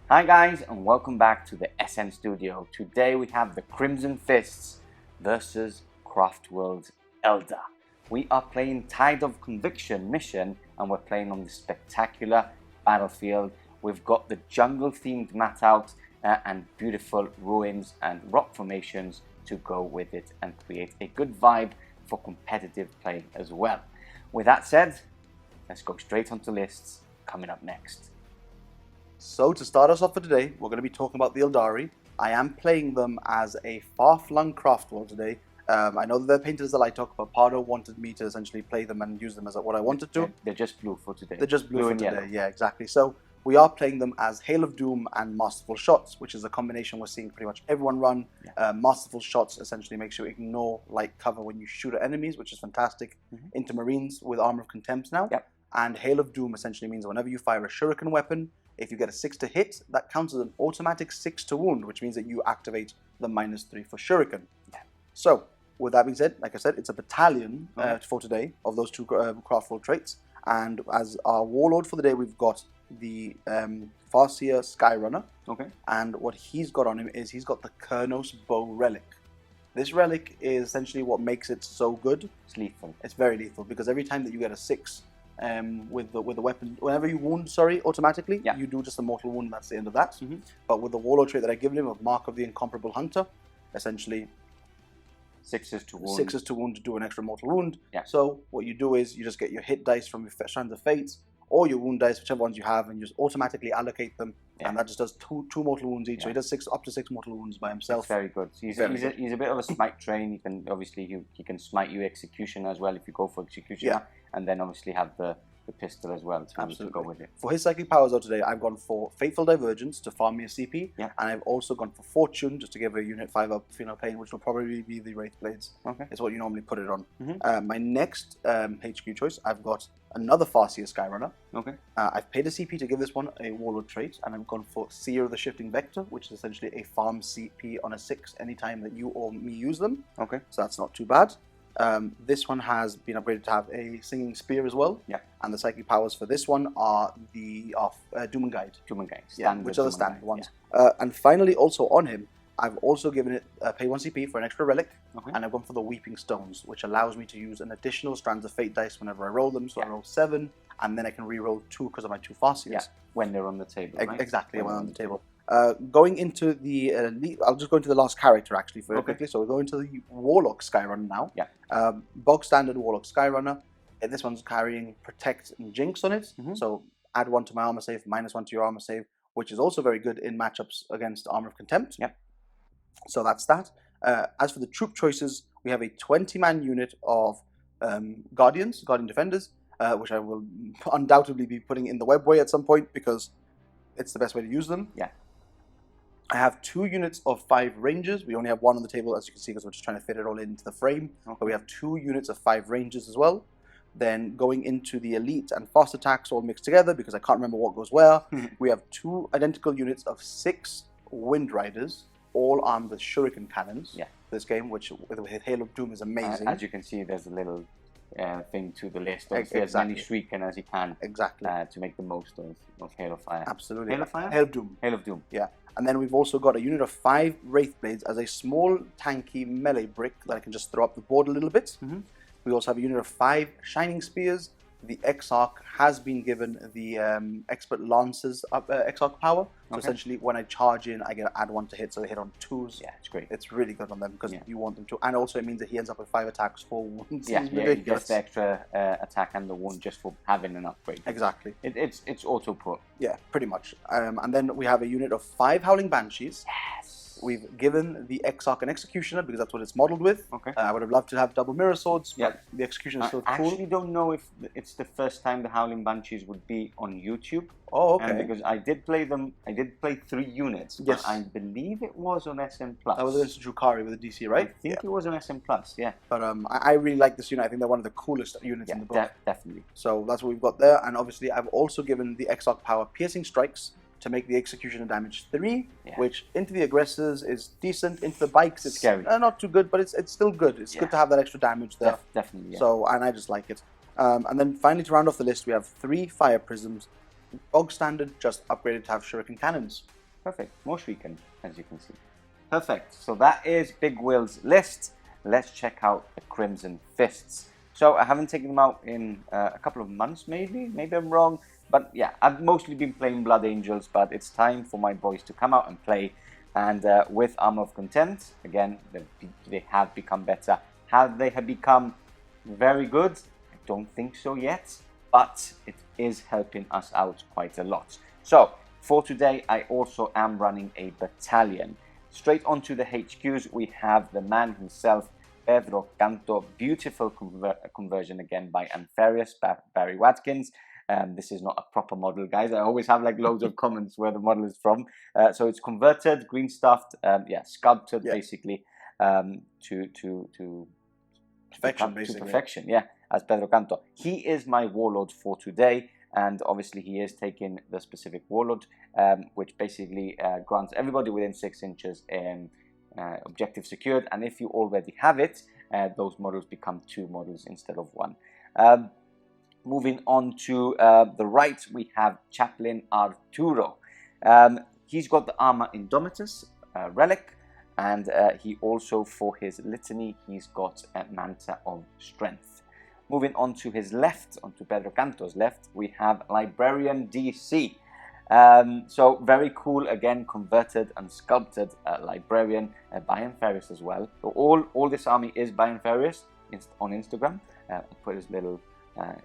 Hi guys, and welcome back to the SN Studio. Today we have the Crimson Fists versus Craftworld Eldar. We are playing Tide of Conviction mission, and we're playing on the spectacular battlefield. We've got the jungle-themed mat out and beautiful ruins and rock formations to go with it and create a good vibe for competitive play as well. With that said, let's go straight onto lists coming up next. So to start us off for today, we're going to be talking about the Eldari. I am playing them as a far-flung Craftworld today. I know that they're painted as a light talk, but Pardo wanted me to essentially play them and use them as what I wanted to. They're just blue for today. They're just blue for today, yellow. Yeah, exactly. So we are playing them as Hail of Doom and Masterful Shots, which is a combination we're seeing pretty much everyone run. Masterful Shots essentially makes you ignore light cover when you shoot at enemies, which is fantastic. Into Marines with Armour of Contempt now. And Hail of Doom essentially means whenever you fire a shuriken weapon, if you get a 6 to hit, that counts as an automatic 6 to wound, which means that you activate the -3 for shuriken. So, with that being said, like I said, it's a battalion for today of those two Craftworld traits. And as our Warlord for the day, we've got the Farseer Skyrunner. And what he's got on him is he's got the Kernos Bow Relic. This relic is essentially what makes it so good. It's lethal. It's very lethal because every time that you get a 6 with the weapon, whenever you wound, automatically, you do just a mortal wound. That's the end of that. But with the Warlord trait that I've given him of Mark of the Incomparable Hunter, essentially 6s to wound. 6s to wound to do an extra mortal wound. So what you do is you just get your hit dice from your Strands of Fate or your wound dice, whichever ones you have, and you just automatically allocate them, and that just does two mortal wounds each. So he does up to 6 mortal wounds by himself. That's very good. So he's a bit of a smite train. He can obviously he can smite you execution as well if you go for execution, and then obviously have the pistol as well to go with it. For his psychic powers though today, I've gone for Fateful Divergence to farm me a CP, and I've also gone for Fortune just to give a unit 5 up Female Pain, which will probably be the Wraith Blades. It's what you normally put it on. My next HQ choice, I've got another Farseer Skyrunner. I've paid a CP to give this one a Warlord trait, and I've gone for Seer of the Shifting Vector, which is essentially a farm CP on a 6 anytime that you or me use them. So that's not too bad. This one has been upgraded to have a Singing Spear as well. And the psychic powers for this one are the Doom and Guide. Doom and Guide. Which are the standard ones. And finally, also on him, I've also given it pay 1 CP for an extra relic, and I've gone for the Weeping Stones, which allows me to use an additional Strands of Fate dice whenever I roll them. So I roll 7, and then I can re-roll 2 because of my 2 Farseers. When they're on the table, right? Exactly, when on the table. Going into the I'll just go into the last character actually very quickly. So we'll go into the Warlock Skyrunner now. Bog standard Warlock Skyrunner. This one's carrying Protect and Jinx on it. So add 1 to my armor save, -1 to your armor save, which is also very good in matchups against Armour of Contempt. So that's that. As for the troop choices, we have a 20-man unit of Guardian Defenders, which I will undoubtedly be putting in the webway at some point because it's the best way to use them. I have 2 units of 5 Rangers. We only have 1 on the table, as you can see, because we're just trying to fit it all into the frame. But we have 2 units of 5 Rangers as well. Then going into the Elite and Fast Attacks all mixed together, because I can't remember what goes where, we have 2 identical units of 6 Wind Riders, all armed with Shuriken Cannons. This game, which with Hail of Doom is amazing. As you can see, there's a little thing to the list of as many Shuriken as you can. To make the most of Hail of Fire. Absolutely. Hail of Fire? Hail of Doom. Hail of Doom. And then we've also got a unit of 5 Wraith Blades as a small tanky melee brick that I can just throw up the board a little bit. We also have a unit of 5 Shining Spears. The Exarch has been given the Expert Lancers Exarch power. So essentially, when I charge in, I get to add 1 to hit, so they hit on 2s. It's great. It's really good on them because you want them to. And also, it means that he ends up with 5 attacks, 4 wounds. He gets the extra attack and the wound just for having an upgrade. Exactly. It's auto put. Yeah, pretty much. And then we have a unit of 5 Howling Banshees. We've given the Exarch an Executioner because that's what it's modeled with. I would have loved to have double mirror swords, but the Executioner is still cool. I actually don't know if it's the first time the Howling Banshees would be on YouTube. Because I did play them, I did play 3 units, but I believe it was on SM+. That was against Drukari with the DC, right? I think it was on SM+, But I really like this unit. I think they're one of the coolest units in the book. Definitely. So that's what we've got there. And obviously, I've also given the Exarch power Piercing Strikes to make the Executioner damage 3, which into the aggressors is decent. Into the bikes, it's scary. Not too good, but it's still good. It's good to have that extra damage there. Definitely. So, and I just like it. And then finally, to round off the list, we have 3 Fire Prisms. bog standard, just upgraded to have shuriken cannons. Perfect. More shuriken, as you can see. Perfect. So that is Big Will's list. Let's check out the Crimson Fists. So I haven't taken them out in a couple of months, maybe I'm wrong. But yeah, I've mostly been playing Blood Angels, but it's time for my boys to come out and play. And with Armour of Content, again, they have become better. Have they become very good? I don't think so yet, but it is helping us out quite a lot. So for today, I also am running a battalion. Straight onto the HQs, we have the man himself, Pedro, Kantor. Beautiful conversion again by Anfarius, Barry Watkins. This is not a proper model, guys. I always have like loads of comments where the model is from. So it's converted, green stuffed, sculpted basically to perfection, perfection. Yeah, as Pedro Kantor. He is my warlord for today, and obviously he is taking the specific warlord, which basically grants everybody within 6 inches objective secured. And if you already have it, those models become 2 models instead of 1. Moving on to the right, we have Chaplain Arturo. He's got the armor Indomitus relic, and he also, for his litany, he's got a Manta of Strength. Moving on to his left, onto Pedro Kantor's left, we have Librarian DC. So very cool, again, converted and sculpted Librarian by Anfarius as well. So all this army is by Anfarius on Instagram. I'll put his little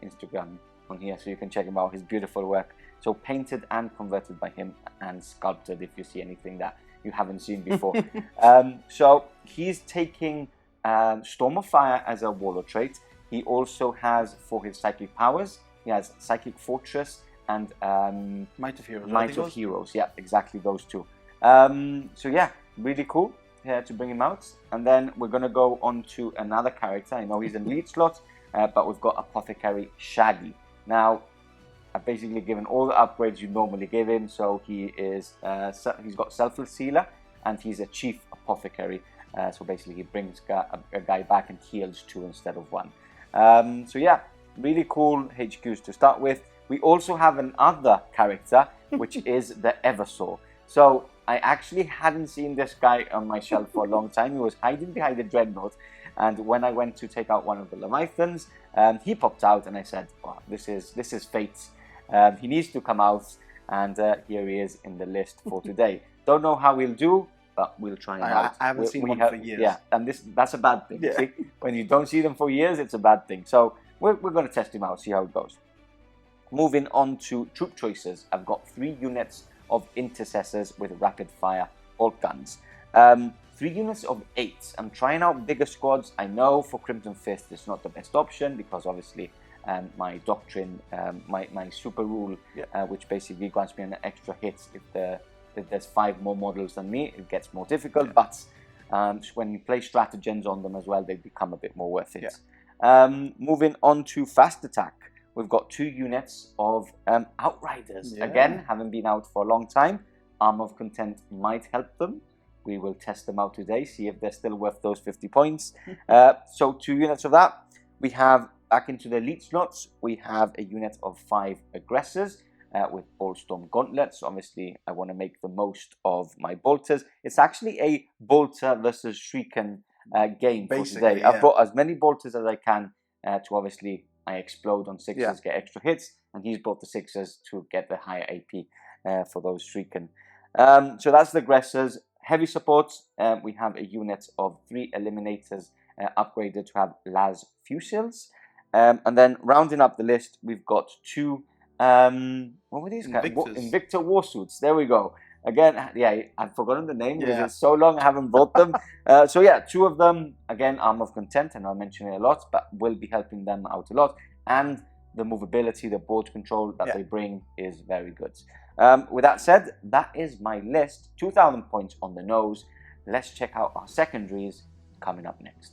Instagram on here so you can check him out, his beautiful work. So painted and converted by him and sculpted, if you see anything that you haven't seen before. So he's taking Storm of Fire as a warlord trait. He also has, for his psychic powers, he has Psychic Fortress and Might of Heroes. Might of Heroes, yeah, exactly those 2. So yeah, really cool to bring him out. And then we're going to go on to another character. I know he's in lead slot, but we've got Apothecary Shaggy. Now, I've basically given all the upgrades you normally give him. So he is, he's got Selfless Sealer, and he's a Chief Apothecary. So basically he brings a guy back and heals 2 instead of 1. So yeah, really cool HQs to start with. We also have another character, which is the Eversor. So I actually hadn't seen this guy on my shelf for a long time. He was hiding behind the Dreadnought. And when I went to take out one of the Leviathans, he popped out, and I said, oh, this is fate. He needs to come out, and here he is in the list for today. Don't know how we'll do, but we'll try him out. I haven't seen one for years. Yeah, and that's a bad thing. Yeah. See? When you don't see them for years, it's a bad thing. So we're going to test him out, see how it goes. Moving on to troop choices, I've got 3 units of intercessors with rapid fire bolt guns. 3 units of 8. I'm trying out bigger squads. I know for Crimson Fist it's not the best option because obviously my doctrine, my super rule, which basically grants me an extra hit if there's 5 more models than me, it gets more difficult. But when you play stratagems on them as well, they become a bit more worth it. Moving on to fast attack. We've got 2 units of Outriders. Again, haven't been out for a long time. Armour of Content might help them. We will test them out today, see if they're still worth those 50 points. So 2 units of that. We have, back into the elite slots, we have a unit of 5 aggressors with Bullstorm gauntlets. Obviously, I want to make the most of my bolters. It's actually a bolter versus shuriken game for today. I've brought as many bolters as I can to obviously I explode on 6s, get extra hits, and he's brought the 6s to get the higher AP for those shuriken. So that's the aggressors. Heavy supports, we have a unit of 3 eliminators upgraded to have las fusils. And then rounding up the list, we've got 2, what were these guys? Invictor warsuits. There we go. Again, I've forgotten the name because it's so long I haven't brought them. So yeah, 2 of them, again, Armour of Content, and I'll mention it a lot, but will be helping them out a lot. And the movability, the board control that they bring is very good. With that said, that is my list. 2,000 points on the nose. Let's check out our secondaries coming up next.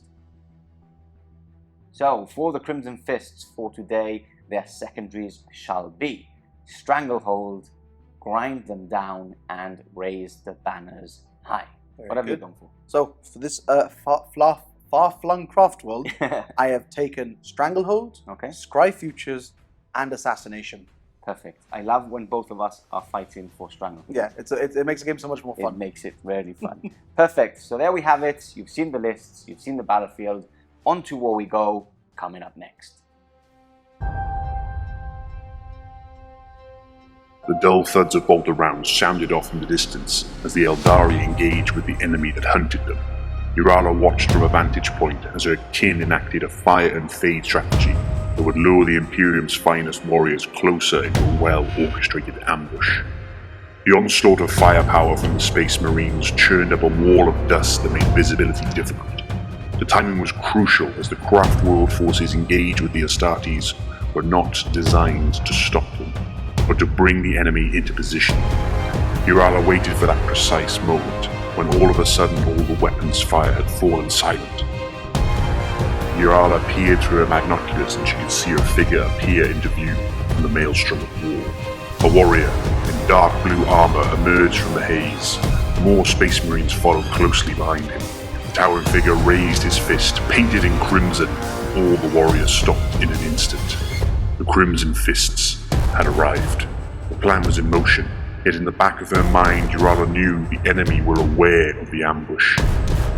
So for the Crimson Fists for today, their secondaries shall be Stranglehold, Grind them down, and Raise the banners high. What have you gone for? So for this far-flung Craftworld, I have taken Stranglehold, Scry Futures, and Assassination. Perfect. I love when both of us are fighting for stranglehold. Yeah, it makes the game so much more fun. It makes it really fun. Perfect. So there we have it. You've seen the lists. You've seen the battlefield. On to war we go. Coming up next. The dull thuds of bolter rounds sounded off in the distance as the Eldari engaged with the enemy that hunted them. Urala watched from a vantage point as her kin enacted a fire and fade strategy that would lure the Imperium's finest warriors closer into a well-orchestrated ambush. The onslaught of firepower from the Space Marines churned up a wall of dust that made visibility difficult. The timing was crucial as the Craftworld forces engaged with the Astartes were not designed to stop them, but to bring the enemy into position. Urala waited for that precise moment, when all of a sudden all the weapons' fire had fallen silent. Urala peered through her binoculars and she could see her figure appear into view from the maelstrom of war. A warrior in dark blue armour emerged from the haze. More Space Marines followed closely behind him. The towering figure raised his fist, painted in crimson. All the warriors stopped in an instant. The Crimson Fists had arrived. The plan was in motion, yet in the back of her mind Urala knew the enemy were aware of the ambush.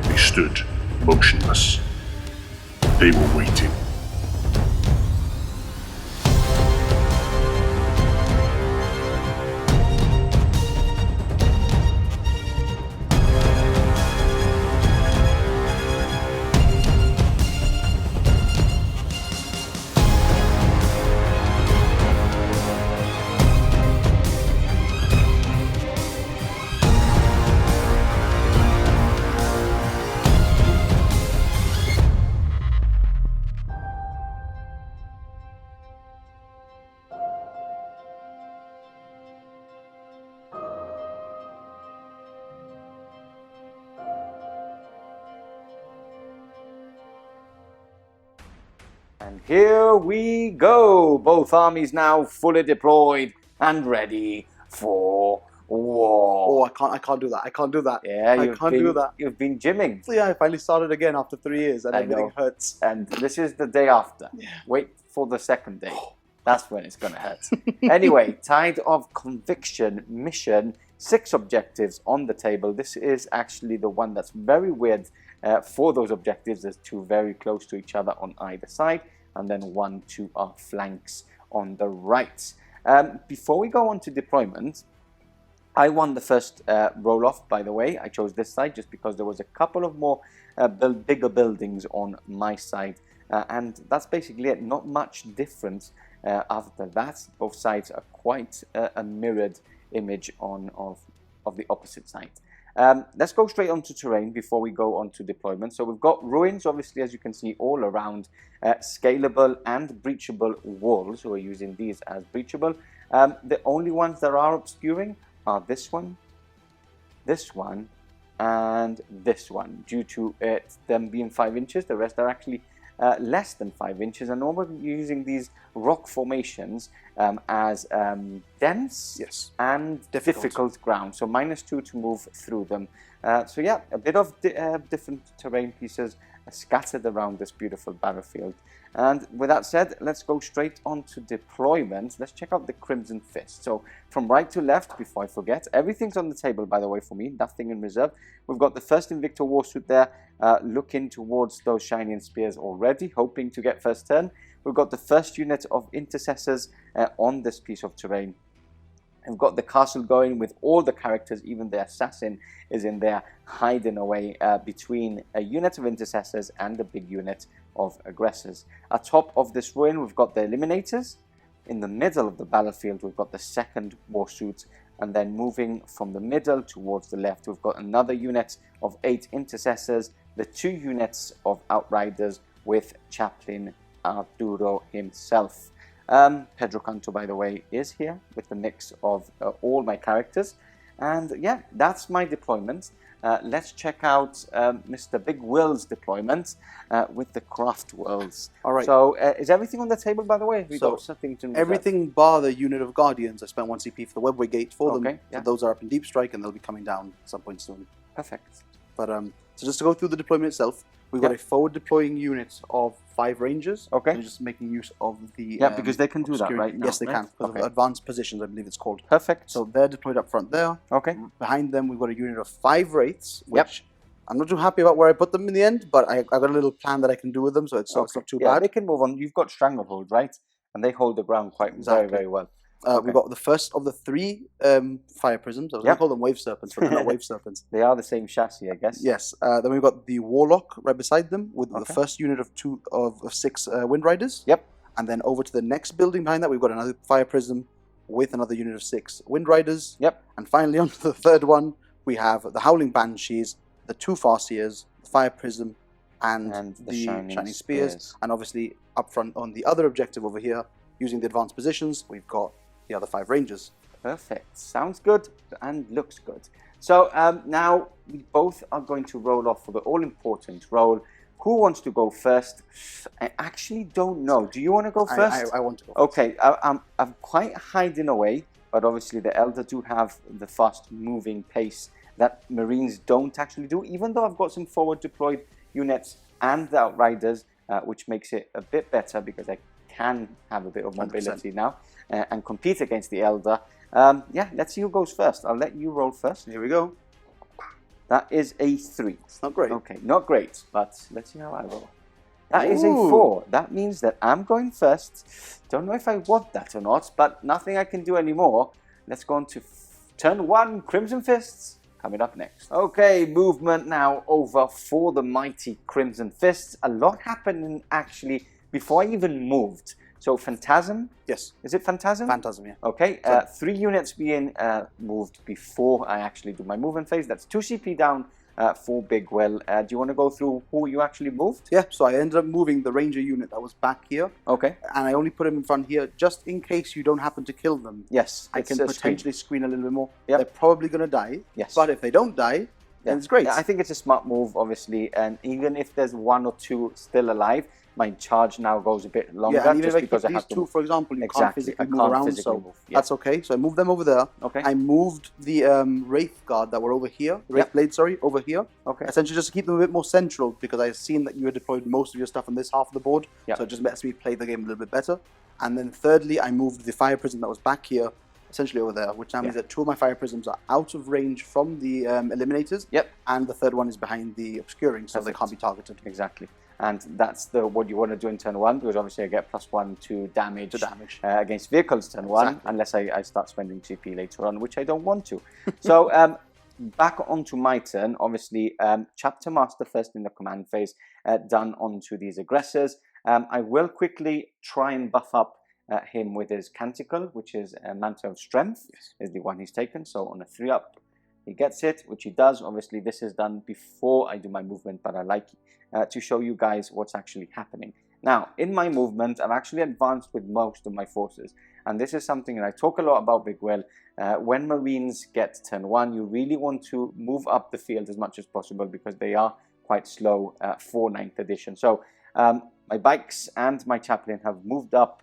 They stood motionless. They were waiting. And here we go. Both armies now fully deployed and ready for war. Oh, I can't do that. I can't do that. Yeah, I can't do that. You've been gymming. So yeah, I finally started again after 3 years and everything hurts. And this is the day after. Yeah. Wait for the second day. That's when it's going to hurt. Anyway, Tide of Conviction mission, 6 objectives on the table. This is actually the one that's very weird for those objectives. There's 2 very close to each other on either side, and then 1 to our flanks on the right. Before we go on to deployment, I won the first roll-off, by the way. I chose this side just because there was a couple of more bigger buildings on my side. And that's basically it. Not much difference after that. Both sides are quite a mirrored image of the opposite side. Let's go straight onto terrain before we go on to deployment. So we've got ruins, obviously, as you can see, all around. Scalable and breachable walls. So we're using these as breachable. The only ones that are obscuring are this one, and this one. Due to them being 5 inches, the rest are actually less than 5 inches. And normally we're using these rock formations as dense and difficult ground. So -2 to move through them. So yeah, a bit of different terrain pieces scattered around this beautiful battlefield. And with that said, let's go straight on to deployment. Let's check out the Crimson Fist. So from right to left, before I forget, everything's on the table, by the way, for me, nothing in reserve. We've got the first Invictor Warsuit there, looking towards those shining spears already, hoping to get first turn. We've got the first unit of intercessors on this piece of terrain. We've got the castle going with all the characters, even the assassin is in there hiding away between a unit of intercessors and a big unit of aggressors. Atop of this ruin, we've got the eliminators. In the middle of the battlefield, we've got the second warsuit. And then moving from the middle towards the left, we've got another unit of 8 intercessors, the 2 units of outriders with Chaplain Arturo himself. Pedro Kantor, by the way, is here with the mix of all my characters. And yeah, that's my deployment. Let's check out Mr. Big Will's deployment with the Craftworlds. All right. So is everything on the table, by the way? Have we got something to everything bar the unit of Guardians. I spent 1 CP for the Webway Gate for them. Yeah. So those are up in Deep Strike and they'll be coming down at some point soon. Perfect. But so just to go through the deployment itself, we've got a forward deploying unit of 5 rangers. Okay. And just making use of the because they can do that right now. Yes, they can because of advanced positions, I believe it's called. Perfect. So they're deployed up front there. Okay. Behind them, we've got a unit of 5 wraiths, which I'm not too happy about where I put them in the end, but I got a little plan that I can do with them, so it's not too bad. They can move on. You've got stranglehold, right? And they hold the ground very, very well. We've got the first of the 3 fire prisms. I was going to call them wave serpents, but they're not wave serpents. They are the same chassis, I guess. Yes. Then we've got the warlock right beside them with the first unit of 6 wind riders. Yep. And then over to the next building behind that, we've got another fire prism with another unit of 6 wind riders. Yep. And finally, on to the third one, we have the howling banshees, the 2 farseers, the fire prism, and the shining spears. And obviously, up front on the other objective over here, using the advanced positions, we've got the other 5 rangers. Perfect. Sounds good and looks good. So now we both are going to roll off for the all-important roll. Who wants to go first? I actually don't know. Do you want to go first? I want to go first. Okay, I'm quite hiding away, but obviously the Eldar do have the fast-moving pace that Marines don't actually do, even though I've got some forward-deployed units and the Outriders, which makes it a bit better because I can have a bit of mobility 100%. Now and compete against the Eldar. Let's see who goes first. I'll let you roll first. Here we go. That is a 3. It's not great. Okay, not great, but let's see how I roll. That is a 4. That means that I'm going first. Don't know if I want that or not, but nothing I can do anymore. Let's go on to turn 1, Crimson Fists. Coming up next. Okay, movement now over for the mighty Crimson Fists. A lot happened actually before I even moved. So Phantasm? Yes. Is it Phantasm? Phantasm, yeah. Okay, 3 units being moved before I actually do my movement phase. That's 2 CP down for Big Will. Do you want to go through who you actually moved? Yeah, so I ended up moving the ranger unit that was back here. Okay. And I only put him in front here just in case you don't happen to kill them. Yes. I can potentially screen a little bit more. Yep. They're probably going to die. Yes. But if they don't die, then it's great. Yeah, I think it's a smart move, obviously. And even if there's 1 or 2 still alive, my charge now goes a bit longer. Yeah, and even just because these 2, for example, you can't physically move around, so that's okay. So I moved them over there. Okay. I moved the Wraith Guard that were over here, Wraith Blade, sorry, over here. Okay. Essentially just to keep them a bit more central, because I've seen that you had deployed most of your stuff on this half of the board, so it just lets me play the game a little bit better. And then thirdly, I moved the Fire Prism that was back here, essentially over there, which now means that 2 of my Fire Prisms are out of range from the Eliminators. Yep. And the third one is behind the Obscuring, so they can't be targeted. Exactly. And that's what you want to do in turn 1, because obviously I get +1 to damage, against vehicles turn 1, unless I start spending GP later on, which I don't want to. So back onto my turn, obviously Chapter Master first in the command phase, done onto these aggressors. I will quickly try and buff up him with his Canticle, which is a Mantle of Strength, is the one he's taken. So on a 3-up, he gets it, which he does. Obviously, this is done before I do my movement, but I like to show you guys what's actually happening. Now, in my movement, I've actually advanced with most of my forces. And this is something that I talk a lot about, Big Will. When Marines get turn 1, you really want to move up the field as much as possible because they are quite slow for 9th edition. So my bikes and my Chaplain have moved up,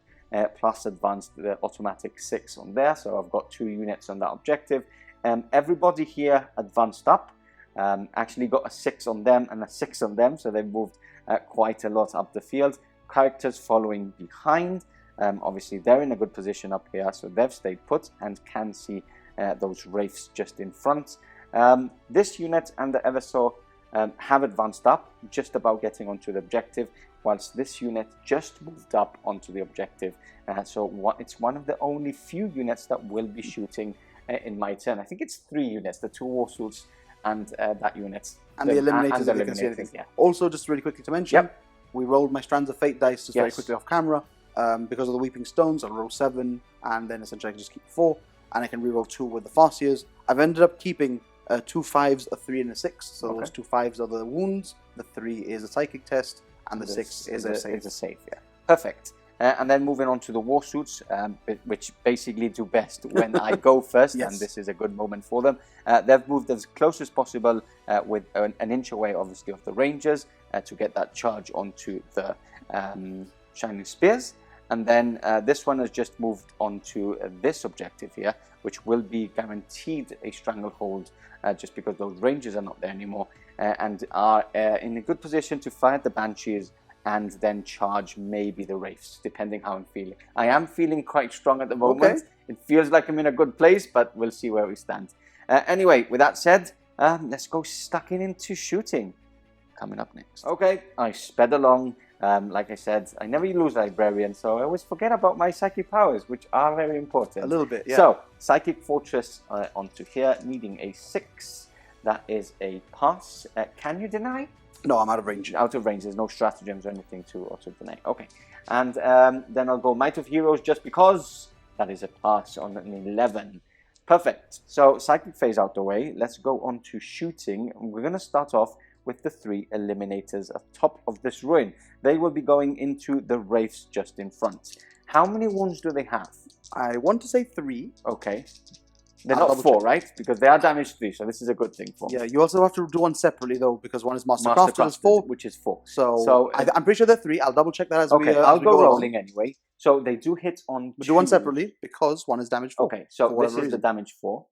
plus advanced the automatic 6 on there. So I've got 2 units on that objective. Everybody here advanced up, actually got a 6 on them and a 6 on them, so they've moved quite a lot up the field. Characters following behind, obviously they're in a good position up here, so they've stayed put and can see those wraiths just in front. This unit and the Eversor have advanced up, just about getting onto the objective, whilst this unit just moved up onto the objective. So it's one of the only few units that will be shooting in my turn. I think it's 3 units, the 2 war suits and that unit. And the Eliminators, if you can see anything. Also, just really quickly to mention, we rolled my Strands of Fate dice just very quickly off camera. Because of the Weeping Stones, I'll roll 7, and then essentially I can just keep 4, and I can reroll 2 with the Farseers. I've ended up keeping 2 5s, a 3, and a 6. So those 2 5s are the wounds, the 3 is a psychic test, and the 6 is a save. Perfect. And then moving on to the war suits, which basically do best when I go first, and this is a good moment for them. They've moved as close as possible with an inch away, obviously, of the Rangers to get that charge onto the Shining Spears. And then this one has just moved on to this objective here, which will be guaranteed a stranglehold just because those Rangers are not there anymore and are in a good position to fire the Banshees and then charge maybe the Wraiths, depending how I'm feeling. I am feeling quite strong at the moment. Okay. It feels like I'm in a good place, but we'll see where we stand. Anyway, with that said, let's go stucking into shooting. Coming up next. Okay, I sped along. Like I said, I never lose Librarian, so I always forget about my psychic powers, which are very important. A little bit, yeah. So, Psychic Fortress onto here, needing a 6. That is a pass. Can you deny? No, I'm out of range. Out of range. There's no stratagems or anything to auto-deny. Okay. And then I'll go Might of Heroes just because. That is a pass on an 11. Perfect. So, Psychic phase out the way. Let's go on to shooting. We're going to start off with the 3 eliminators at top of this ruin. They will be going into the Wraiths just in front. How many wounds do they have? I want to say 3. Okay. They're not 4, right? Because they are damage 3, so this is a good thing for me. Yeah, you also have to do one separately, though, because one is Mastercraft, is 4. Which is 4. So I'm pretty sure they're 3. I'll double check that as we I'll go along. rolling anyway. So they do hit on 2. Do one separately, because one is damage 4. Okay, so this is the damage 4,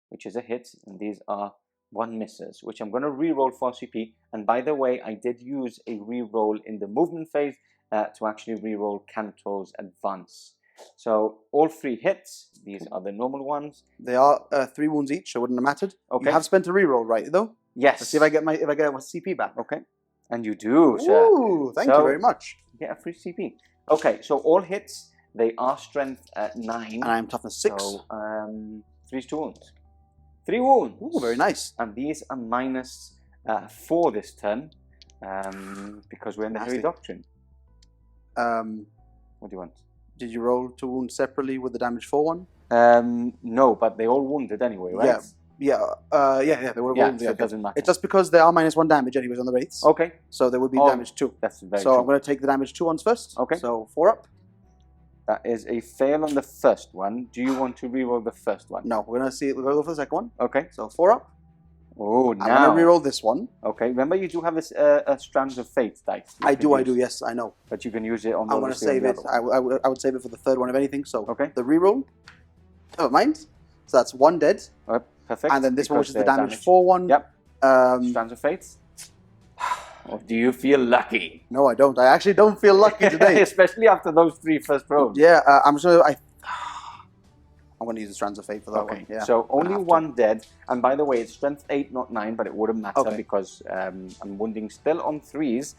which is a hit, and these are 1 misses, which I'm going to re-roll for CP. And by the way, I did use a re-roll in the movement phase to actually re-roll Kantor's advance. So all 3 hits. These are the normal ones. They are 3 wounds each, so it wouldn't have mattered. Okay. You have spent a re-roll, right? Though. Yes. Let's see if I get my CP back. Okay. And you do, sir. Ooh, thank you very much. Get a free CP. Okay, so all hits. They are strength at 9. And I'm toughness 6. So 3 wounds. 3 wounds. Ooh, very nice. And these are minus 4 this turn because we're in the Heavy Doctrine. What do you want? Did you roll 2 wounds separately with the damage 4 one? No, but they all wounded anyway, right? Yeah, they were wounded. So it doesn't matter. It's just because they are minus 1 damage anyways on the Wraiths. Okay. So they would be damage 2. That's very So true. I'm going to take the damage 2 ones first. Okay. So 4 up. That is a fail on the first one. Do you want to reroll the first one? No, we're going to go for the second one. Okay. So 4 up. Oh, now. I'm going to reroll this one. Okay. Remember, you do have this Strands of Fate dice. I do, yes, I know. But you can use it on. I'm going to save it. I would save it for the third one, if anything. So the reroll. Oh, mind. So that's 1 dead. Perfect. And then this one, which is the damage 4 one. Yep. Strands of Fate. Or do you feel lucky? No, I don't. I actually don't feel lucky today. Especially after those 3 first rolls. Yeah, I'm sure I'm going to use the Strands of Fate for that one. Yeah. So only 1 dead. And by the way, it's strength 8, not 9, but it wouldn't matter because I'm wounding still on 3s.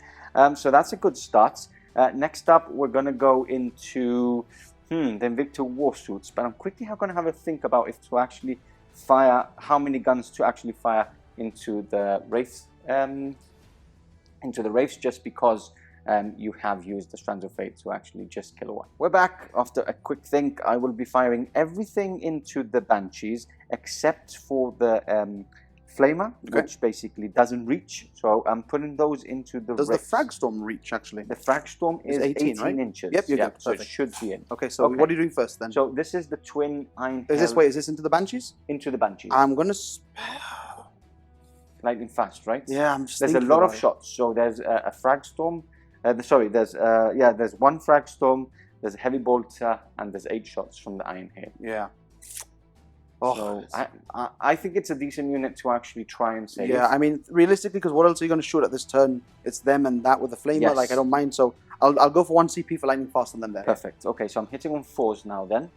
So that's a good start. Next up, we're going to go into the Invicta Warsuits. But I'm quickly going to have a think about if to actually fire, how many guns to actually fire into the Wraiths. Just because you have used the Strands of Fate to actually just kill 1. We're back after a quick think. I will be firing everything into the Banshees except for the Flamer, which basically doesn't reach. So I'm putting those into the Does the Frag Storm reach, actually? The Frag Storm is 18 right? inches. Yep, you're good. So it should be in. Okay, so what are you doing first then? So this is the twin Iron. Is this into the Banshees? Into the Banshees. I'm going to... Lightning fast, right? Yeah, I'm just There's a lot of shots. So there's a Frag Storm. There's 1 Frag Storm, there's a Heavy Bolter, and there's 8 shots from the Iron Hail. Yeah. So I think it's a decent unit to actually try and save. Yeah, I mean, realistically, because what else are you going to shoot at this turn? It's them and that with the Flamer. Yes. Like, I don't mind. So I'll go for 1 CP for Lightning Fast on them there. Perfect. Okay, so I'm hitting on 4s now then.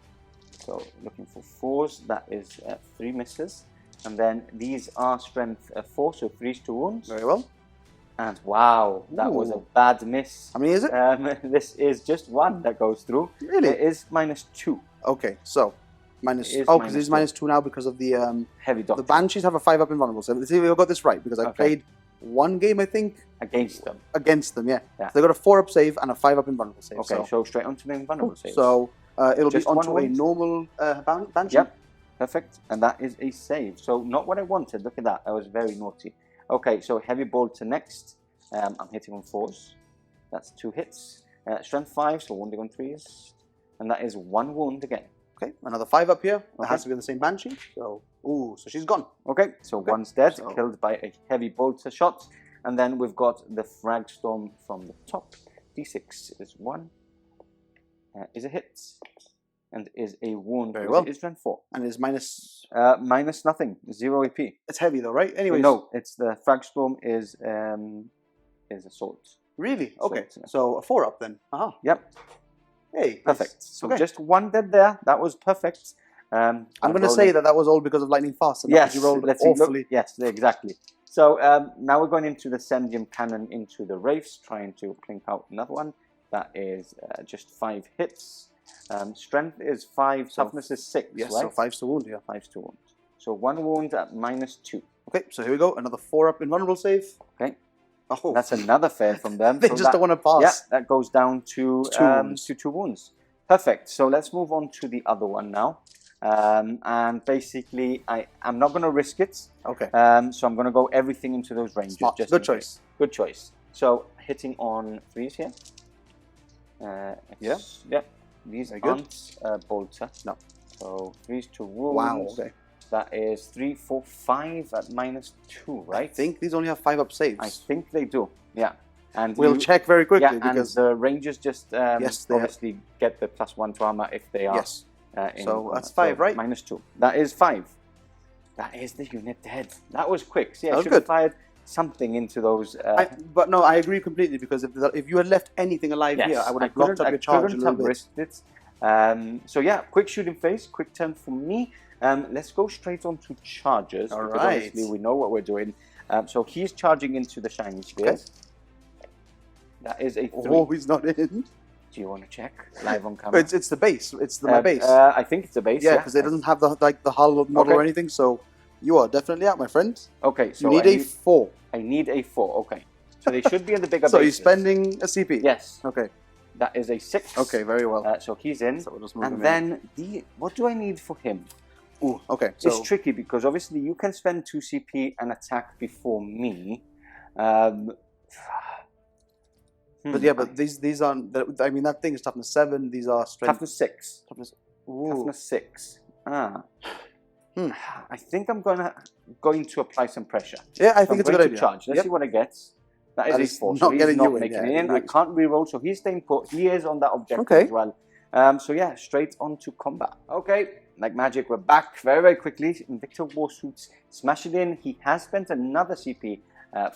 So looking for 4s. That is 3 misses. And then these are strength 4, so 3s to wounds. Very well. And wow, that was a bad miss. How many is it? This is just 1 that goes through. Really? It is -2. Okay, so minus. Because it's -2 now because of the Heavy Doctrine. The Banshees have a 5-up invulnerable save. Let's see if I got this right because I played 1 game, I think, against them. Yeah. So they got a 4-up save and a 5-up invulnerable save. Okay, so straight onto the invulnerable save. So it'll just be onto a normal Banshee. Yep. Perfect, and that is a save. So not what I wanted. Look at that. I was very naughty. Okay, so Heavy Bolter next. I'm hitting on 4s. That's 2 hits. Strength 5, so wounding on 3s. And that is 1 wound again. Okay, another 5 up here. That has to be the same Banshee. So, so she's gone. Okay, so 1's dead, killed by a Heavy Bolter shot. And then we've got the Frag Storm from the top. D6 is 1. Is a hit. And is a wound. Very well. It is strength 4. And is minus... minus nothing. 0 AP. It's heavy though, right? Anyway. No, it's the Frag Storm is assault. Really? So Okay. it's, So a 4-up then. Yep. Hey. Perfect. Nice. So Okay. just one dead there. That was perfect. I'm going to say that was all because of lightning fast. And yes. You rolled Let's see. awfully. Look, yes, exactly. So now we're going into the Sendium Cannon into the Wraiths, trying to clink out another one. That is just 5 hits. Strength is 5, toughness is 6, yes, right? so 5's to wound, yeah. 5's to wound. So 1 wound at -2. Okay, so here we go. Another 4-up invulnerable save. Okay. Oh. That's another fail from them. They so just don't want to pass. Yeah, that goes down to 2 wounds. Perfect. So let's move on to the other one now. And basically, I'm not going to risk it. Okay. So I'm going to go everything into those ranges. Smart. Just Good choice. Good choice. So hitting on 3s here. Yeah. These aren't bolter. No. So 3s to wounds. Wow. Okay. That is 3, 4, 5 at -2, right? I think these only have 5-up saves. I think they do. Yeah. And we'll check very quickly because the Rangers just obviously get the +1 to armor if they are. Yes. So that's 5, right? -2. That is 5. That is the unit dead. That was quick. See, I should good. have fired something into those. But no, I agree completely because if you had left anything alive here, I would have blocked up your charge a little bit. Risked it. So yeah, quick shooting phase, quick turn for me. Let's go straight on to charges. All because right. obviously we know what we're doing. So he's charging into the shiny spheres. Okay. That is a 3. Oh, he's not in. Do you want to check live on camera? It's the base. It's my base. I think it's the base. Yeah, because it doesn't have the hull model or anything. So you are definitely out, my friend. Okay, so you need a 4. I need a 4. Okay, so they should be in the bigger. So bases. he's spending a CP. Yes. Okay. That is a 6. Okay, very well. So he's in. So we'll just move and him then what do I need for him? Ooh, okay. So it's tricky because obviously you can spend 2 CP and attack before me. But yeah, but these aren't. I mean, that thing is toughness 7. These are strength. Toughness 6. Ooh. Toughness 6. I think I'm going to apply some pressure. Yeah, I think it's a good idea. Charge. Let's see what it gets. That is a 4. Not so he's getting not you making in. it in. I can't reroll, so he's staying put. He is on that objective as well. So yeah, straight on to combat. Okay, like magic, we're back very, very quickly. Invictor Warsuits, smash it in. He has spent another CP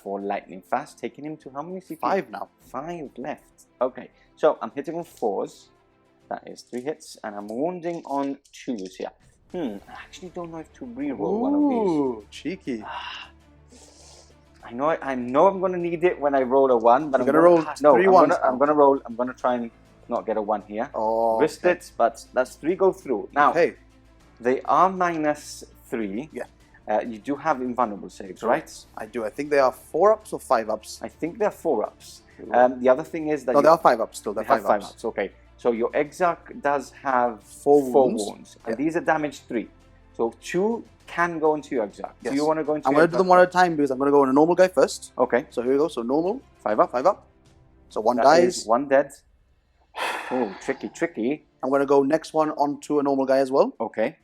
for lightning fast, taking him to how many CP? 5 now. 5 left. Okay, so I'm hitting on 4s. That is 3 hits, and I'm wounding on 2s here. I actually don't know if to reroll one of these. Ooh, cheeky. I know I'm going to need it when I roll a 1, but I'm going to roll 3 ones. I'm going to roll. I'm going to try and not get a 1 here. Oh, risked it, but that's 3 go through. Now, they are -3. Yeah. You do have invulnerable saves, right? I do. I think they are 4-ups or 5-ups. I think they're 4-ups. The other thing is that no, they are 5-ups still. They're 5-ups. Okay. So your Exarch does have 4 wounds. And these are damage 3. So 2 can go into your Exarch. Yes. Do you want to go into I'm going to do them one at a time because I'm going to go on a normal guy first. Okay. So here we go. So normal. 5-up. 5-up. So 1 that dies. Is 1 dead. Oh, tricky. I'm going to go next one onto a normal guy as well. Okay.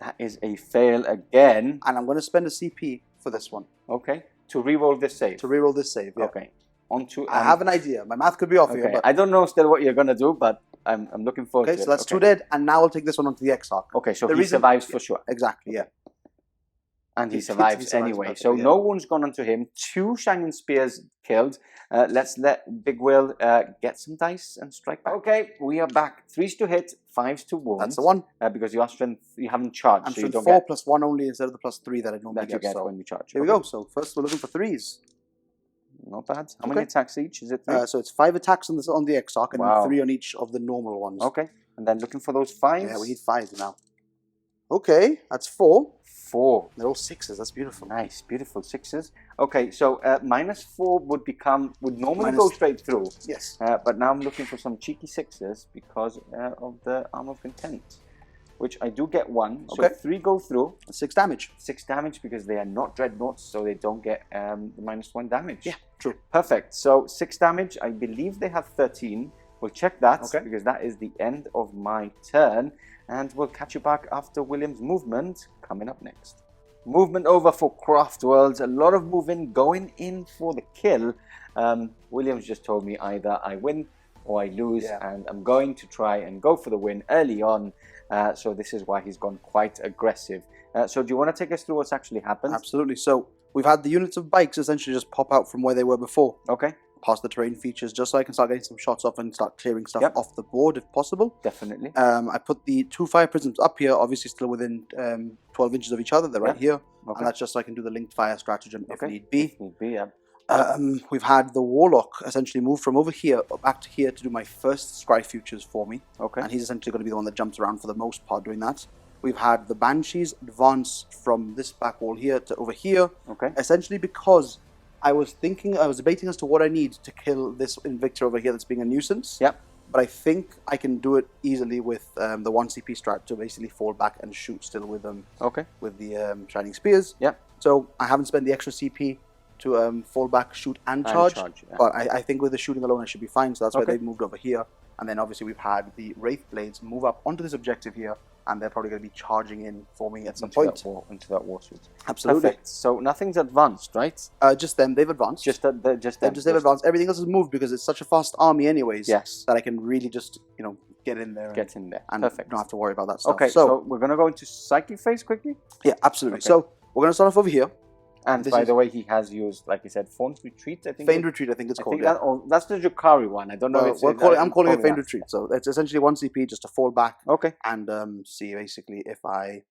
That is a fail again. And I'm going to spend a CP for this one. Okay. To reroll this save. To reroll this save, yeah. Okay. Onto. I have an idea. My math could be off here. But I don't know still what you're going to do, but I'm looking forward to it. Okay, so that's 2 dead. And now I'll take this one onto the Exarch. Okay, so he survives for sure. Exactly, yeah. And he survives anyway. So no wounds gone onto him. 2 shining spears killed. Let's let Big Will get some dice and strike back. Okay, we are back. 3s to hit, 5s to wound. That's the one. Because you are strength, you haven't charged. I'm so you strength don't 4 get plus 1 only instead of the +3 that I normally get. When you charge. Here we go. So first we're looking for 3s. Not bad. How many attacks each? Is it 3? So it's 5 attacks on the Exarch and then 3 on each of the normal ones. Okay. And then looking for those 5s? Yeah, we need 5 now. Okay, that's 4. 4. They're all 6s. That's beautiful. Nice, beautiful 6s. Okay, so -4 would normally go straight through. Yes. But now I'm looking for some cheeky 6s because of the Armour of Content, which I do get 1. So 3 go through. 6 damage. 6 damage because they are not dreadnoughts, so they don't get the -1 damage. Yeah, true. Perfect. So 6 damage. I believe they have 13. We'll check that because that is the end of my turn. And we'll catch you back after William's movement coming up next. Movement over for Craftworlds. A lot of moving going in for the kill. William's just told me either I win or I lose. And I'm going to try and go for the win early on. So this is why he's gone quite aggressive. So do you want to take us through what's actually happened? Absolutely. So we've had the units of bikes essentially just pop out from where they were before. Okay. past the terrain features, just so I can start getting some shots off and start clearing stuff off the board if possible. Definitely. I put the 2 fire prisms up here, obviously still within 12 inches of each other. They're right here. And that's just so I can do the linked fire stratagem if need be. We've had the Warlock essentially move from over here back to here to do my first Scry Futures for me. And he's essentially going to be the one that jumps around for the most part doing that. We've had the Banshees advance from this back wall here to over here. Essentially because I was debating as to what I need to kill this Invictor over here that's being a nuisance. But I think I can do it easily with the 1 CP strat to basically fall back and shoot still with with the Shining Spears. So I haven't spent the extra CP to fall back, shoot and charge. But I think with the shooting alone I should be fine. So that's why they've moved over here. And then obviously we've had the Wraith Blades move up onto this objective here. And they're probably going to be charging in for me at some point. Into that war suit. Absolutely. Perfect. So nothing's advanced, right? Just them. They've advanced. They've advanced. Everything else has moved because it's such a fast army anyways. That I can really just, get in there. And Perfect. don't have to worry about that stuff. Okay, so we're going to go into psychic phase quickly? Yeah, absolutely. So we're going to start off over here. And by the way, he has used, like you said, Feigned Retreat, I think. Feigned Retreat, I think it's called. That's the Jukari one. I don't know if I'm calling it Feigned Retreat. So it's essentially 1 CP just to fall back. And see basically if I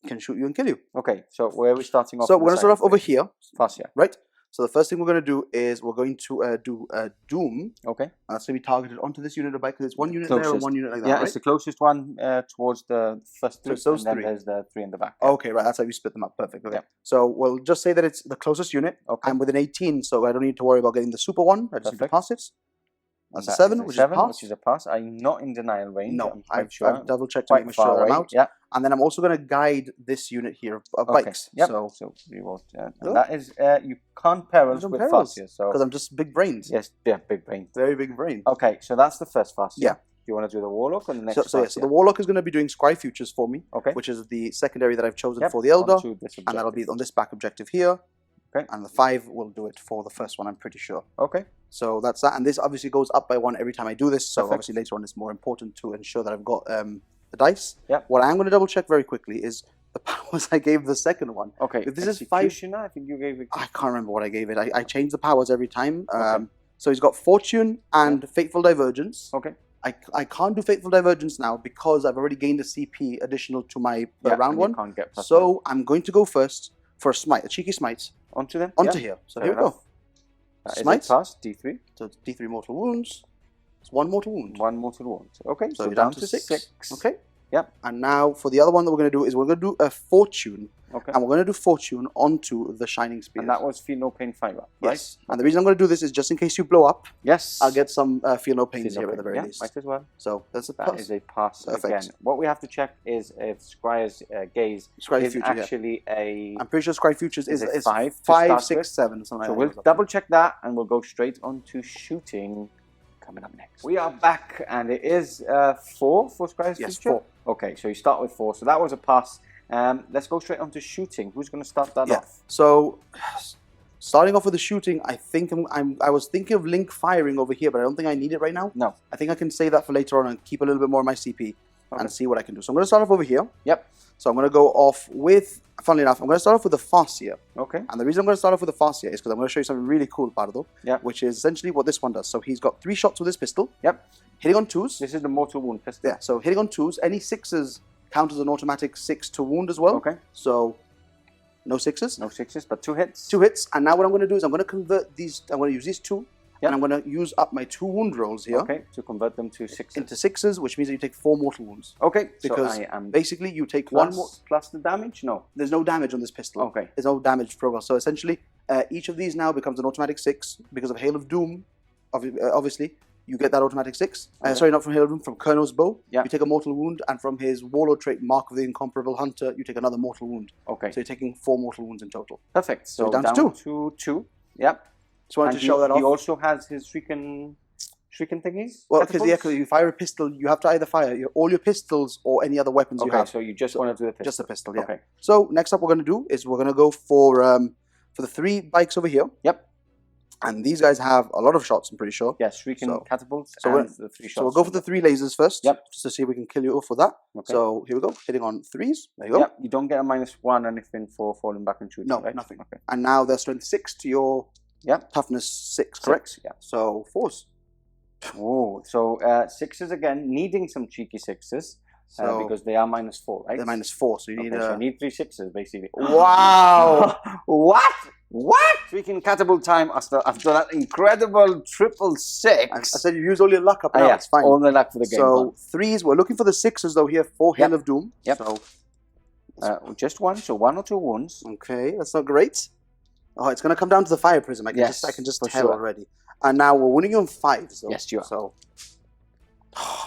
can shoot you and kill you. Okay, so where are we starting off? So we're going to start off over here. Fascia. Right? So the first thing we're going to do is we're going to do Doom. And that's going to be targeted onto this unit of bike because it's 1 unit there and 1 unit like that. Yeah, it's the closest one towards the first 3. So those and 3. Then there's the 3 in the back. Okay, right. That's how you split them up. Perfect. Okay. So we'll just say that it's the closest unit. I'm within 18, so I don't need to worry about getting the super one. I just need the passives. That's a 7, which is a pass. I'm not in denial range. No, I've double checked to make sure I'm out. And then I'm also going to guide this unit here of bikes. So we will. That is, you can't perils with Fascia. Because I'm just big brains. Yes, big brain. Very big brain. Okay, so that's the first Fascia. You want to do the Warlock or the next? So the Warlock is going to be doing Scry Futures for me, which is the secondary that I've chosen for the Eldar, and that'll be on this back objective here. And the 5 will do it for the first one, I'm pretty sure. So that's that, and this obviously goes up by 1 every time I do this. So obviously later on, it's more important to ensure that I've got the dice. What I'm going to double check very quickly is the powers I gave the second one. If this is 5, I think you gave it. I can't remember what I gave it. I change the powers every time. So he's got Fortune and Fateful Divergence. I can't do Fateful Divergence now because I've already gained a CP additional to my round one. So I'm going to go first for a smite, a cheeky smite. Onto them? Onto here. So here we go. Smite. Pass, D3. So it's D3 mortal wounds. It's 1 mortal wound. 1 mortal wound. Okay, so you're down to 6. Okay. Yep. And now for the other one that we're going to do is we're going to do a Fortune. And we're going to do Fortune onto the Shining Spear. And that was Feel No Pain Fiber, right? Yes. And the reason I'm going to do this is just in case you blow up. Yes. I'll get some Feel No Pains here at the very least. Might as well. So that's a pass. That is a pass again. What we have to check is if Scry's Gaze is actually a... I'm pretty sure Scry Futures is 5, 6, 7. So we'll double check that and we'll go straight on to shooting coming up next. We are back and it is 4 for Scry's Future? 4. Okay, so you start with 4. So that was a pass. Let's go straight on to shooting. Who's going to start that off? So, starting off with the shooting, I think I was thinking of link firing over here, but I don't think I need it right now. No. I think I can save that for later on and keep a little bit more of my CP and see what I can do. So I'm going to start off over here. So I'm going to go off with, funnily enough, I'm going to start off with the Fascia. And the reason I'm going to start off with the Fascia is because I'm going to show you something really cool, Pardo. Which is essentially what this one does. So he's got 3 shots with his pistol. Hitting on 2s. This is the mortal wound pistol. Yeah, so hitting on 2s. Any 6s count as an automatic 6 to wound as well. So no 6s. No 6s, but 2 hits. 2 hits. And now what I'm going to do is I'm going to convert these. I'm going to use these 2. And I'm going to use up my 2 wound rolls here. To convert them to 6s. Into 6s, which means that you take 4 mortal wounds. Because so basically you take plus, 1 more. Plus the damage? No. There's no damage on this pistol. There's no damage progress. So essentially, each of these now becomes an automatic 6 because of Hail of Doom. Obviously, you get that automatic 6. Sorry, not from Hail of Doom, from Colonel's Bow. You take a mortal wound, and from his Warlord trait, Mark of the Incomparable Hunter, you take another mortal wound. So you're taking 4 mortal wounds in total. Perfect. So down to 2. Just wanted to show that off. He also has his shrieking thingies? Well, because you fire a pistol, you have to either fire all your pistols or any other weapons you have. So you just want to do the pistol. Just a pistol, So next up, what we're going to do is we're going to go for the 3 bikes over here. And these guys have a lot of shots, I'm pretty sure. Shrieking catapults and the 3 shots. So we'll go for the 3 lasers first, just to see if we can kill you off with that. So here we go, hitting on 3s. There you go. You don't get a -1 or anything for falling back and shooting, No, nothing. And now they're strength 6 to your Yeah. Toughness 6, correct? 6, yeah. So 4s. Oh, so 6s again, needing some cheeky 6s. So because they are -4, right? they're -4, so you need so I need 3 6s basically. Wow! What? What? Freaking catapult time after that incredible triple 6. I said you use all your luck up now. It's fine. All the luck for the game. So 3s. We're looking for the 6s though here for Hail of Doom. Yep. So just one. So 1 or 2 wounds. Okay, that's not great. Oh, it's going to come down to the fire prism. I can just tell already. And now we're winning on 5s. Though. Yes, you are. So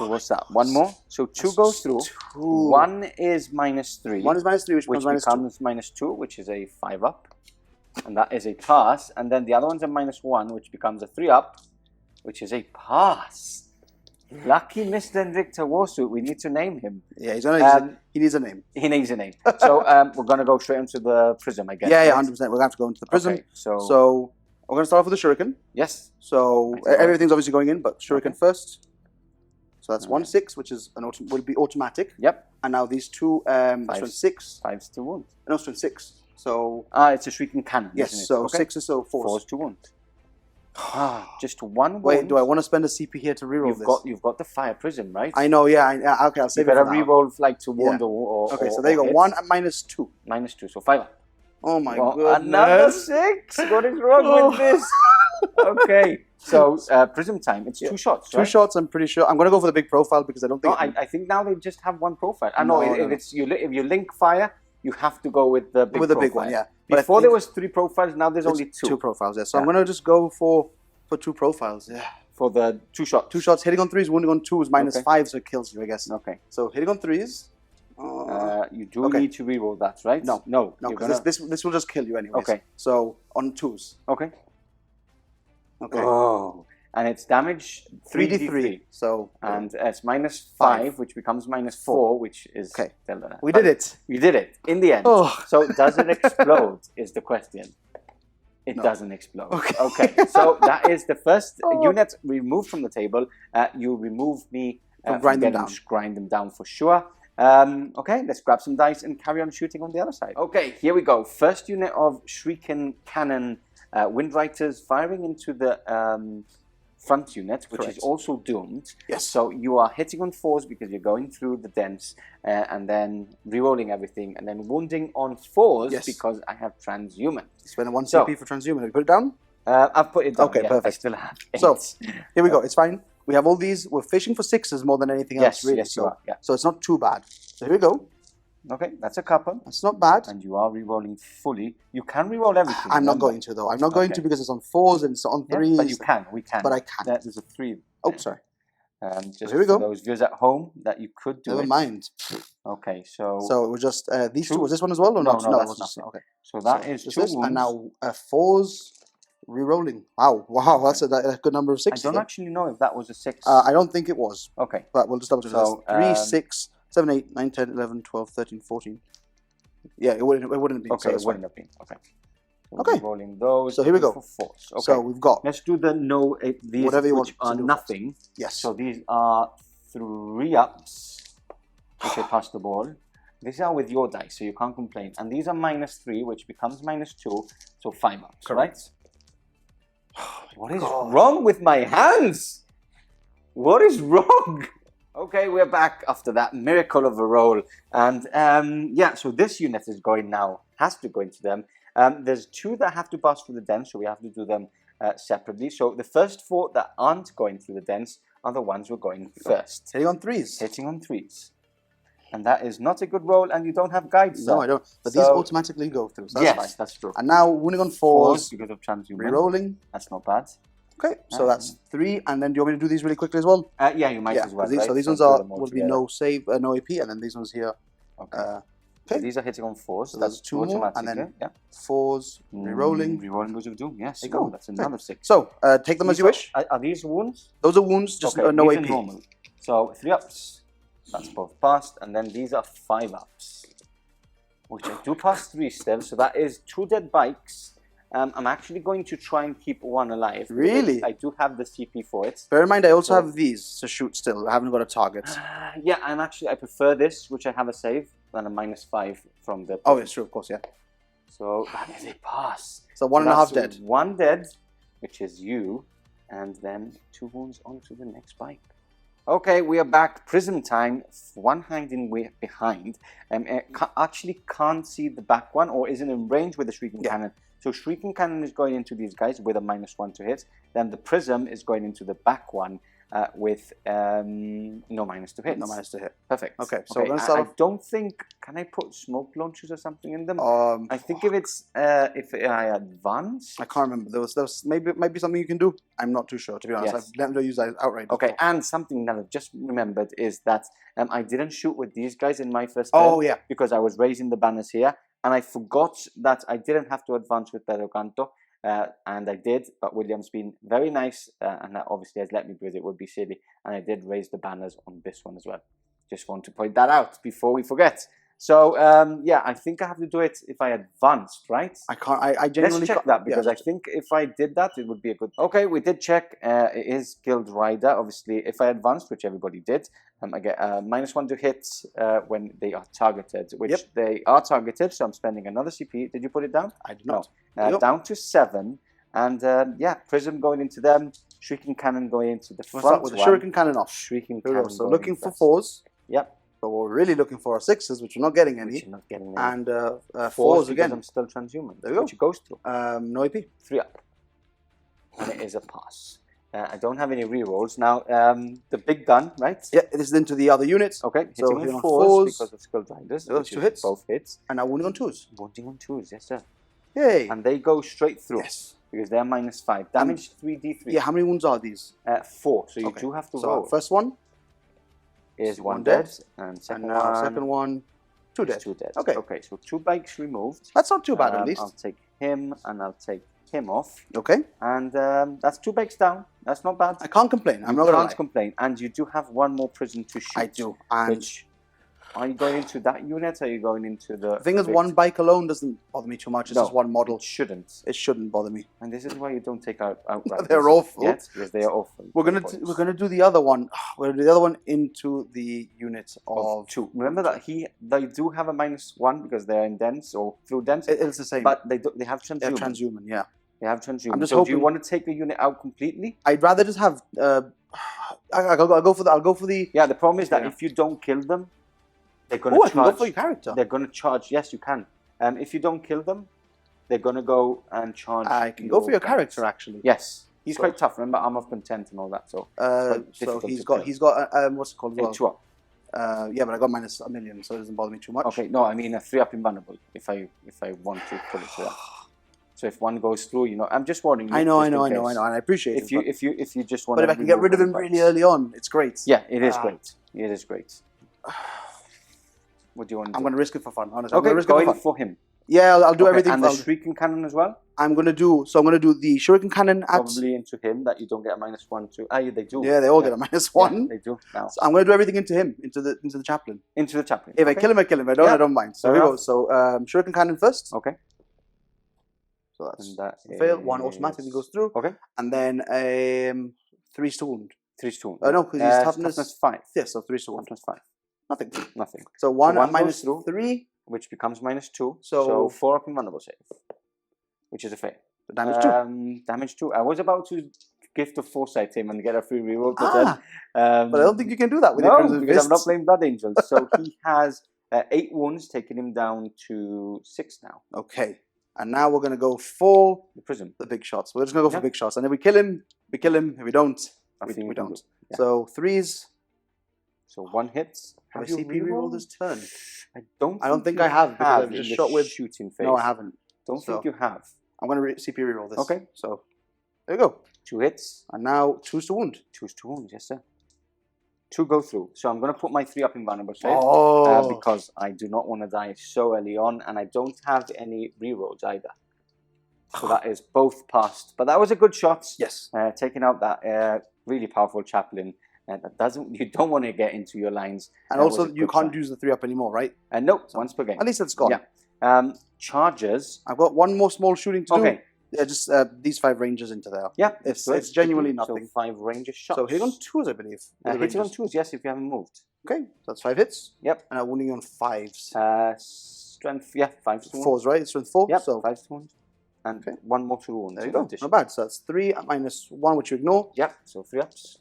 what's that? One more. So 2 goes through. 1 is -3. 1 is -3, which becomes -2, which is a 5-up. And that is a pass. And then the other one's a -1, which becomes a 3-up, which is a pass. Lucky Mr. Invicta Warsuit. We need to name him. Yeah, he needs a name. He needs a name. So we're going to go straight into the prism, I guess. Yeah, 100%. We're going to have to go into the prism. Okay, so we're going to start off with the shuriken. Yes. So everything's obviously going in, but shuriken first. So that's 1 6, which is would be automatic. Yep. And now these two, 6. 5's to wound. No, it's 6. So it's a shrieking cannon. Yes. So 6 so 4. 4's to wound. Just 1 wound. Wait, do I want to spend a CP here to reroll this? You've got the fire prism, right? I know. Yeah. Okay, I'll save it. You better reroll like to wound or. Okay, so there you go. 1 at -2. -2, so 5 up. Oh my goodness! Another 6. What is wrong with this? Okay, so prism time. It's 2 shots. Right? 2 shots. I'm pretty sure. I'm going to go for the big profile because I don't think. No, I think now they just have 1 profile. I know if you link fire, you have to go with the big. With the big one, yeah. Before there was 3 profiles. Now there's only 2. 2 profiles. Yeah. So I'm going to just go for 2 profiles. Yeah. For the 2 shots. 2 shots. Hitting on 3s, wounding on 2 is -5, so it kills you, I guess. Okay. So hitting on 3s. You do need to reroll that, right? No, because this will just kill you anyways. Okay. So on 2s. Okay. Okay. Oh, and it's damage 3d3. So and it's -5, which becomes -4, which is okay. We did it. You did it in the end. Oh. So does it explode? Is the question. It doesn't explode. Okay. So that is the first unit removed from the table. You remove me grind them down for sure. Okay, let's grab some dice and carry on shooting on the other side. Okay, here we go. First unit of Shrieking Cannon Windriders firing into the front unit, which is also doomed. Yes. So you are hitting on 4s because you're going through the dents and then re-rolling everything and then wounding on 4s because I have transhuman. Spend a 1 CP for transhuman. Have you put it down? I've put it down. Okay, perfect. I still have 8. So here we go. It's fine. We have all these. We're fishing for 6s more than anything else, really. Yes, you are. Yeah. So it's not too bad. So here we go. Okay, that's a couple. That's not bad. And you are re-rolling fully. You can re-roll everything. I'm not going to, though. I'm not going to because it's on 4s and it's on 3s. But you can. We can. But I can't. There's a 3. Oh, sorry. Just here we go. For those viewers at home that you could do Never mind. Okay, so... So it was just these 2. Was this one as well or not? No, that's nothing. Okay. So that is 2 wounds. And now 4s. Re-rolling. Wow, that's a good number of 6s. I don't actually know if that was a 6. I don't think it was. Okay. But we'll just double check. So, 3, 6, 7, 8, 9, 10, 11, 12, 13, 14. Yeah, it wouldn't have been. Okay, so it wouldn't have been. Okay. Okay. Rolling those. So here we go. For 4s. Okay. So we've got. Let's do these whatever you which want are nothing. Yes. So these are 3 ups. Which I pass the ball. These are with your dice, so you can't complain. And these are -3, which becomes -2, so 5 ups. Correct. Right? What is wrong with my hands? What is wrong? Okay, we're back after that miracle of a roll. And so this unit is going now, has to go into them. There's 2 that have to pass through the dents, so we have to do them separately. So the first 4 that aren't going through the dents are the ones we're going first. Hitting on 3s. Hitting on 3s. And that is not a good roll, and you don't have guides. No, I don't. But these automatically go through. So that's fine. That's true. And now wounding on 4s because of transhuman. Re-rolling. That's not bad. Okay, so that's 3, and then do you want me to do these really quickly as well? Yeah, you might as well. So these ones will be no save, no AP, and then these ones here. Okay. So these are hitting on 4s. So that's 2 more, and then 4s re-rolling. Re-rolling goes of doom. Yes. There you go. That's another 6. So take them as you wish. Are these wounds? Those are wounds, just no AP. Normal. So 3 ups. That's both passed, and then these are 5 ups, which I do pass 3 still. So that is 2 dead bikes. I'm actually going to try and keep 1 alive. Really? I do have the CP for it. Bear in mind, I also have these to shoot still. I haven't got a target. Yeah, I prefer this, which I have a save, than a -5 from the... Oh, it's true, of course, yeah. So that is a pass. So one and a half that's dead. 1 dead, which is you, and then 2 wounds onto the next bike. Okay, we are back. Prism time. One hiding way behind. Actually can't see the back one, or isn't in range with the Shrieking Cannon. So Shrieking Cannon is going into these guys with a -1 to hit. Then the Prism is going into the back one with no minus to hit. No minus to hit. Perfect. Okay, so we're gonna start I don't think. Can I put smoke launchers or something in them? I think if it's if I advance. I can't remember. There was maybe might be something you can do. I'm not too sure, to be honest. Yes. I've never used that outright. Okay, before. and something that I've just remembered is that I didn't shoot with these guys in my first turn. Oh yeah. Because I was raising the banners here, and I forgot that I didn't have to advance with Pedro Kantor. And I did, but William's been very nice, and that obviously has let me because it would be silly. And I did raise the banners on this one as well. Just want to point that out before we forget. So yeah, I think I have to do it if I advanced, right? I can't. I genuinely let's check that because I think if I did that, it would be a good. Okay, we did check. It is Guild Rider. Obviously, if I advanced, which everybody did, I get -1 to hit when they are targeted, which they are targeted. So I'm spending another CP. Did you put it down? I did not. No. Down to 7, and yeah, Prism going into them, Shrieking Cannon going into the front with the Shuriken Cannon off. Shrieking Cannon. So looking for 4s. Yep. But we're really looking for our 6s, which we're not getting any. Not getting and 4s again. I'm still transhuman. There we go. Which goes through. No AP. 3 up. And it is a pass. I don't have any rerolls. Now, the big gun, right? Yeah, this is into the other units. Okay, so hitting on 4s because of Skill Riders. Those 2 hits. Both hits. And now wounding on 2s. Wounding on 2s, yes sir. Yay. And they go straight through. Yes. Because they're -5. Damage 3d3. Yeah, how many wounds are these? 4. So you do have to roll. First one is 1 dead. And second one, 2 dead. 2 dead. Okay. Okay, so 2 bikes removed. That's not too bad at least. I'll take him and I'll take him off. Okay. And that's 2 bikes down. That's not bad. I can't complain. I'm not going to can't complain. And you do have 1 more prison to shoot. I do. And are you going into that unit or are you going into the... The thing is, 1 bike alone doesn't bother me too much. It's just 1 model. It shouldn't. It shouldn't bother me. And this is why you don't take out outright. They're awful. Yes, because they are awful. We're gonna do the other one. We're gonna do the other one into the unit of 2. Remember that they do have a -1 because they're in dense or through dense. It's the same. But they have transhuman. They're transhuman, yeah. They have transhuman. I'm just so hoping... do you want to take the unit out completely? I'd rather just have. I'll go for the. Yeah. The problem is that if you don't kill them, they're going to charge. I can go for your character. They're going to charge. Yes, you can. If you don't kill them, they're going to go and charge. I can go for your character actually. Yes, he's quite tough. Remember, armor of content and all that. So he's got what's it called? Well? 2 up. Yeah, but I got -1,000,000, so it doesn't bother me too much. Okay, no, I mean a 3 up invulnerable. If I want to put it to that. So if 1 goes through, I'm just warning you. I know, and I appreciate it. If you just want. But if I can get rid of him really early on, it's great. Yeah, it is great. It is great. What do you want to do? I'm going to risk it for fun, honestly. Okay, going for him. Yeah, I'll do everything. And the Shrieking Cannon as well? I'm going to do the Shuriken Cannon at... Probably into him, that you don't get a -1 to... yeah, they do. Yeah, they all get a -1. Yeah, they do now. So I'm going to do everything into him, into the Chaplain. Into the Chaplain. If I kill him, I kill him. If I don't mind. So here we go. So Shuriken Cannon first. Okay. So that's fail. 1 automatically goes through. Okay. And then 3 to wound. 3 to wound. No, because he's toughness 5. Yeah, so 3 to wound. Toughness 5. Nothing. Nothing. So 1 minus -3. Which becomes -2. So 4 up in vulnerable save. Which is a fail. So damage 2. Damage 2. I was about to gift of foresight him and get a free reroll. But I don't think you can do that with your Crimson because Fists. I'm not playing Blood Angels. So he has 8 wounds, taking him down to 6 now. Okay. And now we're going to go for the prism. The big shots. We're just going to go for big shots. And if we kill him, we kill him. If we don't, we don't. Yeah. So 3s. So 1 hits. Have I CP reroll this turn? I don't think I have because I've just shot with shooting phase. No, I haven't. Don't think you have. I'm going to CP reroll this. Okay. So there you go. 2 hits. And now 2 to wound. 2 to wound, yes sir. 2 go through. So I'm going to put my 3 up in vulnerable save. Because I do not want to die so early on, and I don't have any rerolls either. So that is both passed. But that was a good shot. Yes. Taking out that really powerful Chaplain. You don't want to get into your lines. And also, you can't use the 3 up anymore, right? No, once per game. At least it's gone. Yeah. Charges. I've got 1 more small shooting to do. Okay. Yeah, just these 5 rangers into there. Yeah, it's genuinely nothing. So 5 ranger shots. So hitting on 2s, I believe. Hitting on 2s, yes, if you haven't moved. Okay, so that's 5 hits. Yep. And I'm wounding on 5s. Strength, yeah, 5 to 1. 4s, right? It's strength 4. Yep, so 5 to 1. And 1 more to wound. There you go. Not bad. So that's 3 minus 1, which you ignore. Yep, so 3 ups.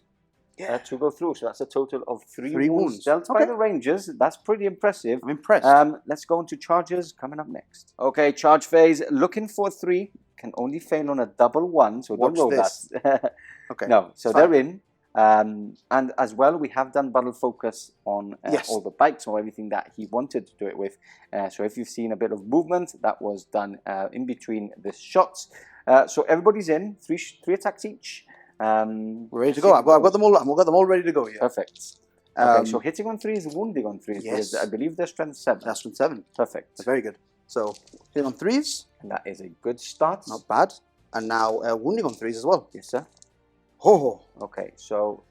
Yeah. To go through. So that's a total of 3 wounds. dealt by the Rangers. That's pretty impressive. I'm impressed. Let's go into charges coming up next. Okay, charge phase. Looking for 3. Can only fail on a double 1. So don't roll that. Okay. No, so they're in. And as well, we have done battle focus on all the bikes or everything that he wanted to do it with. So if you've seen a bit of movement, that was done in between the shots. So everybody's in. 3 attacks each. We're ready to go. I've got them all. I've got them all ready to go. Yeah. Perfect. Okay, so hitting on 3s, wounding on 3s. Yes. I believe they're strength 7. That's strength 7. Perfect. That's very good. So hitting on 3s. And that is a good start. Not bad. And now wounding on 3s as well. Yes, sir. Oh. Okay, so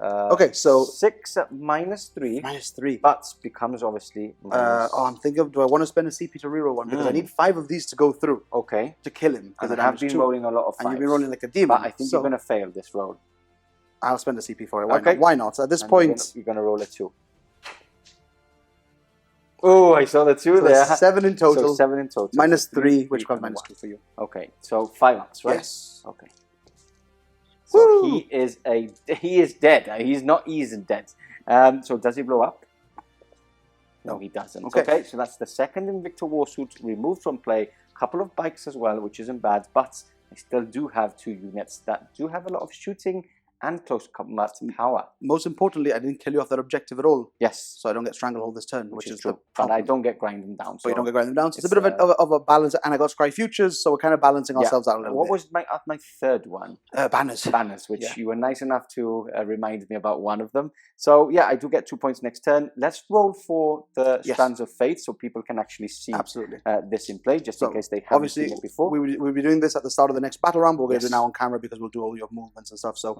6 minus 3. Minus 3. But becomes obviously minus. I'm thinking of, do I want to spend a CP to reroll one? Because I need 5 of these to go through. Okay. To kill him. Because I have been rolling a lot of 5s. And you've been rolling like a demon. But I think you're going to fail this roll. I'll spend a CP for it. Why not? Why not? At this point... You're going to roll a 2. Oh, I saw the 2 there. 7 in total. So 7 in total. Minus 3, which becomes minus 2 for you. Okay, so 5 ups, right? Yes. Okay. So he is dead. He's not easy dead. So does he blow up? No, he doesn't. Okay, so that's the second Invictor Warsuit removed from play. Couple of bikes as well, which isn't bad, but I still do have 2 units that do have a lot of shooting and close combat power. Most importantly, I didn't kill you off that objective at all. Yes. So I don't get Stranglehold this turn, which is true. But I don't get grind them down. So you don't get grind them down. So it's a bit of a balance, and I got Scry Futures, so we're kind of balancing ourselves out a little bit. What was my third one? Banners. Banners, which you were nice enough to remind me about one of them. So yeah, I do get 2 points next turn. Let's roll for the Strands of Fate so people can actually see this in play, just in case they haven't seen it before. We'll be doing this at the start of the next battle round, but we're going to do it now on camera because we'll do all your movements and stuff. So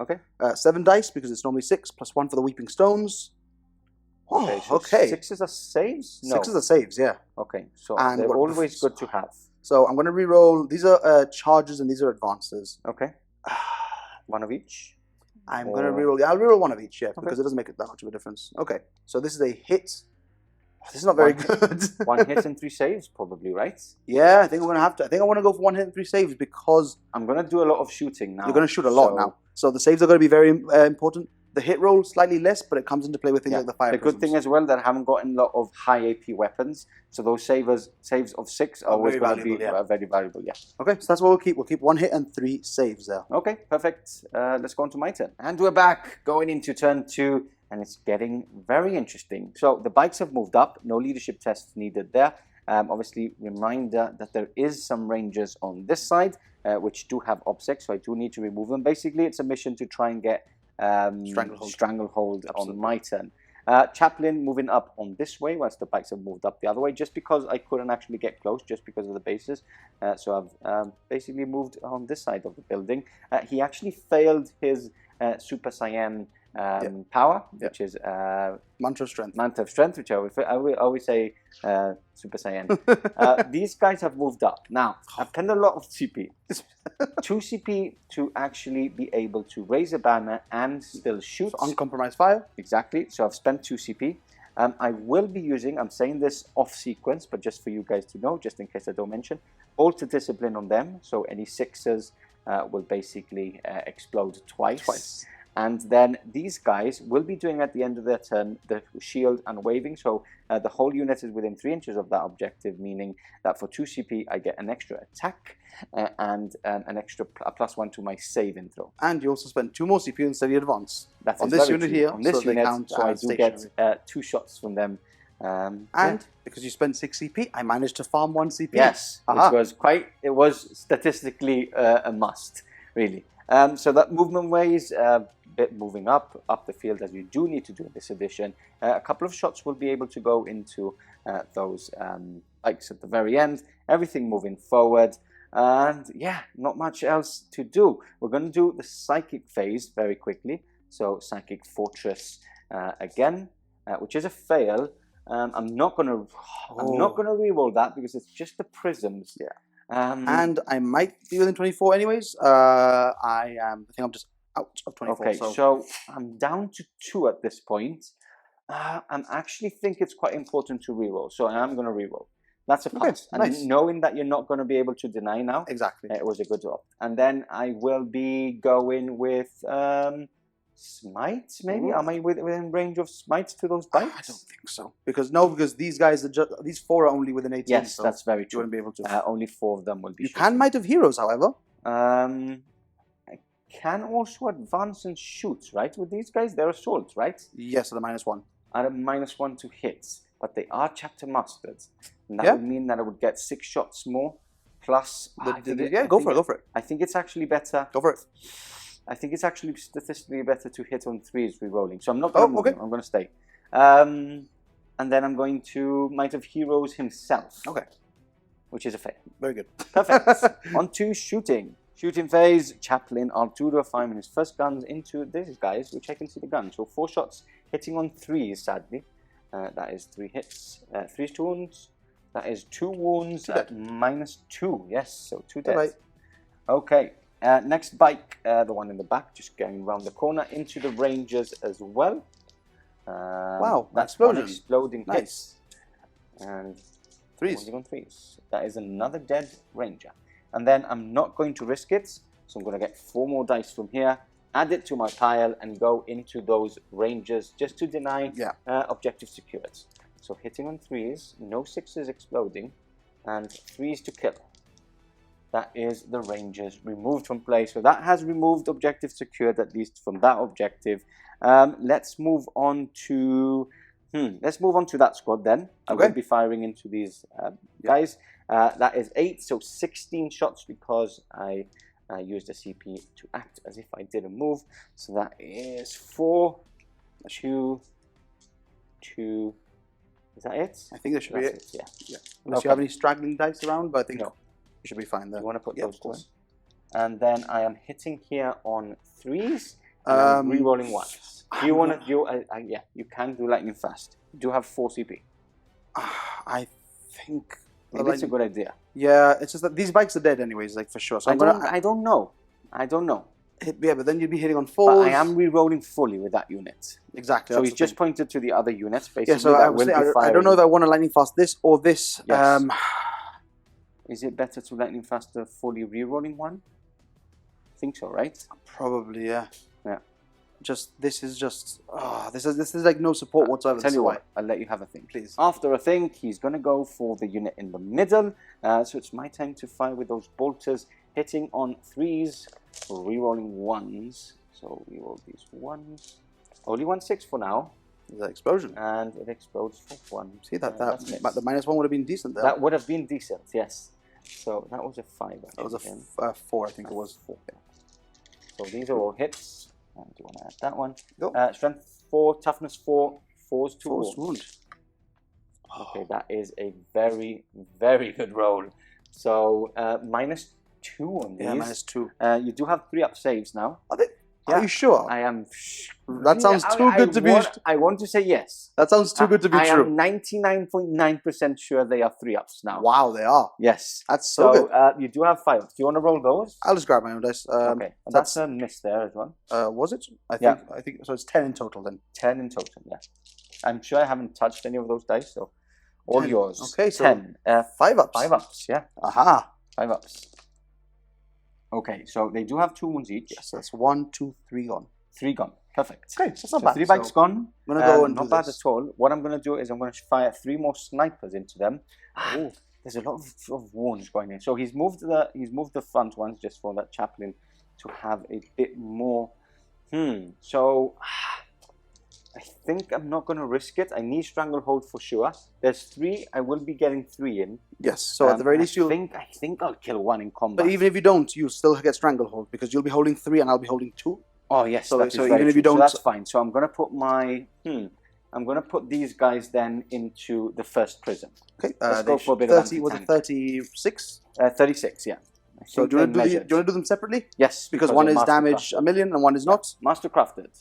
7 dice, because it's normally 6, plus 1 for the Weeping Stones. Okay, so 6s are saves? No. 6s are saves, yeah. Okay, so they're always good to have. So I'm going to re-roll. These are charges and these are advances. Okay. One of each? I'm going to re-roll. Yeah, I'll re-roll one of each, because it doesn't make it that much of a difference. Okay, so this is a hit. This is not very good. 1 hit and 3 saves, probably, right? Yeah, I think I'm going to have to. I think I want to go for 1 hit and 3 saves because... I'm going to do a lot of shooting now. You're going to shoot a lot now. So the saves are going to be very important. The hit roll slightly less, but it comes into play with things like the fire. The good thing as well that I haven't gotten a lot of high AP weapons, so those saves of 6 are always going to be very valuable. Yeah. Okay, so that's what we'll keep. We'll keep 1 hit and 3 saves there. Okay, perfect. Let's go on to my turn, and we're back going into turn 2, and it's getting very interesting. So the bikes have moved up. No leadership tests needed there. Obviously, reminder that there is some rangers on this side, which do have obsec, so I do need to remove them. Basically, it's a mission to try and get Stranglehold on my turn. Chaplain moving up on this way, whilst the bikes have moved up the other way, just because I couldn't actually get close, just because of the bases. So I've basically moved on this side of the building. He actually failed his Super Saiyan power, which is Mantra of Strength. Mantra of Strength, which I always say Super Saiyan. These guys have moved up. Now, I've spent a lot of CP. 2 CP to actually be able to raise a banner and still shoot. So uncompromised fire. Exactly. So I've spent 2 CP. I will be using, I'm saying this off sequence, but just for you guys to know, just in case I don't mention, Bolter Discipline on them. So any 6s will basically explode twice. And then these guys will be doing at the end of their turn the shield and waving. So the whole unit is within 3 inches of that objective, meaning that for 2 CP I get an extra attack and an extra +1 to my saving throw. And you also spend 2 more CP instead of advance. That's on this unit here. On this unit, so I do get 2 shots from them. And because you spent 6 CP, I managed to farm 1 CP. Yes, which was it was statistically a must, really. So that movement ways, bit moving up the field, as you do need to do in this edition. A couple of shots will be able to go into those bikes at the very end. Everything moving forward. And yeah, not much else to do. We're going to do the Psychic phase very quickly. So Psychic Fortress again, which is a fail. I'm not going to reroll that because it's just the prisms. Yeah. And I might be within 24 anyways. I think I'm just out of 24. Okay, so I'm down to 2 at this point. I actually think it's quite important to reroll, so I am going to reroll. That's a pass. Okay, And nice. knowing that you're not going to be able to deny now, Exactly. it was a good drop. And then I will be going with Smite, maybe? Ooh. Am I within range of Smites to those bites? I don't think so. Because these guys are these 4 are only within 18. Yes, so that's very you true. wouldn't be able to. Only 4 of them will be You shooting. can Might of Heroes, however. I can also advance and shoot, right? With these guys, they're assault, right? Yes, at a -1. At a -1 to hits, but they are chapter mastered, and that Yeah. would mean that I would get 6 shots more. Plus, Go for it. I think it's actually better. Go for it. I think it's actually statistically better to hit on 3s re-rolling. So I'm not going to move okay. him. I'm going to stay. And then I'm going to Might of Heroes himself. Okay. Which is a fail. Very good. Perfect. On to shooting. Shooting phase. Chaplain Arturo firing his first guns into these guys, which I can see the gun. So 4 shots hitting on 3s, sadly. That is 3 hits. 3 wounds. That is 2 wounds at -2. Yes, so 2 deaths. Right. Okay. Next bike, the one in the back, just going around the corner into the Rangers as well. Wow, that's explosion. one exploding hit. Nice. And 3s. on 3s. That is another dead Ranger. And then I'm not going to risk it, so I'm going to get 4 more dice from here, add it to my pile, and go into those Rangers just to deny objective secured. So hitting on 3s, no 6s exploding, and 3s to kill. That is the Rangers removed from play. So that has removed objective secured, at least from that objective. Let's move on to that squad then. I will be firing into these guys. That is 8, so 16 shots because I used a CP to act as if I didn't move. So that is 4, 2, 2. Is that it? I think that should be it. Yeah. Unless you have any straggling dice around, but I think no. You should be fine there. You want to put those of course. two. And then I am hitting here on 3s. And I'm re-rolling 1s. Do you want to do? Yeah, you can do lightning fast. You do have 4 CP. I think Maybe it's a good idea. Yeah, it's just that these bikes are dead anyways, like for sure. So I don't know. Yeah, but then you'd be hitting on 4s. But I am re-rolling fully with that unit. Exactly. So he's just pointed to the other units, basically. Yeah, so I don't know if I want to lightning fast this or this. Yes. Is it better to lightning fast the fully re-rolling one? I think so, right? Probably, yeah. Yeah. This is like no support whatsoever. Tell you what, I'll let you have a think. Please. After a think, he's going to go for the unit in the middle. So it's my time to fire with those bolters, hitting on 3s, re-rolling 1s. So we roll these 1s. Only 1/6 for now. The explosion. And it explodes for 1. See that the -1 would have been decent there. That would have been decent, yes. So that was a 5. That was a 4, I think it was. 4. Yeah. So these are all hits. And do you want to add that one? Go. Strength 4, toughness 4, 4s to wound. Okay, that is a very, very good roll. So -2 on these. Yeah, -2. You do have 3-up saves now. Are you sure? I am. That sounds too good to be. I want to say yes. That sounds too good to be true. I am 99.9% sure they are 3-ups now. Wow, they are. Yes. That's so good. You do have 5-ups. Do you want to roll those? I'll just grab my own dice. Okay. That's a miss there as well. Was it? I think so. It's 10 in total then. 10 in total. Yeah. I'm sure I haven't touched any of those dice, so all 10. yours. Okay, so 10. 5-ups. 5-ups. Yeah. Aha. 5-ups. Okay, so they do have 2 wounds each. Yes, that's 1, 2, 3 gone. 3 gone. Perfect. Okay, that's not so bad. 3 bikes gone. I'm gonna go and not do bad this. at all. What I'm gonna do is I'm gonna fire 3 more snipers into them. Oh, there's a lot of wounds going in. So he's moved the front ones just for that chaplain to have a bit more. So I think I'm not gonna risk it. I need stranglehold for sure. There's 3. I will be getting 3 in. Yes. So at the very least, I think I'll kill 1 in combat. But even if you don't, you still get stranglehold because you'll be holding 3 and I'll be holding 2. Oh yes, so that is even if you true. don't, so that's fine. So I'm gonna put my I'm gonna put these guys then into the first prison. Okay, let's go for a bit 30, of was it 36? 36, yeah. So do you want to do them separately? Yes, because one is damage 1,000,000 and one is not. Mastercrafted.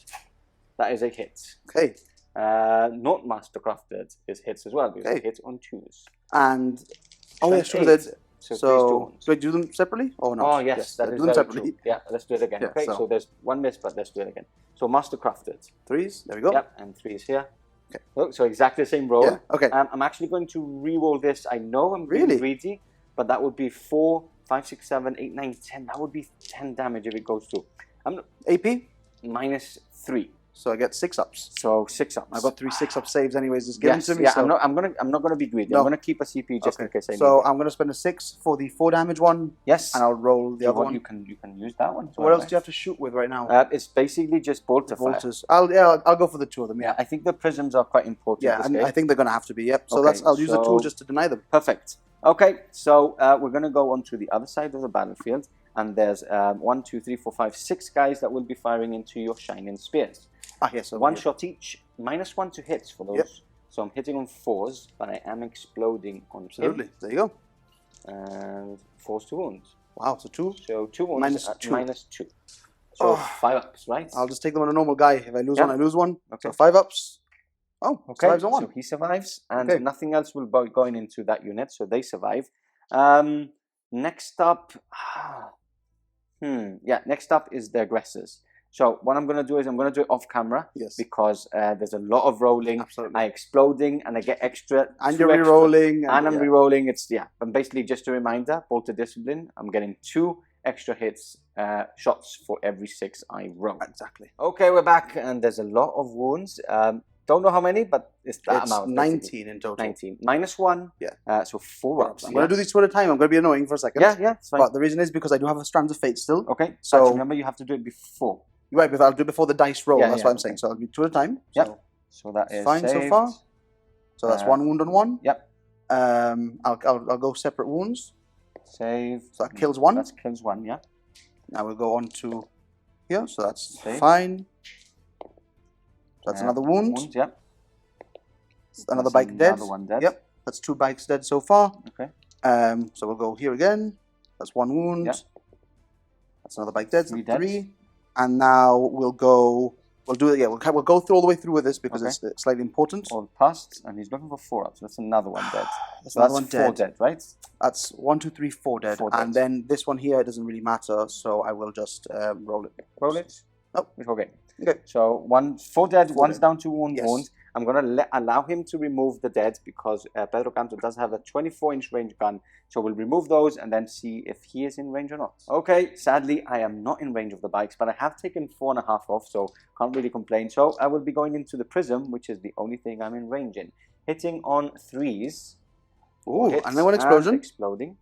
That is a hit. Okay. Not mastercrafted is hits as well because they hit on 2s. And yes, true. So do I do them separately or not? Oh yes, that is very true. Yeah, let's do it again. Yeah, okay, so there's 1 miss, but let's do it again. So mastercrafted. 3s. There we go. Yep, and 3s here. Okay. Oh, so exactly the same roll. Yeah. Okay. I'm actually going to re-roll this. I know I'm being greedy, but that would be 4, 5, 6, 7, 8, 9, 10. That would be 10 damage if it goes through. AP? -3. So I get 6 ups. So 6 ups. I've got 3 6-up saves anyways. Just given to me. Yeah. So. I'm not gonna be greedy. I'm gonna keep a CP just in case I need. So I'm gonna spend a 6 for the 4 damage one. Yes. And I'll roll the other one. You can use that one. So what else do you have to shoot with right now? It's basically just bolter fire. Bolters. I'll go for the 2 of them. Yeah. I think the prisms are quite important. Yeah, and I think they're gonna have to be. Yep. So I'll use the 2 just to deny them. Perfect. Okay. So we're gonna go on to the other side of the battlefield, and there's 1, 2, 3, 4, 5, 6 guys that will be firing into your shining spears. Yes. One shot each, -1 to hits for those. Yep. So I'm hitting on 4s, but I am exploding on Absolutely. There you go. And 4s to wounds. Wow, so 2? So 2 wounds -2. -2. So 5 ups, right? I'll just take them on a normal guy. If I lose one, I lose one. Okay. So 5 ups. Oh, okay. Survives on 1. So he survives, and nothing else will be going into that unit, so they survive. Next up, next up is the aggressors. So what I'm going to do is I'm going to do it off camera because there's a lot of rolling. Absolutely. I exploding and I get extra. And you're re-rolling. And I'm re-rolling. It's and basically just a reminder, bolter discipline. I'm getting 2 extra hits, shots for every 6 I roll. Exactly. Okay, we're back and there's a lot of wounds. Don't know how many, but it's that amount. 19 in total. 19. -1. Yeah. So 4 ups. I'm going to do these 2 at a time. I'm going to be annoying for a second. Yeah, it's fine. But the reason is because I do have a Strands of Fate still. Okay. So remember, you have to do it before. Right, but I'll do it before the dice roll. That's what I'm saying. So I'll do 2 at a time. Yep. So that is fine saved. so far. So that's 1 wound on 1. Yep. I'll go separate wounds. Save. So that kills 1. That kills 1. Yeah. Now we'll go on to here. So that's saved. fine. So that's another wound. Yep. Another bike dead. Another one dead. Yep. That's 2 bikes dead so far. Okay. So we'll go here again. That's 1 wound. Yep. That's another bike dead. 3 dead. 3. And now we'll go. We'll do it. Yeah, we'll go through all the way through with this because it's slightly important. All passed, and he's looking for 4 ups. That's another one dead. So that's 4 dead, right? That's 1, 2, 3, 4 dead. 4 dead. And then this one here, it doesn't really matter, so I will just roll it. Roll it. Oh, okay. Okay. So 4 dead. 1's dead. down to wound. I'm gonna allow him to remove the dead because Pedro Kantor does have a 24-inch range gun. So we'll remove those and then see if he is in range or not. Okay, sadly I am not in range of the bikes, but I have taken 4.5 off, so can't really complain. So I will be going into the prism, which is the only thing I'm in range in. Hitting on 3s. Ooh, and then one explosion. Exploding.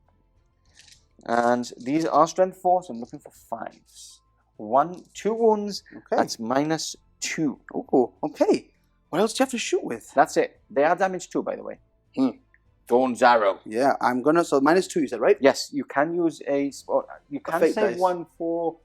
And these are strength 4, so I'm looking for 5s. 2 wounds. Okay. That's -2. Oh, okay. What else do you have to shoot with? That's it. They are damaged too, by the way. Thorn's arrow. Yeah, I'm gonna. So -2, you said, right? Yes, you can use you can save 1 for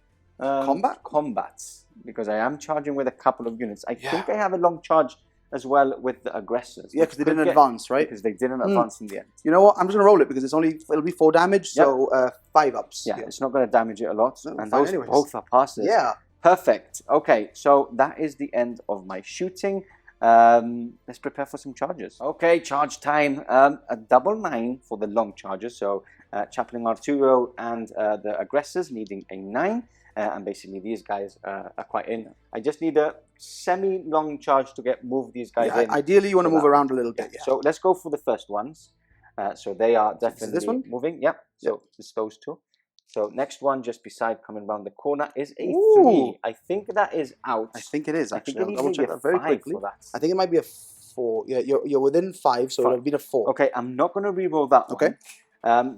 combats because I am charging with a couple of units. I think I have a long charge as well with the aggressors. Yeah, because they didn't advance, right? Because they didn't advance in the end. You know what? I'm just gonna roll it because it'll be 4 damage, so 5 ups. Yeah, it's not gonna damage it a lot, No, and those both are passes. Yeah. Perfect. Okay, so that is the end of my shooting. Let's prepare for some charges. Okay, charge time. A double 9 for the long charges. So Chaplain Arturo and the aggressors needing a 9. And basically these guys are quite in. I just need a semi-long charge to move these guys in. Ideally you want to move around a little bit. Yeah. So let's go for the first ones. So they are definitely this one? moving. Yep. So it's those 2. So next one just beside coming around the corner is a 3. I think that is out. I think it is actually. I I'll check that very quickly. I think it might be a 4. Yeah, you're within 5, so it'll be a 4. Okay, I'm not going to re-roll that one.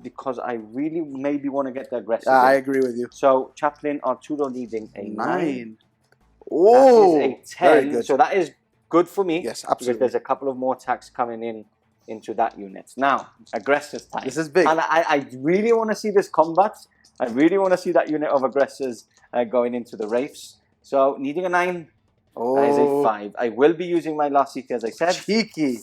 Because I really maybe want to get the aggressor. I agree with you. So Chaplain Arturo needing a 9. Oh, that is a 10. Very good. So that is good for me. Yes, absolutely. Because there's a couple of more attacks coming in into that unit. Now, aggressors time. This is big. And I really want to see this combat. I really want to see that unit of aggressors going into the Wraiths. So, needing a 9. That is a 5. I will be using my last CP as I said. Cheeky.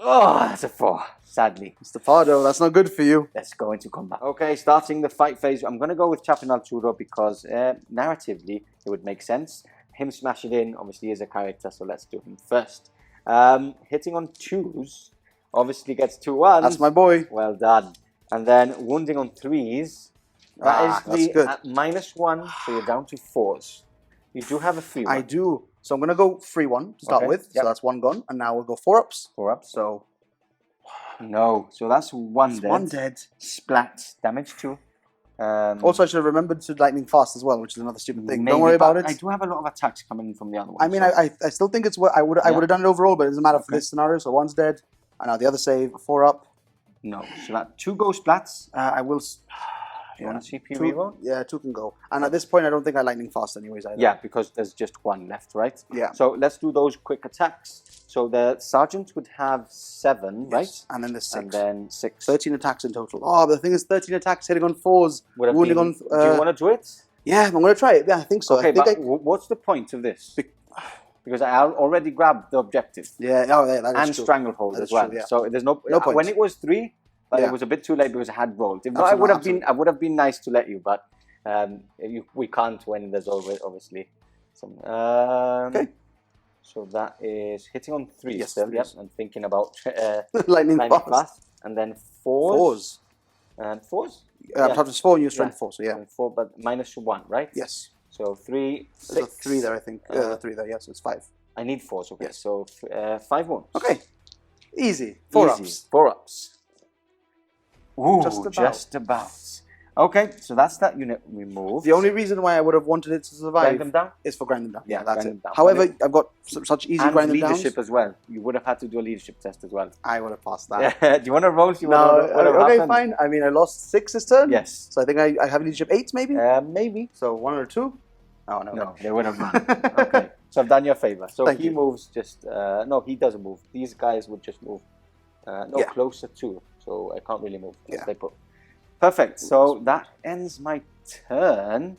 Oh, that's a 4. Sadly. Mr. Pardo, that's not good for you. Let's go into combat. Okay, starting the fight phase. I'm going to go with Chaplain Arturo because narratively it would make sense. Him smashing in obviously is a character, so let's do him first. Hitting on 2s obviously gets 2 1s. That's my boy. Well done. And then wounding on 3s. That is that's good. At -1, so you're down to 4s. You do have a 3. I do. So I'm going to go 3-1 to start with. So that's 1 gone. And now we'll go 4-ups. 4-ups. So... No. So that's 1 dead. 1 dead. Splat. Damage 2. Also, I should have remembered to lightning fast as well, which is another stupid thing. Don't worry about it. I do have a lot of attacks coming in from the other one. I mean, I still think it's what I would have done it overall, but it doesn't matter for this scenario. So 1's dead. And now the other save, 4-up. No. So that 2 go splats. I will... You want to CP reroll? Yeah, 2 can go. And at this point, I don't think I lightning fast anyways either. Yeah, because there's just 1 left, right? Yeah. So let's do those quick attacks. So the sergeant would have 7, right? And then there's 6. And then 6. 13 attacks in total. Oh, but the thing is, 13 attacks hitting on 4s, wounding on... do you want to do it? Yeah, I'm going to try it. Yeah, I think so. Okay, but what's the point of this? Because I already grabbed the objective. Yeah, that is and true. Stranglehold as well. True, yeah. So there's no point. When it was 3, but it was a bit too late because I had rolled. If not, I would have been nice to let you, but we can't when there's always obviously some. Okay. So that is hitting on 3 yes, still. Yes, I'm thinking about lightning fast. And then 4s. And 4s. Times 4 and your strength 4, so yeah. 4, but -1, right? Yes. So 3, 6. There's a 3 there, I think. 3 there, yes, it's 5. I need 4s, okay. Yes. So 5 wounds. Okay. Easy. 4-ups. 4-ups. Ooh, just about. Okay, so that's that unit removed. The only reason why I would have wanted it to survive grind them down? is for grind them down. Yeah, that's grind it. Down. However, I've got such easy grind them down. And leadership as well. You would have had to do a leadership test as well. I would have passed that. Do you want to roll? Okay, fine. I mean, I lost 6 this turn. Yes. So I think I have leadership 8 maybe? Maybe. So 1 or 2? Oh, no. No, they would have run. Okay. So I've done you a favor. So Thank he you. moves just... no, he doesn't move. These guys would just move. Closer to. So I can't really move. Yeah. They put. Perfect. So that ends my turn.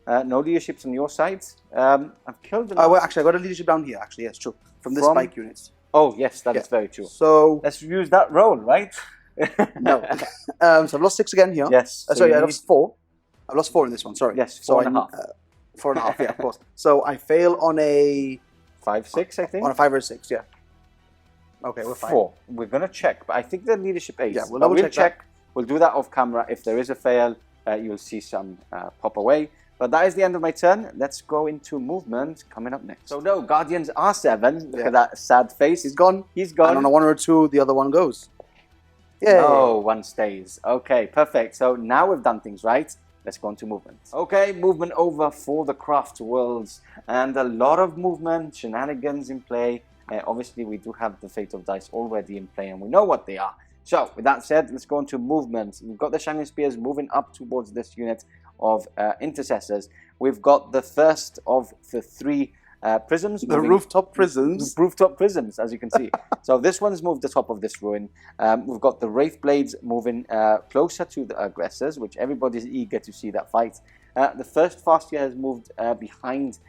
No leaderships on your side. I've killed them. Well, actually, I got a leadership down here, actually. Yes, true. From the spike units. Oh, yes, that is very true. So... let's use that roll, right? No. So I've lost 6 again here. Yes. Sorry, I lost 4. I've lost 4 in this one, sorry. Yes, 4.5. 4.5, yeah, of course. So I fail on a... 5, 6, I think. On a 5 or a 6, yeah. Okay, we're fine. 4. We're going to check, but I think the leadership 8. Yeah, we'll check. We'll do that off camera. If there is a fail, you'll see some pop away. But that is the end of my turn. Let's go into movement coming up next. So no, Guardians R7. Look at that sad face. He's gone. He's gone. And on a 1 or a 2, the other one goes. Yeah. No, 1 stays. Okay, perfect. So now we've done things right. Let's go into movement. Okay, movement over for the Craftworlds. And a lot of movement, shenanigans in play. Obviously, we do have the Fate of Dice already in play, and we know what they are. So, with that said, let's go into movement. We've got the Shining Spears moving up towards this unit of intercessors. We've got the first of the 3 prisms. The rooftop prisms. Rooftop prisms, as you can see. So this one's moved the top of this ruin. We've got the Wraith Blades moving closer to the aggressors, which everybody's eager to see that fight. The first Fastia has moved behind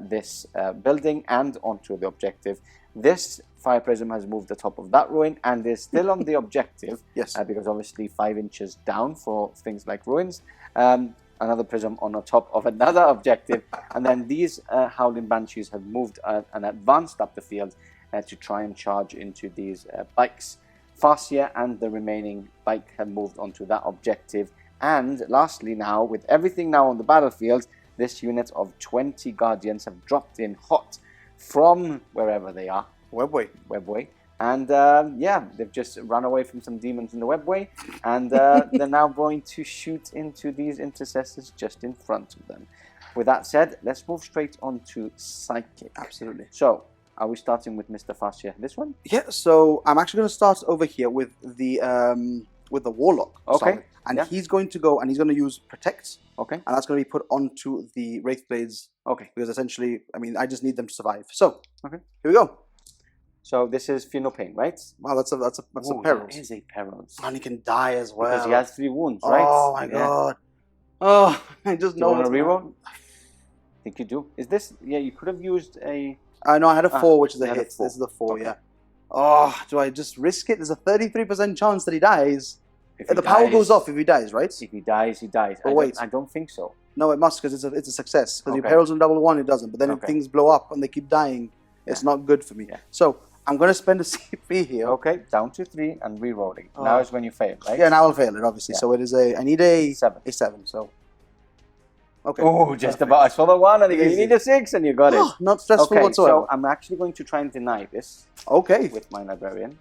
this building and onto the objective. This Fire Prism has moved the top of that ruin and is still on the objective. Yes. Because obviously 5 inches down for things like ruins. Another prism on the top of another objective, and then these Howling Banshees have moved and advanced up the field to try and charge into these bikes. Fascia and the remaining bike have moved onto that objective, and lastly now, with everything now on the battlefield, this unit of 20 Guardians have dropped in hot from wherever they are. Webway. And yeah, they've just run away from some demons in the webway, and they're now going to shoot into these intercessors just in front of them. With that said, let's move straight on to Psychic. Absolutely. So, are we starting with Mr. Fascia? This one? Yeah, so I'm actually going to start over here with the Warlock. Okay. And he's going to go and he's going to use Protect. Okay. And that's going to be put onto the Wraith Blades. Okay. Because essentially, I mean, I just need them to survive. So, okay, here we go. So this is Fear No Pain, right? Wow, that's a peril. That is a peril. And he can die as well. Because he has 3 wounds, right? Oh my god. Oh, I just know. Do you want to reroll? I think you do. Is this? Yeah, you could have used a. No, I had a 4, which is a hit. This is the 4, okay. yeah. Oh, do I just risk it? There's a 33% chance that he dies. If the power goes off if he dies, right? If he dies, he dies. Oh, wait. I don't think so. No, it must, because it's a success. Because if he perils on double 1, it doesn't. But then if things blow up and they keep dying, it's not good for me. Yeah. So I'm going to spend a CP here. Okay, down to 3 and re-rolling. Now is when you fail, right? Yeah, now I'll fail it, obviously. Yeah. So it is I need a 7. A 7, so. Okay. Oh, just about. I saw the 1 and you need a 6 and you got it. Not stressful whatsoever. So I'm actually going to try and deny this. Okay. With my librarian.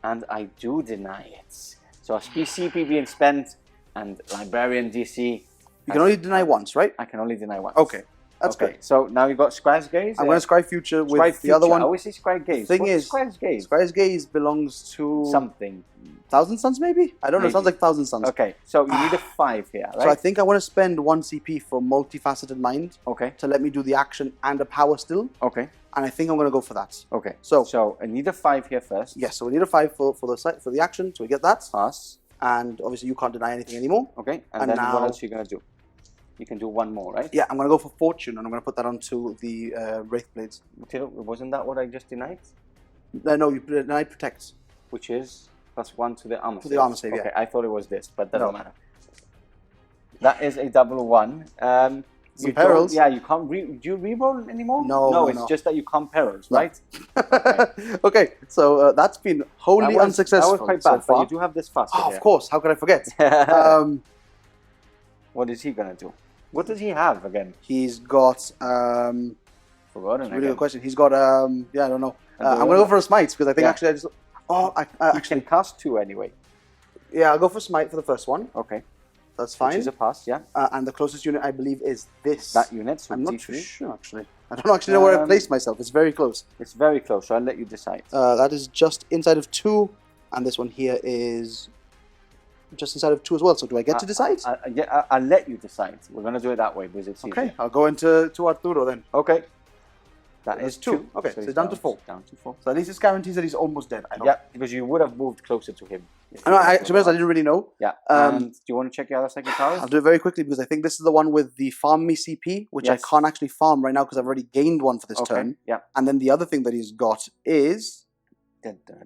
And I do deny it. So a CP being spent and librarian DC. You can only deny once, right? I can only deny once. Okay. That's good. So now you've got Scribe's Gaze. I'm going to Scry Future with the other one. I always say Scribe Gaze. Thing is, Scribe's Gaze? Scribe's Gaze belongs to... something. Thousand Suns, maybe? I don't know. It sounds like Thousand Suns. Okay, so you need a 5 here, right? So I think I want to spend 1 CP for Multifaceted Mind. Okay. To let me do the action and a power still. Okay. And I think I'm going to go for that. Okay. So I need a 5 here first. Yes, so we need a 5 for the action, so we get that. Pass. And obviously you can't deny anything anymore. Okay, and then what else are you going to do? You can do 1 more, right? Yeah, I'm going to go for Fortune, and I'm going to put that onto the Wraith Blades. Wasn't that what I just denied? No, you denied Protect. Which is +1 to the armor save. To the armor save, okay, yeah. I thought it was this, but doesn't matter. That is a double 1. Some perils. Yeah, you can't do you reroll anymore? No, it's just that you can't perils, right? Okay, so that's been wholly unsuccessful. That was quite bad, but you do have this fast. Of course, how could I forget? What is he going to do? What does he have again? He's got... Forgotten really good question. He's got... yeah, I don't know. I'm going to go for a Smite, because I think actually I just... Oh, I actually can cast 2 anyway. Yeah, I'll go for Smite for the first one. Okay. That's fine. Which is a pass, yeah. And the closest unit, I believe, is this. That unit, so I'm not D3. sure, actually. I don't actually know where I placed myself. It's very close. It's very close, so I'll let you decide. That is just inside of 2, and this one here is just inside of 2 as well. So do I get to decide? Yeah, I'll let you decide. We're going to do it that way because it's okay. easier. I'll go into Arturo then. Okay. That is 2. Okay, so it's down to 4. Down to 4. So at least it guarantees that he's almost dead. Yeah, because you would have moved closer to him. To be honest, I didn't really know. Yeah. And do you want to check the other second towers? I'll do it very quickly because I think this is the one with the farm me CP, which I can't actually farm right now because I've already gained 1 for this turn. Yeah. And then the other thing that he's got is...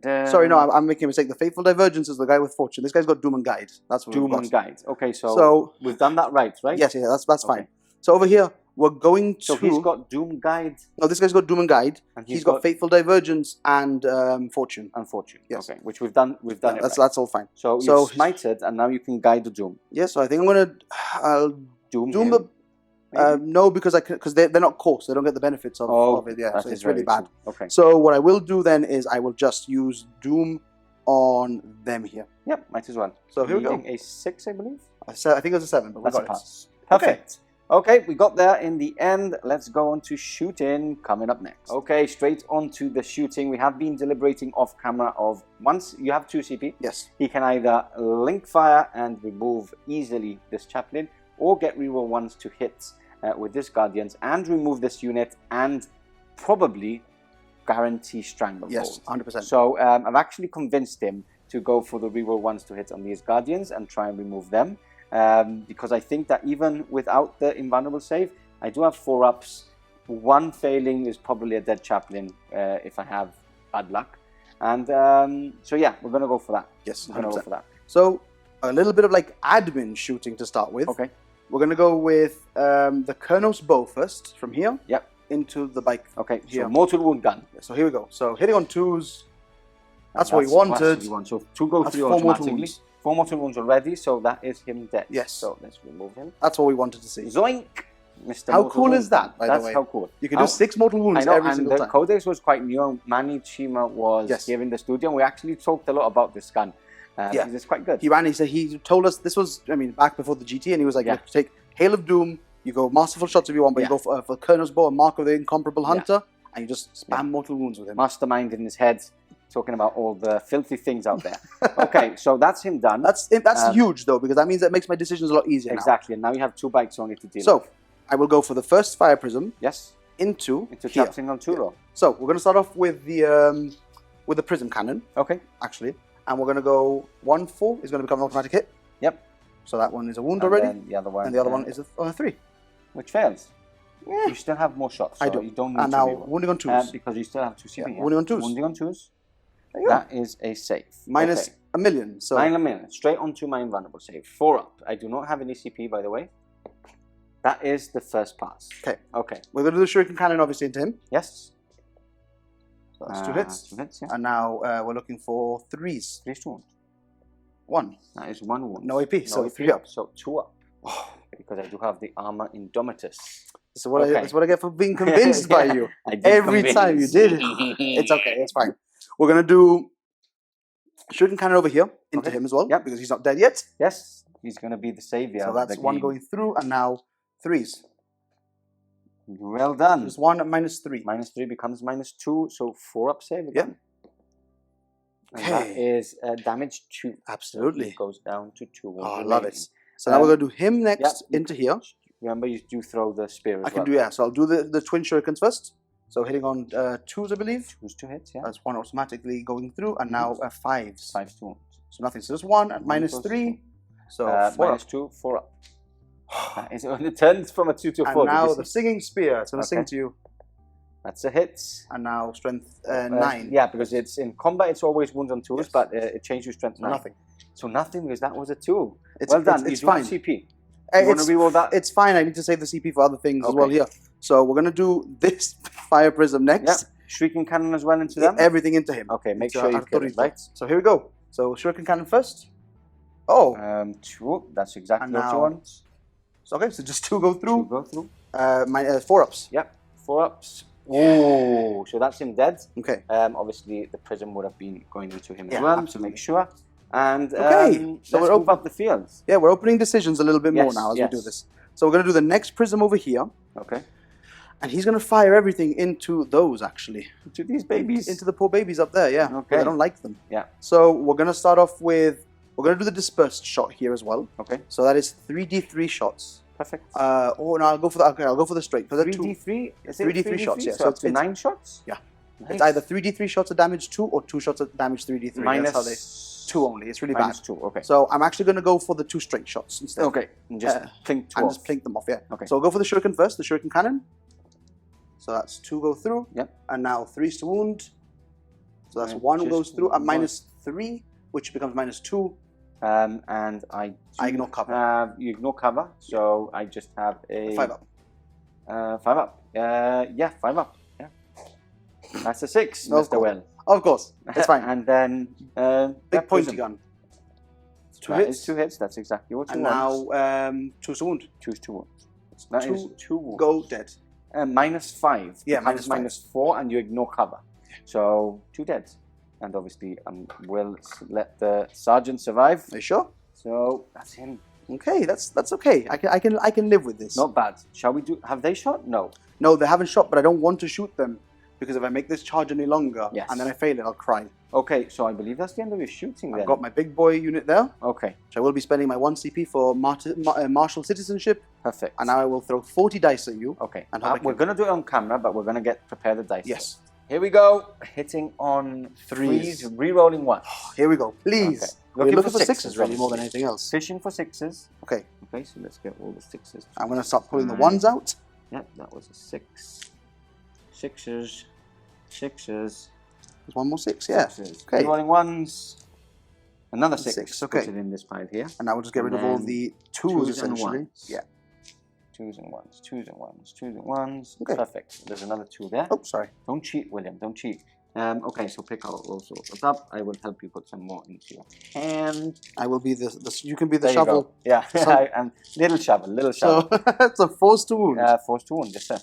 Sorry, no, I'm making a mistake. The Faithful Divergence is the guy with Fortune. This guy's got Doom and Guide. That's what Doom and Guide. Okay, so we've done that right? Yes, that's fine. So over here, we're going to... So he's got Doom Guide. No, this guy's got Doom and Guide. And he's got Faithful Divergence and Fortune. And Fortune. Yes. Okay, which we've done it right. That's all fine. So you've smited, and now you can guide the Doom. Yes, so I think I'm going to... Doom the... no, because they're not coarse. They don't get the benefits of it. Yeah, so it's really bad. Okay. So what I will do then is I will just use Doom on them here. Yep, might as well. So here we go. A 6, I believe. I think it was a 7, but we got it. Pass. Perfect. Okay, we got there in the end. Let's go on to shooting coming up next. Okay, straight on to the shooting. We have been deliberating off camera of once you have 2 CP. Yes. He can either link fire and remove easily this Chaplain, or get reroll 1s to hit with this Guardians and remove this unit and probably guarantee Stranglehold. Yes, 100%. So I've actually convinced him to go for the reroll 1s to hit on these Guardians and try and remove them. Because I think that even without the invulnerable save, I do have 4-ups. 1 failing is probably a dead Chaplain if I have bad luck. And so yeah, we're going to go for that. Yes, 100%. We're going to go for that. So a little bit of like admin shooting to start with. Okay. We're going to go with the Kernos bow first from here. Yep. Into the bike. Okay, here. so mortal wound gun. So here we go. So hitting on 2s. That's what we wanted. So 2 go through automatically. 4 mortal wounds already, so that is him dead. Yes. So let's remove him. That's what we wanted to see. Zoink! Mr. How cool is that, by the way? That's how cool. You can do 6 mortal wounds every single time. And the codex was quite new. Manny Chima was here in the studio, and we actually talked a lot about this gun. It's quite good. He told us this was, back before the GT, and he was like, look, take Hail of Doom, you go Masterful Shots if you want, but you go for Kernos bow and Mark of the Incomparable Hunter, and you just spam mortal wounds with him. Mastermind in his head, talking about all the filthy things out there. Okay, so that's him done. That's huge though, because that means that makes my decisions a lot easier. Exactly, and now you have 2 bikes only to deal with. So I will go for the first Fire Prism. Yes. Into Chaplain on 2 roll. So we're going to start off with the Prism Cannon. Okay. Actually, and we're going to go 1-4 is going to become an automatic hit. Yep. So that one is a wound already. And the other one. And the other one is a 3. Which fails. Yeah. You still have more shots. So I do. You don't need and to now reroll. wounding on 2s. Because you still have 2 CP. Yeah, wounding on 2s. Wounding on 2s. That is a save. Minus a million. So -1 million. Straight onto my invulnerable save. 4 up. I do not have any CP, by the way. That is the first pass. Okay. We're going to do the Shuriken Cannon obviously into him. Yes. So that's 2 hits. 2 hits, yeah. And now we're looking for 3s. 3 wound. 1. That is 1 wound. No AP. So 3 up. So 2 up. because I do have the armor Indomitus. This is what I get for being convinced by you. Every time you did it. It's okay, it's fine. We're going to do shuriken cannon over here into him as well, because he's not dead yet. Yes, he's going to be the savior. So that's one going through, and now 3s. Well done. There's one at -3. -3 becomes -2, so 4-up save again. And that is damage 2. Absolutely. So it goes down to 2. Oh, I love it. So now we're going to do him next into here. Remember, you do throw the spear as well. I can do, so I'll do the twin shurikens first. So hitting on 2s, I believe. 2s to hit, yeah. That's 1 automatically going through, and now 5s. 5s to wound. So nothing. So there's 1 at -3. So 4 up. -2, 4 up. It turns from a 2 to a 4. And now the singing spear. It's going to sing to you. That's a hit. And now strength 9. Yeah, because it's in combat, it's always wounds on 2s, but it changed to strength 9. Nothing. So nothing, because that was a 2. Well done. It's fine. CP. You want to reroll that? It's fine. I need to save the CP for other things as well here. So we're going to do this fire prism next. Yep. Shrieking cannon as well into them? Everything into him. Okay, make sure you kill it, right? So here we go. So shuriken cannon first. Oh. 2. That's exactly what you want. Okay, so just 2 go through. 2 go through. 4-ups. Yep, 4-ups. Oh, so that's him dead. Okay. Obviously, the prism would have been going into him as well, to make sure. And so let's move up the field. Yeah, we're opening decisions a little bit more now as we do this. So we're going to do the next prism over here. Okay. And he's going to fire everything into those, actually. Into these babies? Into the poor babies up there, yeah. Okay. I don't like them. Yeah. So we're going to start off with... We're going to do the dispersed shot here as well. Okay. So that is 3d3 shots. Perfect. No, I'll go for the... Okay, I'll go for the straight. 3d3? 3d3 shots, yeah. So it's 9 shots? Yeah. Nice. It's either 3d3 shots of damage 2 or 2 shots of damage 3d3. Minus... That's how they... 2 only. It's really bad. -2, okay. So I'm actually going to go for the 2 straight shots instead. Okay. And just plink 2 off. Just plink them off, yeah. Okay. So I'll go for the shuriken first, the shuriken cannon. So that's 2 go through. Yep. And now 3s to wound. So that's 1 goes through at -3, which becomes -2. And I ignore cover. You ignore cover, so I just have a 5-up. 5-up. Yeah, 5-up. Yeah. That's a 6, Mr. Well. Of course, it's fine. And then big pointy gun. 2 hits. 2 hits. That's exactly what you want. And now 2 to wound. 2 to wound. That is 2 wounds. Go dead. -5. Yeah, -4, and you ignore cover. So 2 dead. And obviously, we'll let the sergeant survive. Are you sure? So that's him. Okay, that's okay. I can live with this. Not bad. Shall we do? Have they shot? No. No, they haven't shot, but I don't want to shoot them because if I make this charge any longer and then I fail it, I'll cry. Okay, so I believe that's the end of your shooting. Then I've got my big boy unit there. Okay. Which I will be spending my 1 CP for martial citizenship. Perfect. And now I will throw 40 dice at you. Okay. And we're going to do it on camera, but we're going to prepare the dice. Yes. First. Here we go. Hitting on 3s, re-rolling 1. Here we go. Please. Okay. Looking for 6s really more than anything else. Fishing for 6s. Okay. Okay, so let's get all the 6s. I'm going to start pulling the 1s out. Yep, that was a 6. 6s. 6s. There's 1 more 6, yeah. 6s. Okay. Re-rolling 1s. Another 6. Okay. Put it in this pile here. And now we'll just get rid of all the 2s essentially. Yeah. 2s and 1s, 2s and 1s, 2s and 1s. Okay. Perfect. There's another 2 there. Oh, sorry. Don't cheat, William. Don't cheat. Okay, so pick out all sorts of stuff. I will help you put some more into your hand. I will be the you can be the shovel. Yeah, and little shovel. So it's a force to wound. Force to wound, yes sir.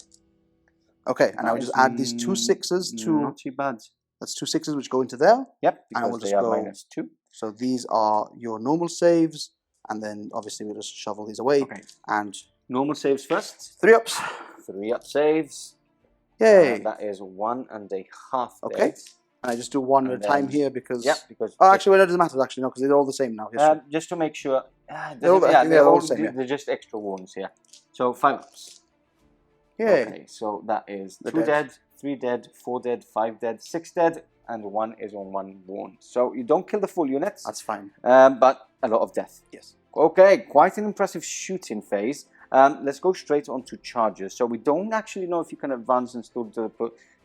Okay, and I will just add these 2 6s to... Not too bad. That's 2 6s which go into there. Yep, and I will they just are go... -2. So these are your normal saves, and then obviously we'll just shovel these away. Okay. And normal saves first. 3-ups. 3-up saves. Yay. That is 1.5. Okay. Dead. And I just do 1 at a time here because... Yeah, because... Oh, actually, well, it doesn't matter actually, no, because they're all the same now. Just to make sure... they're all the same, yeah. They're just extra wounds here. So 5-ups. Yay. Okay, so that is 2 dead, 3 dead, 4 dead, 5 dead, 6 dead, and 1 is on 1 wound. So you don't kill the full units. That's fine. But a lot of death. Yes. Okay, quite an impressive shooting phase. Let's go straight on to charges. So we don't actually know if you can advance and still do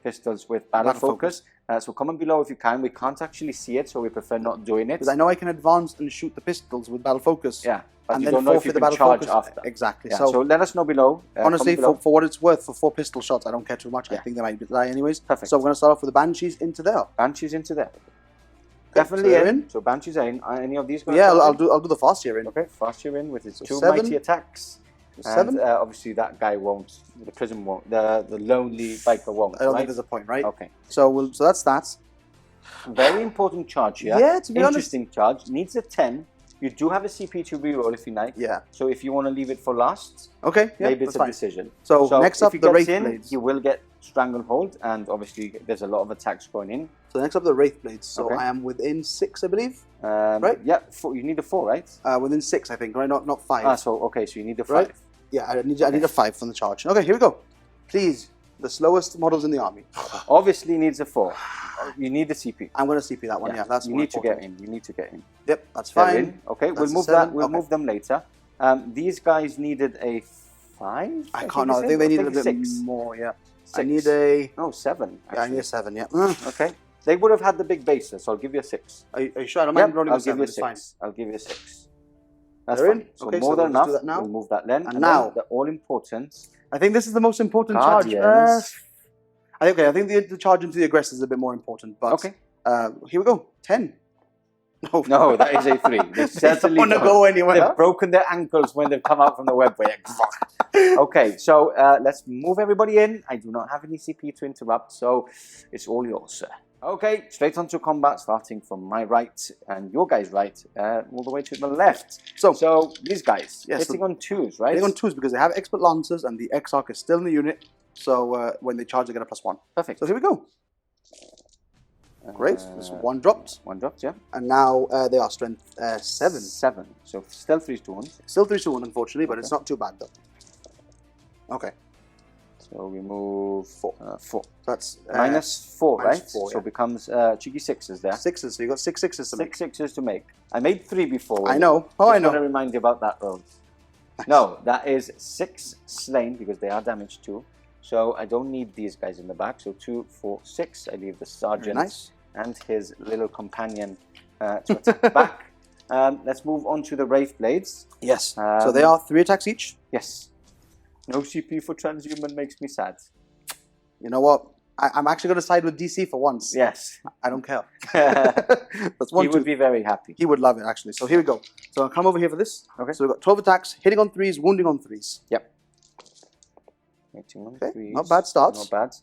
pistols with battle focus. So comment below if you can. We can't actually see it, so we prefer not doing it. Because I know I can advance and shoot the pistols with battle focus. Yeah, but and you then don't know if you can charge after. Exactly. Yeah, so let us know below. Honestly, for what it's worth, for 4 pistol shots, I don't care too much. Yeah. I think they might die anyways. Perfect. So we're going to start off with the Banshees into there. Banshees into there. Okay, Definitely so in. So Banshees are in. Are any of these going to I'll do the fast here in. Okay, fast here in with its 2 7. mighty attacks. 7. And obviously that guy won't. The prison won't. The lonely biker won't. I don't right? think there's a point, right? Okay. So that's that. Very important charge here. Yeah, to be Interesting charge. Needs a 10. You do have a CP to reroll if you like. Yeah. So if you want to leave it for last, okay, yeah, maybe it's a decision. So next up, the Wraith Blades. You will get Stranglehold, and obviously there's a lot of attacks going in. So next up, the Wraith Blades. So I am within 6, I believe. Right? Yeah, 4, you need a 4, right? Within 6, I think, right? Not 5. Ah, so okay, so you need a 5. Right? Yeah, I need a 5 from the charge. Okay, here we go. Please, the slowest models in the army. Obviously needs a 4. You need the CP. I'm going to CP that one. Yeah, that's you need to get in. You need to get in. Yep, that's fine. Okay, we'll move that. We'll move them later. These guys needed a 5. I can't know. I think they needed a bit 6. more. Yeah. 6. I need a 7. Actually. Yeah, I need a 7. Yeah. Okay. They would have had the big bases, so I'll give you a 6. Are you sure? I don't mind rolling I'll a 7. Give you a 6. Fine. I'll give you a 6. That's They're fine. in? So okay, more than enough. Do that now. We'll move that then. And now the all important. I think this is the most important charge. I think the charge into the aggressor is a bit more important. But okay. Here we go. 10. No, that is a 3. They certainly don't want to go anywhere. They've broken their ankles when they've come out from the webway. Okay, so let's move everybody in. I do not have any CP to interrupt, so it's all yours, sir. Okay, straight on to combat, starting from my right and your guys' right, all the way to the left. So these guys, hitting on 2s, right? Hitting on 2s because they have expert lancers and the Exarch is still in the unit. So when they charge, they get a +1. Perfect. So here we go. Great. There's 1 dropped. 1 dropped, yeah. And now they are strength 7. 7. So still 3 to 1. Still 3 to 1, unfortunately, but it's not too bad though. Okay. So we move 4. 4. That's -4, right? 4, so it becomes cheeky 6s there. 6s. So you got 6 6s to make. 6 6s to make. I made 3 before. I know. Oh, I know. I want to remind you about that roll. No, that is 6 slain because they are damaged too. So I don't need these guys in the back. So 2, 4, 6. I leave the sergeant and his little companion to attack back. Let's move on to the Wraith Blades. Yes. So they are 3 attacks each. Yes. No CP for transhuman makes me sad. You know what? I'm actually going to side with DC for once. Yes. I don't care. That's 1, he would be very happy. He would love it, actually. So here we go. So I'll come over here for this. Okay. So we've got 12 attacks, hitting on 3s, wounding on 3s. Yep. Hitting on 3s. Not bad starts. Not bad.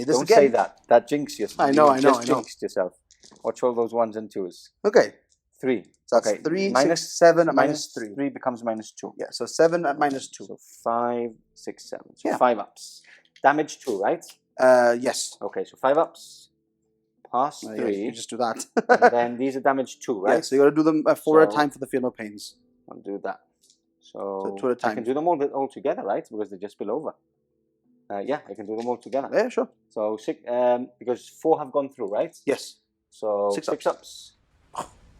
Don't say that. That jinxes yourself. I know. Jinxed yourself. Watch all those 1s and 2s. Okay. 3. So that's 3, 6, 7, and -3. 3 becomes -2. Yeah, so 7 at -2. So 5, 6, 7. So 5 ups. Damage 2, right? Yes. Okay, so 5 ups. Pass 3. Yeah, you just do that. And then these are damage 2, right? Yeah, so you got to do them 4 at a time for the Feel No Pains. I'll do that. So 2 at a time. I can do them all together, right? Because they just spill over. Yeah, I can do them all together. Yeah, sure. So 6, because 4 have gone through, right? Yes. So 6 ups.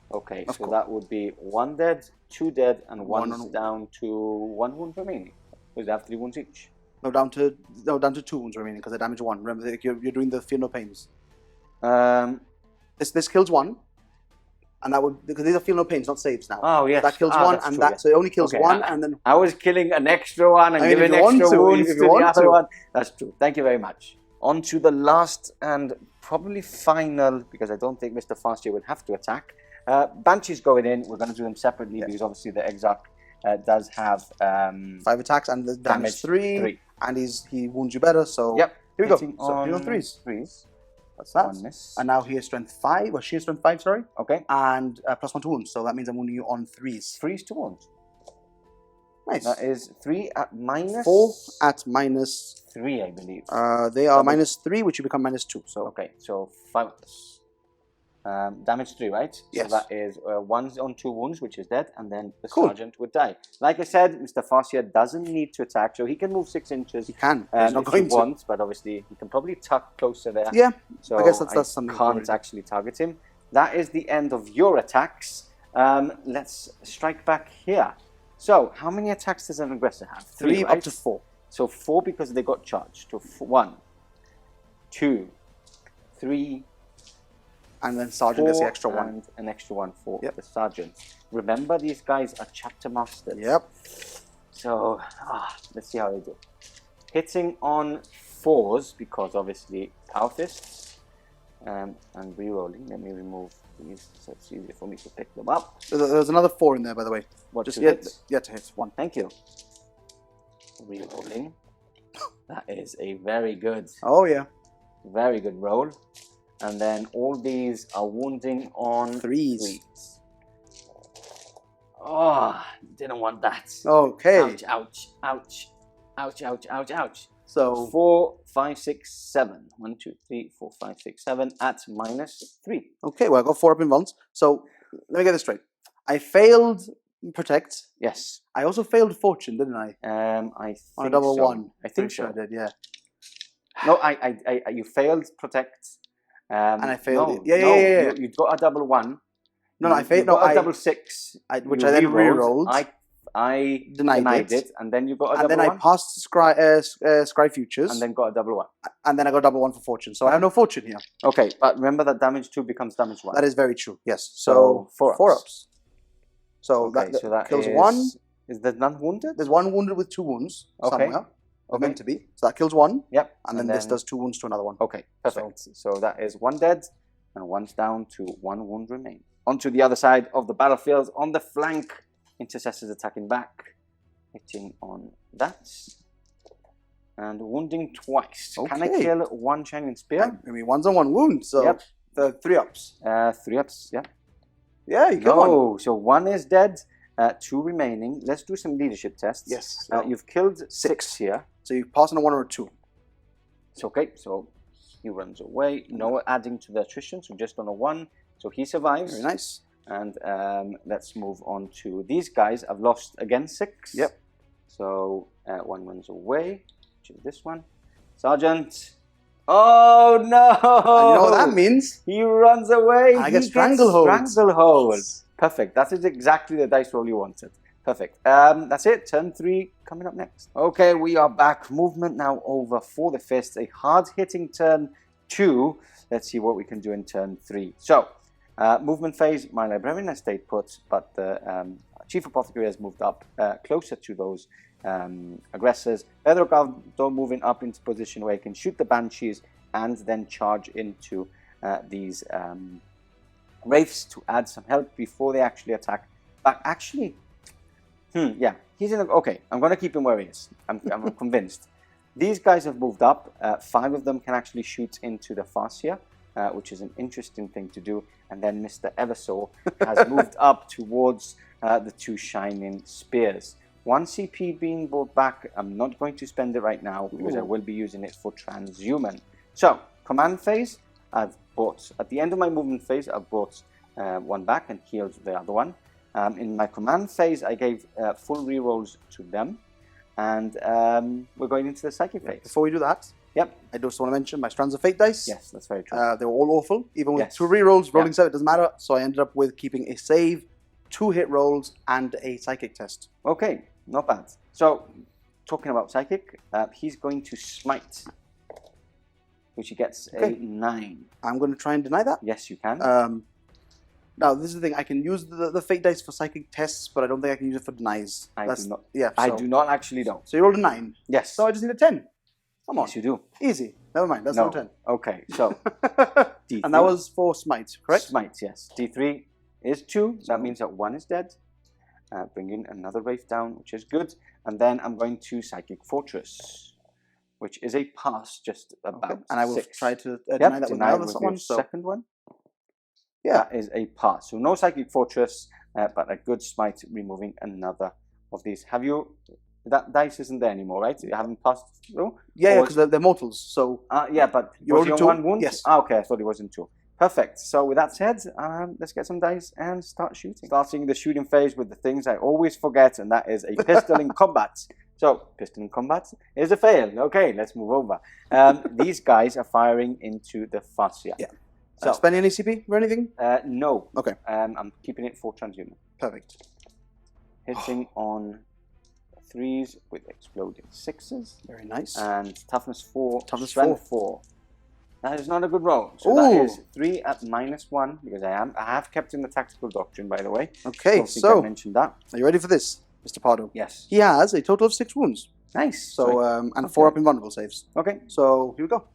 Okay, so that would be 1 dead, 2 dead, and 1's down to 1 wound remaining. Because they have 3 wounds each. No, down to 2 wounds remaining because they damage 1. Remember, you're doing the Feel No Pains. This kills 1, and that would because these are Feel No Pains, not saves now. Oh yes, that kills 1, and that so it only kills 1, and then I was killing an extra one and giving extra wounds to the other one. That's true. Thank you very much. On to the last and probably final, because I don't think Mr. Fastier would have to attack. Banshees going in. We're going to do them separately because obviously the Exarch does have 5 attacks and the damage 3, and he wounds you better. So yep. Here we go. So on 3s. That's that. 1 miss. And now he has strength 5, or she has strength 5, sorry. Okay. And +1 to wounds. So that means I'm wounding you on 3s. 3s to wounds. Nice. That is 3 at -... 4 at -3, I believe. They are -3, which you become -2. So okay, so 5. Damage 3, right? Yes. So that is 1 on 2 wounds, which is dead, and then the sergeant would die. Like I said, Mr. Fastier doesn't need to attack, so he can move 6 inches. He can. He's not going if he wants, but obviously he can probably tuck closer there. Yeah. So I guess that's something. Can't actually target him. That is the end of your attacks. Let's strike back here. So, how many attacks does an aggressor have? 3 right? up to 4. So 4 because they got charged. So 1, 2, 3. And then sergeant gets the extra 1. And an extra 1 for the sergeant. Remember, these guys are chapter masters. Yep. So, let's see how they do. Hitting on 4s, because obviously power fists. And re-rolling. Let me remove these so it's easier for me to pick them up. There's another 4 in there, by the way. What, just yet to hit 1. Thank you. Rerolling. That is a very good. Oh yeah. Very good roll. And then all these are wounding on threes. Oh, didn't want that. Okay. Ouch, ouch, ouch, ouch, ouch, ouch, ouch. So 4, 5, 6, 7. 1, 2, 3, 4, 5, 6, 7 at -3. okay, well I got 4 up in bonds. So let me get this straight. I failed protect. Yes. I also failed fortune, didn't I? I think On a double so. one. I think Sure so. I did, yeah. No, you failed protect. And I failed it. No, Yeah. You got a double 1. No, I failed. You got a double 6, which I then re-rolled. I denied it, and then you got a double 1. And then I passed Scry Futures. And then got a double 1. And then I got double 1 for fortune. So I have no fortune here. Okay, but remember that damage 2 becomes damage 1. That is very true, yes. So 4 ups. So, okay, that kills is, 1. Is there none wounded? There's 1 wounded with 2 wounds somewhere. Okay. Meant to be. So that kills 1. Yep. And then this does 2 wounds to another one. Okay, perfect. So that is 1 dead and 1's down to 1 wound remains. Onto the other side of the battlefield, on the flank, intercessors attacking back, hitting on that, and wounding twice. Okay. Can I kill 1 shining spear? I mean, 1's on 1 wound, so yep. The 3 ups. 3 ups, yeah. Yeah, you killed 1. Oh, so 1 is dead, 2 remaining. Let's do some leadership tests. Yes. You've killed 6 here. So you pass on a 1 or a 2. It's okay, so he runs away. No adding to the attrition, so just on a 1. So he survives. Very nice. And let's move on to these guys. I've lost again 6. Yep. So 1 runs away, which is this one. Sergeant. Oh no! And you know what that means? He runs away. I get stranglehold. Stranglehold. Perfect. That is exactly the dice roll you wanted. Perfect. That's it. Turn 3 coming up next. Okay, we are back. Movement now over for the fist. A hard-hitting turn 2. Let's see what we can do in turn 3. So, movement phase, my librarian has stayed put, but the chief apothecary has moved up closer to those aggressors. Pedro moving up into position where he can shoot the banshees and then charge into these wraiths to add some help before they actually attack. But actually, yeah, he's in. Okay, I'm going to keep him where he is. I'm convinced. These guys have moved up. 5 of them can actually shoot into the fascia, which is an interesting thing to do. And then Mr. Eversor has moved up towards the 2 shining spears. 1 CP being brought back. I'm not going to spend it right now because I will be using it for transhuman. So, command phase, I've brought, at the end of my movement phase, I've brought 1 back and healed the other one. In my command phase, I gave full rerolls to them. And we're going into the psychic phase. Before we do that, I just want to mention my Strands of Fate dice. Yes, that's very true. They were all awful. Even with 2 rerolls, rolling 7, it doesn't matter. So I ended up with keeping a save, 2 hit rolls, and a psychic test. Okay, not bad. So, talking about psychic, he's going to smite, which he gets a 9. I'm going to try and deny that. Yes, you can. Now, this is the thing. I can use the fate dice for psychic tests, but I don't think I can use it for denies. I do not. Yeah, I do not actually know. So you rolled a 9. Yes. So I just need a 10. Come on. Yes, you do. Easy. Never mind. That's not a 10. Okay, so D3. And that was for smite, correct? Smite, yes. D3 is 2. That means that 1 is dead. Bring in another wraith down, which is good. And then I'm going to Psychic Fortress, which is a pass, just about And I will 6. try to deny that with my other one. Second one. Yeah, that is a pass. So no Psychic Fortress, but a good smite, removing another of these. Have you? That dice isn't there anymore, right? You haven't passed through. Yeah, because they're mortals. So yeah, but you was rolled on 2? 1 wound. Yes. Okay, I thought it wasn't 2. Perfect. So with that said, let's get some dice and start shooting. Starting the shooting phase with the things I always forget, and that is a pistol in combat. So, pistol in combat is a fail. Okay, let's move over. These guys are firing into the fascia. Yeah. So, spending any CP or anything? No. Okay. I'm keeping it for transhuman. Perfect. Hitting on 3s with exploding 6s. Very nice. And toughness 4. Toughness strength 4. That is not a good roll. So that is 3 at -1 because I have kept in the tactical doctrine, by the way. Okay, so I mentioned that. Are you ready for this, Mr. Pardo? Yes. He has a total of 6 wounds. Nice. So and 4 up in vulnerable saves. Okay. So here we go.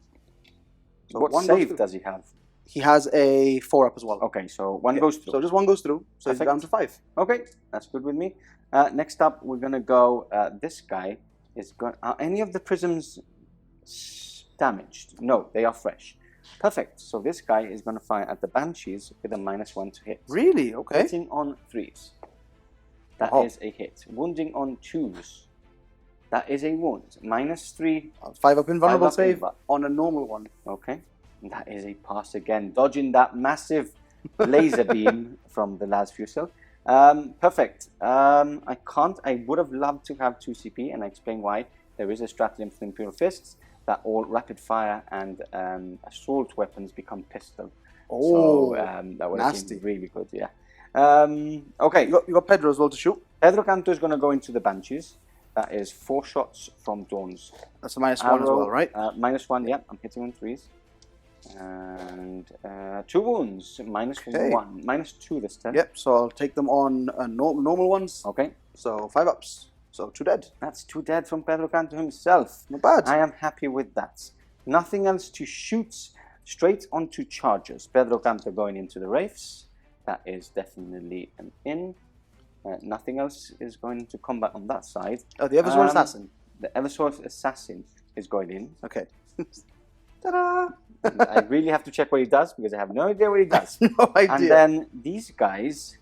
So what save does he have? He has a 4 up as well. Okay, so 1 goes through. So just 1 goes through. So he's down to 5. Okay, that's good with me. Next up, we're gonna go this guy. is going. Are any of the prisms damaged? No, they are fresh. Perfect. So this guy is going to fire at the Banshees with a -1 to hit. Really? Okay. Hitting on 3s. That is a hit. Wounding on 2s. That is a wound. -3. 5 up invulnerable 5 up save inv- on a normal one. Okay. That is a pass again. Dodging that massive laser beam from the Las Fusel. Perfect. I can't. I would have loved to have 2 CP, and I explain why. There is a stratagem for Imperial Fists that all rapid fire and assault weapons become pistol. Oh, so, that would have nasty. been really good, yeah. Okay. You got Pedro as well to shoot. Pedro Kantor is going to go into the Banshees. That is 4 shots from Dawn's That's a -1 as well, right? -1, yeah. I'm hitting on 3s. And 2 wounds. -1. -2 this time. Yep, so I'll take them on normal ones. Okay. So 5 ups. So 2 dead. That's 2 dead from Pedro Kantor himself. Not bad. I am happy with that. Nothing else to shoot. Straight onto chargers. Pedro Kantor going into the Wraiths. That is definitely an in. Nothing else is going into combat on that side. Oh, the Eversor Assassin. The Eversor Assassin is going in. Okay. Ta-da! I really have to check what he does because I have no idea what he does. No idea. And then these guys.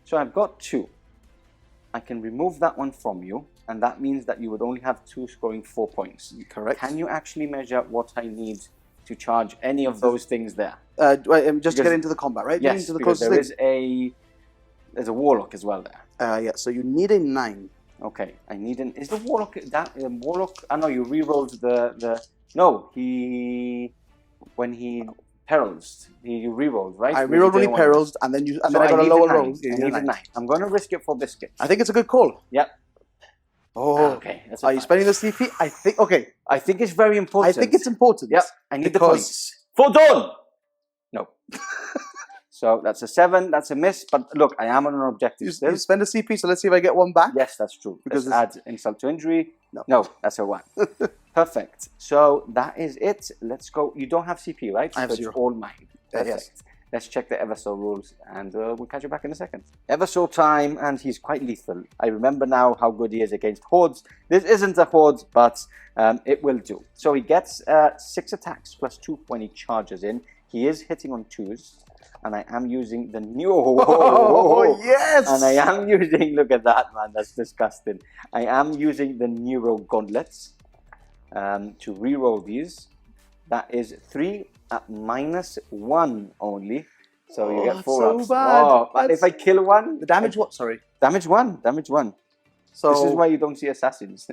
So I've got 2. I can remove that one from you, and that means that you would only have 2 scoring 4 points. Correct. Can you actually measure what I need to charge any of those things there? Just to get into the combat, right? Yes, into the because closest there's a Warlock as well there. yeah, so you need a 9. Okay, I need an. Is the Warlock that Warlock? I know you re-rolled the. No, when he perils, you re-rolled, right? I re-rolled when he perils, and then I got a lower roll. I need a 9. I'm going to risk it for biscuits. I think it's a good call. Yep. Oh, okay. Are you spending the CP? I think. Okay. I think it's very important. I think it's important. Yep. I need the points. For Dawn. No. So that's a 7. That's a miss. But look, I am on an objective still. You spend a CP, so let's see if I get 1 back. Yes, that's true. Because let's add insult to injury. No. No, that's a 1. Perfect. So that is it. Let's go. You don't have CP, right? I have so 0. It's all mine. Perfect. Yes. Let's check the Eversor rules, and we'll catch you back in a second. Eversor time, and he's quite lethal. I remember now how good he is against hordes. This isn't a horde, but it will do. So he gets 6 attacks plus 2 when he charges in. He is hitting on 2s, and I am using the Oh, yes! And I am using, look at that, man, that's disgusting. I am using the Neuro-gauntlets to re-roll these. That is 3 at -1 only. So you get 4 so ups. bad. Oh, but if I kill one... The damage what? Sorry. Damage 1. Damage 1. So this is why you don't see assassins.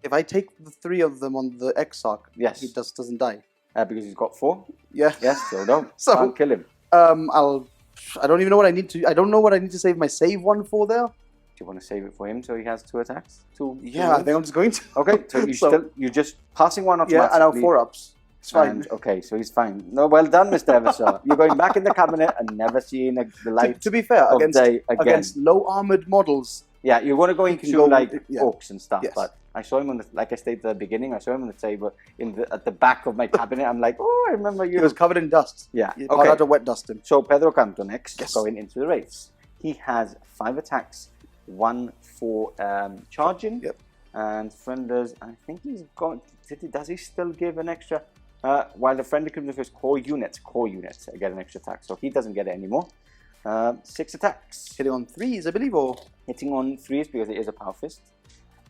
If I take the 3 of them on the Exarch, yes, he doesn't die. Because he's got 4. Yeah. Yes. So no. So can't kill him. I don't even know what I need to. I don't know what I need to save my save 1 for there. Do you want to save it for him so he has 2 attacks? 2. Yeah, I think I'm just going to. Okay. So you're just passing 1 automatically. Yeah, and now 4 ups. It's fine. And, okay, so he's fine. No, well done, Mr. Eversor. You're going back in the cabinet and never seeing the light. To be fair, of day again. Against low armored models. Yeah, you want to go into orcs and stuff. Yes. But I saw him on the, like I stated at the beginning, I saw him on the table at the back of my cabinet. I'm like, oh, I remember you. He was covered in dust. Yeah. Okay. Had to wet dust him. So Pedro Kantor next, yes, going into the Wraiths. He has 5 attacks, 1 for charging. Yep. And frienders, I think he's got. Does he still give an extra? While the friendly comes with his core units, I get an extra attack, so he doesn't get it anymore. 6 attacks. Hitting on 3s, I believe, or hitting on 3s because it is a power fist,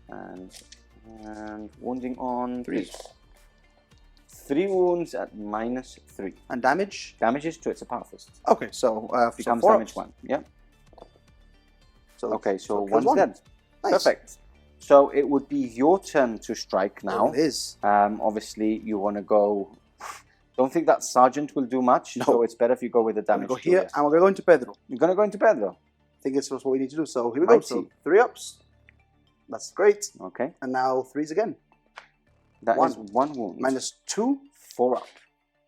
and wounding on 3s. 3 wounds at -3. And damage? Damage is 2. It's a power fist. Okay, so becomes so damage 1. Yeah. So okay, so 1's dead. Nice. Perfect. So it would be your turn to strike now. It is. Obviously, you want to go. Don't think that Sergeant will do much, so it's better if you go with the damage. Go here, and we're going to go into Pedro. You're going to go into Pedro? I think it's what we need to do. So here we go. So 3 ups. That's great. Okay. And now 3s again. That is 1 wound. -2. 4 up.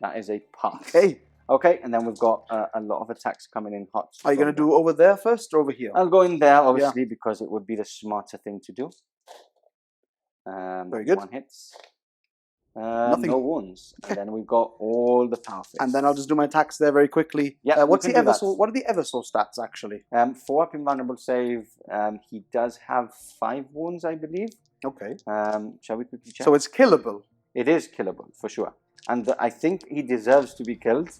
That is a pass. Okay. Okay, and then we've got a lot of attacks coming in hot. Are you going to do over there first or over here? I'll go in there, obviously, because it would be the smarter thing to do. Very good. 1 hits. Nothing. No wounds. And then we've got all the power fists. And then I'll just do my attacks there very quickly. Yeah. What's the Eversor? What are the Eversor stats actually? 4 up invulnerable save. He does have 5 wounds, I believe. Okay. Shall we quickly check? So it's killable. It is killable, for sure. And I think he deserves to be killed.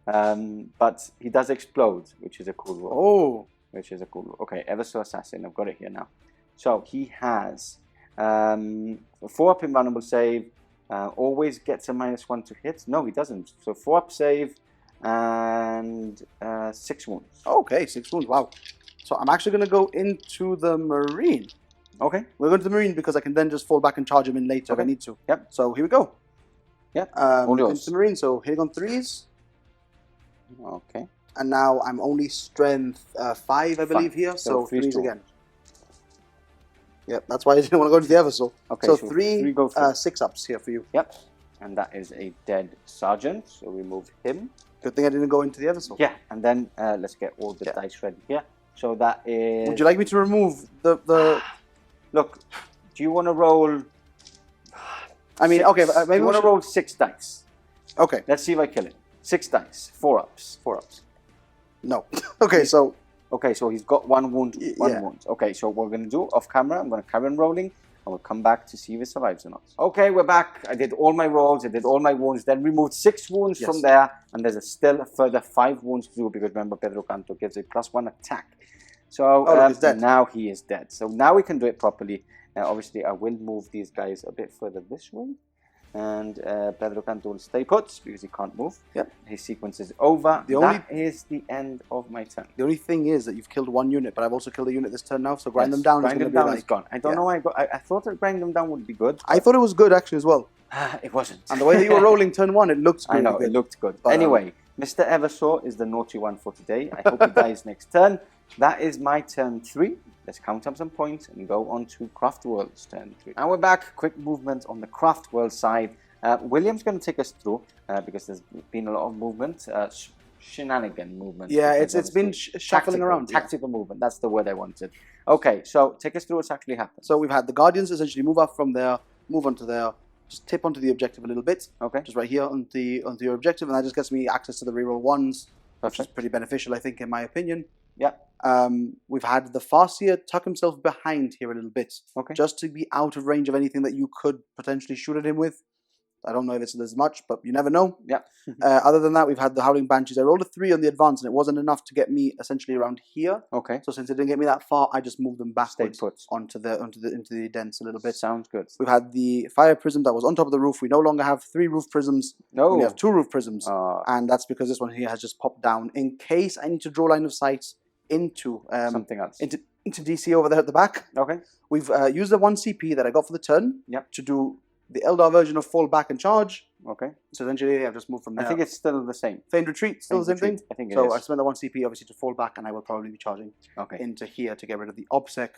But he does explode, which is a cool roll. Oh. Which is a cool roll. Okay, Eversor Assassin. I've got it here now. So he has 4-up invulnerable save. Always gets a -1 to hit. No, he doesn't. So 4-up save and 6 wounds. Okay, 6 wounds. Wow. So I'm actually going to go into the Marine. Okay. We're going to the Marine because I can then just fall back and charge him in later if I need to. Yep. So here we go. Yep. All yours. Into the Marine. So hitting on 3s. Okay. And now I'm only strength 5, I believe, here. So 3s again. Yep, that's why I didn't want to go to the Eversor. Okay, so so 3 6-ups here for you. Yep. And that is a dead sergeant. So we move him. Good thing I didn't go into the Eversor. Yeah, and then let's get all the dice ready here. So that is... Would you like me to remove the... Look, do you want to roll... I mean, okay, maybe you want to roll 6 dice. Okay. Let's see if I kill it. 6 dice. 4-ups. 4-ups. No. Okay, so... Okay, so he's got 1 wound, 1 wound. Okay, so what we're going to do off camera, I'm going to carry on rolling, and we'll come back to see if it survives or not. Okay, we're back. I did all my rolls, I did all my wounds, then removed 6 wounds from there, and there's still a further 5 wounds to do, because remember, Pedro Kantor gives a +1 attack. So he's dead. Now he is dead. So now we can do it properly. Obviously, I will move these guys a bit further this way. And Pedro Kantor will stay put because he can't move. Yep. His sequence is over. That is the end of my turn. The only thing is that you've killed 1 unit, but I've also killed a unit this turn now, so grind them down Grind them down is gone. I don't know why I thought that grind them down would be good. I thought it was good actually as well. It wasn't. And the way that you were rolling turn 1, it looked good. I know, it looked good. But, anyway, Mr. Eversor is the naughty one for today. I hope he dies next turn. That is my turn 3. Let's count up some points and go on to Craftworld's turn 3. And we're back. Quick movement on the Craftworld side. William's going to take us through because there's been a lot of movement, shenanigan movement. Yeah, it's been shuffling around. Tactical movement, that's the word I wanted. Okay, so take us through what's actually happened. So we've had the Guardians essentially move up from there, move onto there, just tip onto the objective a little bit. Okay. Just right here onto your objective, and that just gets me access to the reroll 1s, which is pretty beneficial, I think, in my opinion. Yeah. We've had the Farseer tuck himself behind here a little bit, just to be out of range of anything that you could potentially shoot at him with. I don't know if it's as much, but you never know. Yeah. Other than that, we've had the Howling Banshees. I rolled a 3 on the advance, and it wasn't enough to get me essentially around here. Okay. So since it didn't get me that far, I just moved them backwards into the dents a little bit. Sounds good. We've had the Fire Prism that was on top of the roof. We no longer have 3 roof prisms. No. We have 2 roof prisms, and that's because this one here has just popped down in case I need to draw line of sight into something else. Into DC over there at the back. Okay. We've used the 1 CP that I got for the turn. Yep. To do the Eldar version of fall back and charge. Okay. So essentially, I've just moved from there. I think it's still the same. Feigned Retreat, still the same thing? I think it is. So I spent the 1 CP obviously to fall back, and I will probably be charging into here to get rid of the OBSEC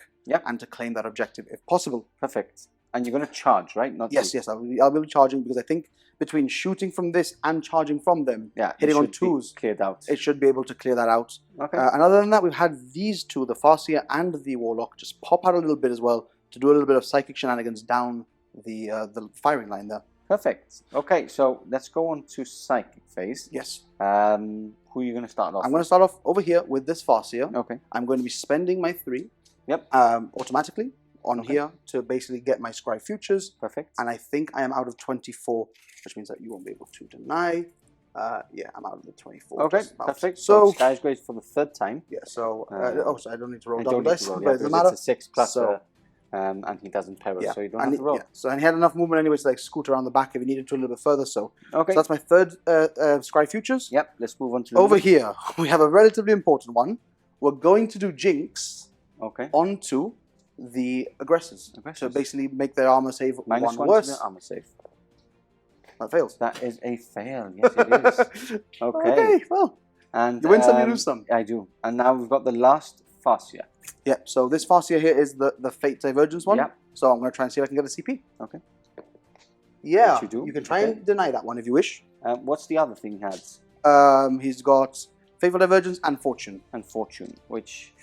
and to claim that objective if possible. Perfect. And you're going to charge, right? Not yes, I'll be charging because I think between shooting from this and charging from them, hitting on 2s, cleared out. It should be able to clear that out. Okay. And other than that, we've had these 2, the Farseer and the Warlock, just pop out a little bit as well to do a little bit of psychic shenanigans down the firing line there. Perfect. Okay, so let's go on to psychic phase. Yes. Who are you going to start off? I'm going to start off over here with this Farseer. Okay. I'm going to be spending my 3. Yep. Automatically on here to basically get my Scry Futures. Perfect. And I think I am out of 24, which means that you won't be able to deny. Yeah, I'm out of the 24. Okay, perfect. So Sky's great for the 3rd time. Yeah, so so I don't need to roll I double don't need dice, to roll, but it doesn't matter. It's a 6 plus, and he doesn't peril, so you don't have to roll. So and he had enough movement anyway to like scoot around the back if he needed to a little bit further. So okay, so that's my 3rd Scry Futures. Yep, let's move on to over here. We have a relatively important one. We're going to do Jinx. Okay. Onto the aggressors. So basically make their armor save -1 worse. To their armor save. That fails. That is a fail. Yes, it is. Okay, well. And you win some, you lose some. I do. And now we've got the last Farseer. Yeah, so this Farseer here is the Fate Divergence one. Yep. So I'm going to try and see if I can get a CP. Okay. Yeah, you do. You can try and deny that one if you wish. What's the other thing he has? He's got Fateful Divergence and Fortune. Which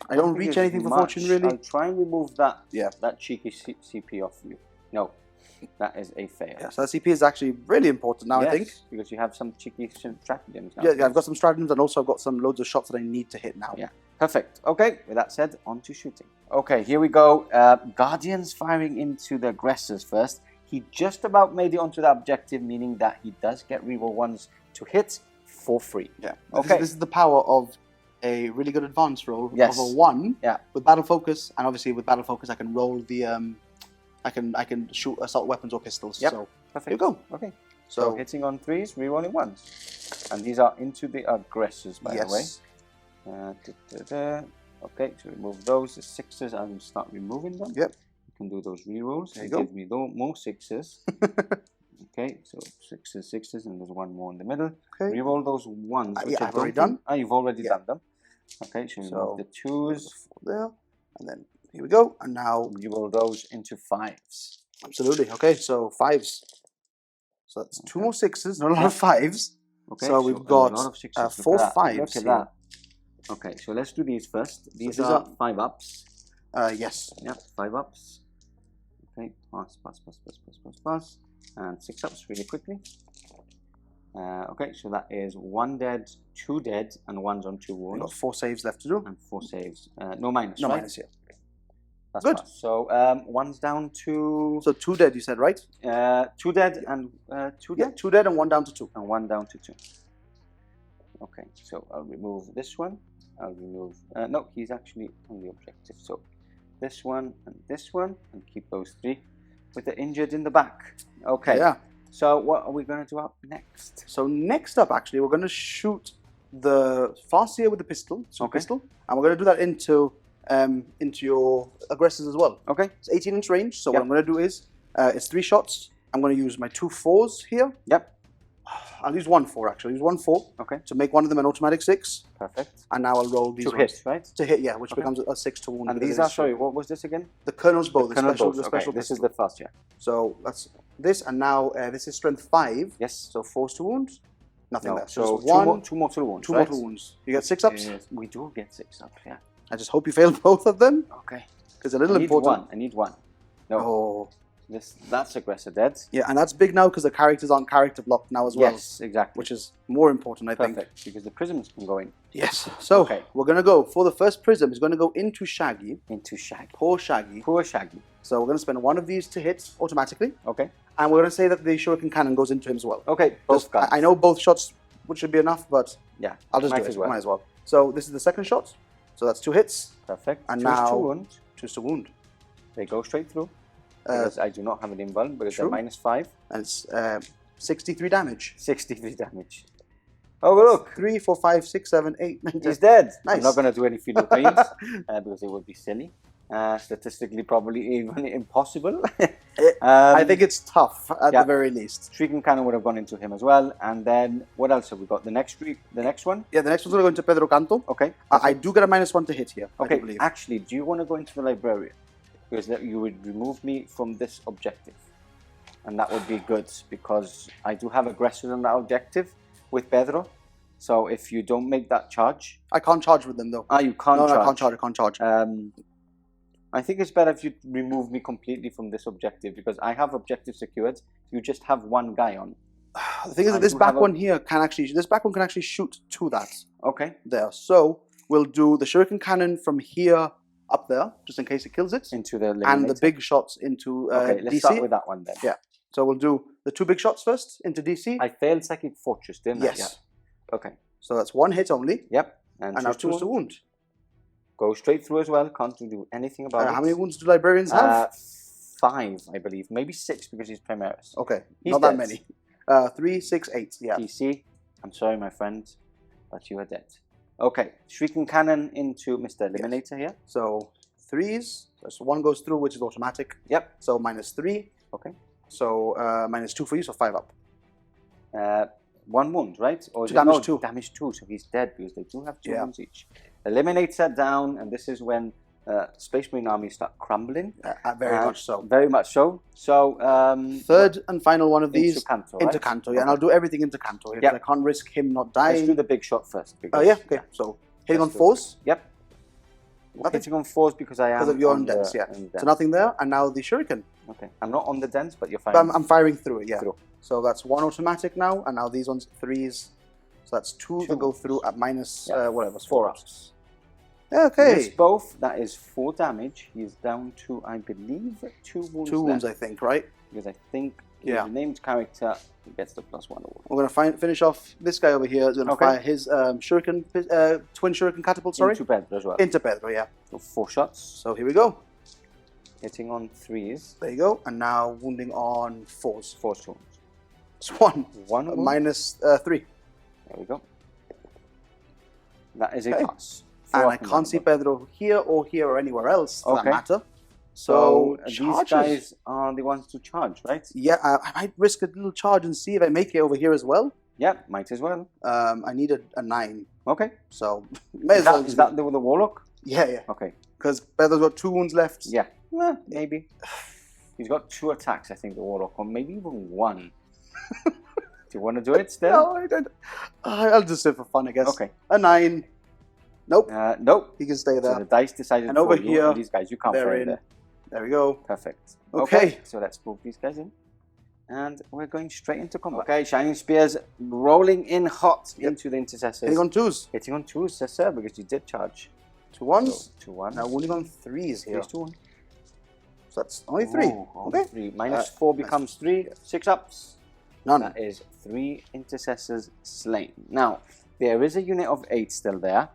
I don't reach anything for Fortune, really. I'll try and remove that. Yeah. That cheeky CP off you. No, that is a fail. Yeah, so that CP is actually really important now, I think. Because you have some cheeky stratagems now. Yeah, I've got some stratagems and also I've got some loads of shots that I need to hit now. Yeah. Perfect. Okay, with that said, on to shooting. Okay, here we go. Guardians firing into the aggressors first. He just about made it onto the objective, meaning that he does get reroll ones to hit for free. Yeah. Okay. This is the power of a really good advance roll of a 1 with battle focus, and obviously with battle focus I can roll the I can shoot assault weapons or pistols. Yep. So Perfect. here we go. Okay. So hitting on 3s, rerolling 1s. And these are into the aggressors, by the way. Okay, so remove those. The 6s, I'll start removing them. Yep. You can do those rerolls. There you go. Give me more 6s. Okay, so 6s, and there's one more in the middle. Okay. Reroll those 1s. Yeah, I've already done. You've already done them. Okay, so remove the 2s. There, and then here we go. And now reroll those into 5s. Absolutely. Okay, so 5s. So that's 2 more 6s, not a lot of 5s. Okay, so we've got 4 5s. Look at that. Okay, so let's do these first. These are 5 ups. Yes. Yep, 5 ups. Okay, pass. And 6 ups really quickly. Okay, so that is 1 dead, 2 dead, and 1's on 2 wounds. We've got 4 saves left to do. And 4 saves. No minus, no right? minus, yeah. That's good. Fast. So 1's down to... So 2 dead, you said, right? 2 dead and 2 dead? Yeah, 2 dead and 1 down to 2. And 1 down to 2. Okay, so I'll remove this one. I'll remove... no, he's actually on the objective. So this one, and keep those 3 with the injured in the back. Okay. Yeah. So what are we going to do up next? So next up, actually, we're going to shoot the Farseer with the pistol. Pistol. And we're going to do that into your aggressors as well. Okay. It's 18-inch range. So what I'm going to do is, it's 3 shots. I'm going to use my 2 4s here. Yep. I'll use 1 4 actually. Use 1 4. Okay. To make one of them an automatic 6. Perfect. And now I'll roll these to ones. hit, right? To hit, yeah, which becomes a 6 to wound. And these are, sorry, what was this again? The Colonel's Bow, the special okay. This is the first, yeah. So that's this, and now this is strength 5. Yes. So 4 to wound. Nothing there. So 2 mortal wounds. 2 mortal wounds. You get 6 ups? We do get 6 ups, yeah. I just hope you fail both of them. Okay. Because a little important. I need 1. No. Oh. That's aggressor dead. Yeah, and that's big now because the characters aren't character blocked now as well. Yes, exactly. Which is more important, I think. Perfect, because the prisms can go in. Yes. So we're going to go for the first prism. It's going to go into Shaggy. Into Shaggy. Poor Shaggy. Poor Shaggy. So we're going to spend 1 of these to hit automatically. Okay. And we're going to say that the shuriken cannon goes into him as well. Okay. Both guns. I know both shots should be enough, but yeah, I'll just do it. Might as well. So this is the second shot. So that's 2 hits. Perfect. And now 2 wounds. 2 to wound. They go straight through. Because I do not have an invuln, because they're -5. And it's 63 damage. 63 damage. Oh, look! 3, 4, 5, 6, 7, 8, 9, 10. He's dead! Nice. I'm not going to do any field of dreams, because it would be silly. Statistically, probably even impossible. I think it's tough, at the very least. Shrieking Cannon would have gone into him as well. And then, what else have we got? The next one? Yeah, the next one's going to go into Pedro Kantor. Okay. I do get a -1 to hit here, okay. I believe. Actually, do you want to go into the Librarian? Because you would remove me from this objective. And that would be good, because I do have aggressors on that objective with Pedro. So if you don't make that charge... I can't charge with them, though. You can't charge? No, I can't charge. I think it's better if you remove me completely from this objective, because I have objective secured. You just have 1 guy on. The thing is that this back one here can actually shoot to that. Okay. There. So we'll do the shuriken cannon from here up there, just in case it kills it. Into the eliminator. And the big shots into okay, let's DC. start with that one then. Yeah. So we'll do the 2 big shots first into DC. I failed Psychic Fortress, didn't I? Yes. Yeah. Okay. So that's 1 hit only. Yep. And now 2 to wound. Go straight through as well. Can't do anything about it. How many wounds do librarians have? 5, I believe. Maybe 6 because he's Primaris. Okay. He's not dead. that many. 3, 6, 8. Yeah. DC, I'm sorry, my friend, but you are dead. Okay. Shrieking Cannon into Mr. Eliminator here. So 3s. So 1 goes through, which is automatic. Yep. So -3. Okay. So -2 for you, so 5 up. 1 wound, right? Or damage 2. Damage 2, so he's dead because they do have 2 wounds each. Eliminator down, and this is when Space Marine armies start crumbling. Very much so. Very much so. So third and final one of these into Kantor, into Kantor, yeah, and I'll do everything into Kantor. Yeah, I can't risk him not dying. Let's do the big shot first. Oh yeah, okay. So hitting on 4s. Yep. Hitting on 4s because I am because of your dense, yeah. So nothing there, and now the shuriken. Okay, I'm not on the dense, but you're firing. I'm firing through it, yeah. So that's 1 automatic now, and now these ones 3s. So that's 2 to go through at minus whatever, 4 ups. Okay. Miss both. That is 4 damage. He is down to, I believe, 2 wounds. 2 wounds, left. I think, right? Because I think the named character gets the +1 award. We're going to finish off this guy over here. Is going to fire his twin shuriken catapult. Sorry, into Pedro as well. Into Pedro, yeah. So 4 shots. So here we go. Hitting on 3s. There you go. And now wounding on 4s. 4 wounds. It's 1. 1 minus 3. There we go. That is a pass. And I can't see Pedro here or anywhere else for that matter. So these guys are the ones to charge, right? Yeah, I might risk a little charge and see if I make it over here as well. Yeah, might as well. I need a 9. Okay. So may as well. Is that the Warlock? Yeah. Okay. Because Pedro's got 2 wounds left. Yeah. Well, maybe. He's got 2 attacks, I think, the Warlock, or maybe even 1. Do you want to do it still? No, I don't. I'll just do it for fun, I guess. Okay. A 9. Nope. Nope. He can stay there. So the dice decided and over for you, here, and these guys, you can't play there. There we go. Perfect. Okay. So let's move these guys in. And we're going straight into combat. Okay, Shining Spears rolling in hot into the intercessors. Hitting on 2s. Hitting on 2s, yes sir, because you did charge. 2 1s. So, 2 1s. Now wounding on 3s here. 2 1. So that's only 3. Only 3. Minus 4 becomes 3. 6 ups. None. That is 3 intercessors slain. Now, there is a unit of 8 still there.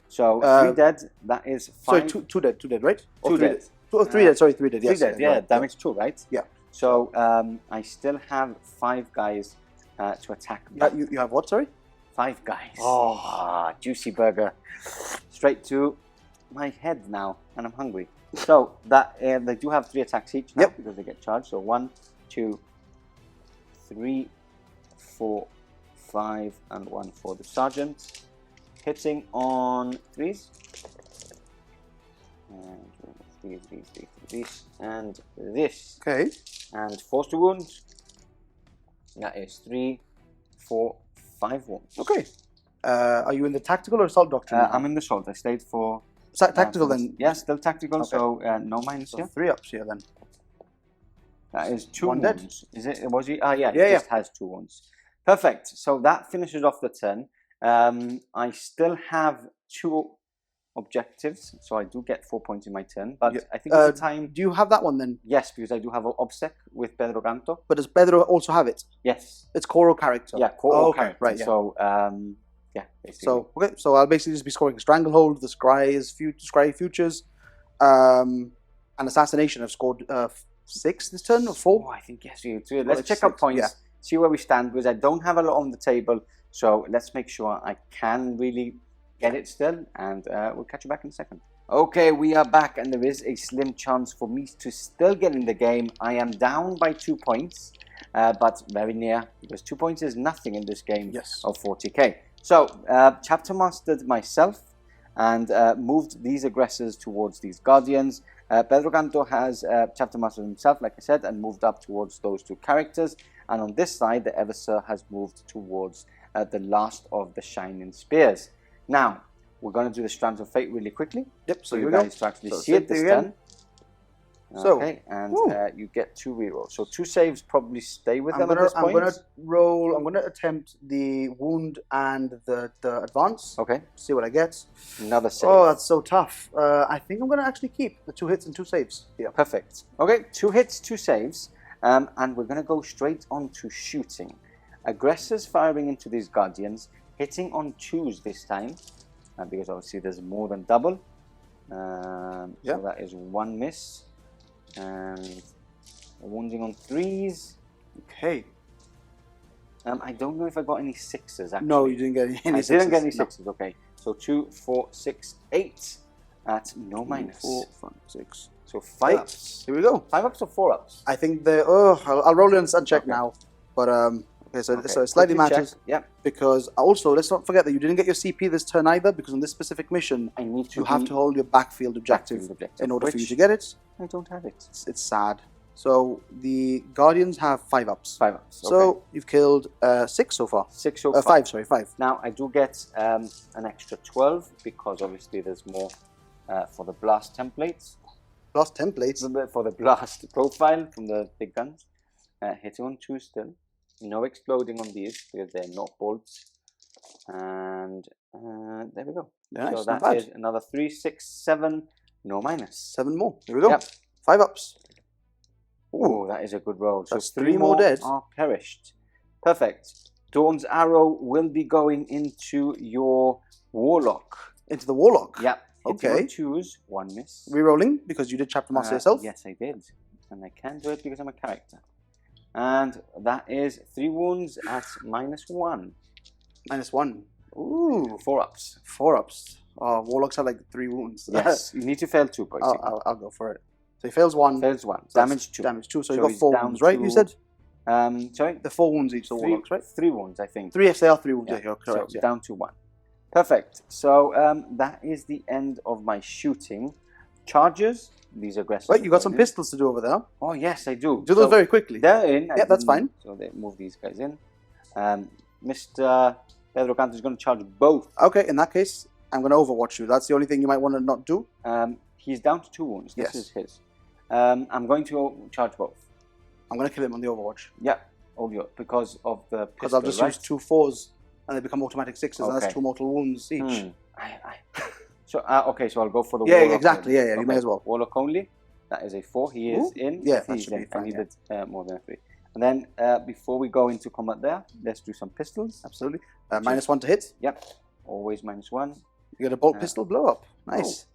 So 3 dead, that is 5. Sorry, 2 dead, 2 dead, right? 2 dead. 3 dead, sorry, 3 dead, yes. 3 dead, yeah, damage 2, right? Yeah. So I still have 5 guys to attack me. You have what, sorry? 5 guys. Oh. Juicy burger. Straight to my head now, and I'm hungry. So that they do have 3 attacks each now because they get charged. So 1, 2, 3, 4, 5, and 1 for the sergeant. Hitting on 3s. And these, and this. Okay. And force to wound. That is 3, 4, 5 wounds. Okay. Are you in the tactical or assault doctrine? I'm in the assault. I stayed for... tactical then? Yeah, still tactical, okay. so no minus so here. 3 ups here then. That is 2 1 wounds. Dead. Is it? Was he? Yeah, he just has 2 wounds. Perfect. So that finishes off the turn. I still have 2 objectives, so I do get 4 points in my turn. But I think it's time. Do you have that one then? Yes, because I do have an obsec with Pedro Kantor. But does Pedro also have it? Yes. It's Koro character. Yeah, Koro character. Right. Yeah. So yeah, basically. So I'll basically just be scoring Stranglehold, the Scry Futures, and Assassination. I've scored 6 this turn or 4. Oh, I think yes. Let's check our points. See where we stand, because I don't have a lot on the table. So let's make sure I can really get it still, and we'll catch you back in a second. Okay, we are back, and there is a slim chance for me to still get in the game. I am down by 2 points, but very near, because 2 points is nothing in this game of 40k. So, chapter mastered myself and moved these aggressors towards these guardians. Pedro Kantor has chapter mastered himself, like I said, and moved up towards those 2 characters. And on this side, the Eversor has moved towards the last of the Shining Spears. Now, we're going to do the Strands of Fate really quickly. Yep, so you guys to actually see it this turn. Okay, and you get 2 rerolls. So 2 saves probably stay with them at this point. I'm going to attempt the wound and the advance. Okay. See what I get. Another save. Oh, that's so tough. I think I'm going to actually keep the 2 hits and 2 saves. Yeah. Perfect. Okay, 2 hits, 2 saves. And we're going to go straight on to shooting. Aggressors firing into these guardians, hitting on 2s this time, because obviously there's more than double. So that is 1 miss. And wounding on 3s. Okay. I don't know if I got any 6s actually. No, you didn't get any 6s. I didn't get any 6s, okay. So 2, 4, 6, 8 at no minus. 4, 5, 6. So 5 ups. Here we go. 5 ups or 4 ups? I think I'll roll in and check now. But so it slightly matters. Yeah. Because also, let's not forget that you didn't get your CP this turn either, because on this specific mission, you have to hold your backfield objective in order for you to get it. I don't have it. It's sad. So the Guardians have 5 ups. 5 ups. Okay. So you've killed 6 so far. 6 so far. 5, sorry, 5. Now I do get an extra 12 because obviously there's more for the blast templates. Blast templates? For the blast profile from the big guns. Hitting on 2 still. No exploding on these because they're not bolts. And there we go. Yeah, so nice, that not bad. is another 3, 6, 7, no minus. 7 more. Here we go. Yep. 5 ups. Oh, that is a good roll. So That's 3 3 more dead. are perished. Perfect. Dawn's arrow will be going into your Warlock. Into the Warlock? Yep. Okay. Choose 1 miss. Rerolling because you did Chapter Master yourself? Yes, I did. And I can do it because I'm a character. And that is 3 wounds at -1. -1. Ooh, 4 ups. 4 ups. Oh, Warlocks have like 3 wounds. Yes, you need to fail 2, basically. I'll go for it. So he fails 1. Fails 1. So Damage 2. Damage 2. So So you got he's 4 down wounds, right? to- You said? Sorry? The 4 wounds each, the Warlocks, right? 3 wounds, I think. 3 if they are 3 wounds. Yeah, Yeah, you're correct. so Yeah. down to 1. Perfect. So that is the end of my shooting. Charges. These aggressive. Right, you got some going in. pistols to do over there. Oh, yes, I do. Do those So very quickly. they're in. Yeah, that's fine. So they move these guys in. Mr. Pedro Kantor is going to charge both. Okay, in that case, I'm going to overwatch you. That's the only thing you might want to not do. He's down to 2 wounds. This Yes. is his. I'm going to charge both. I'm going to kill him on the overwatch. Yeah, because of the pistol, Because I'll just right? use 2 4s and they become automatic 6s, and that's Okay. 2 mortal wounds each. So okay, so I'll go for the Yeah, Warlock exactly. only. Yeah, you may as well. Warlock only. That is a 4. He is Ooh. in. Yeah, If that he's should be in. fine, I needed more than a 3. And then before we go into combat there, let's do some pistols. Absolutely. -1 to hit. Yep. Always -1. You get a bolt pistol blow up. Nice.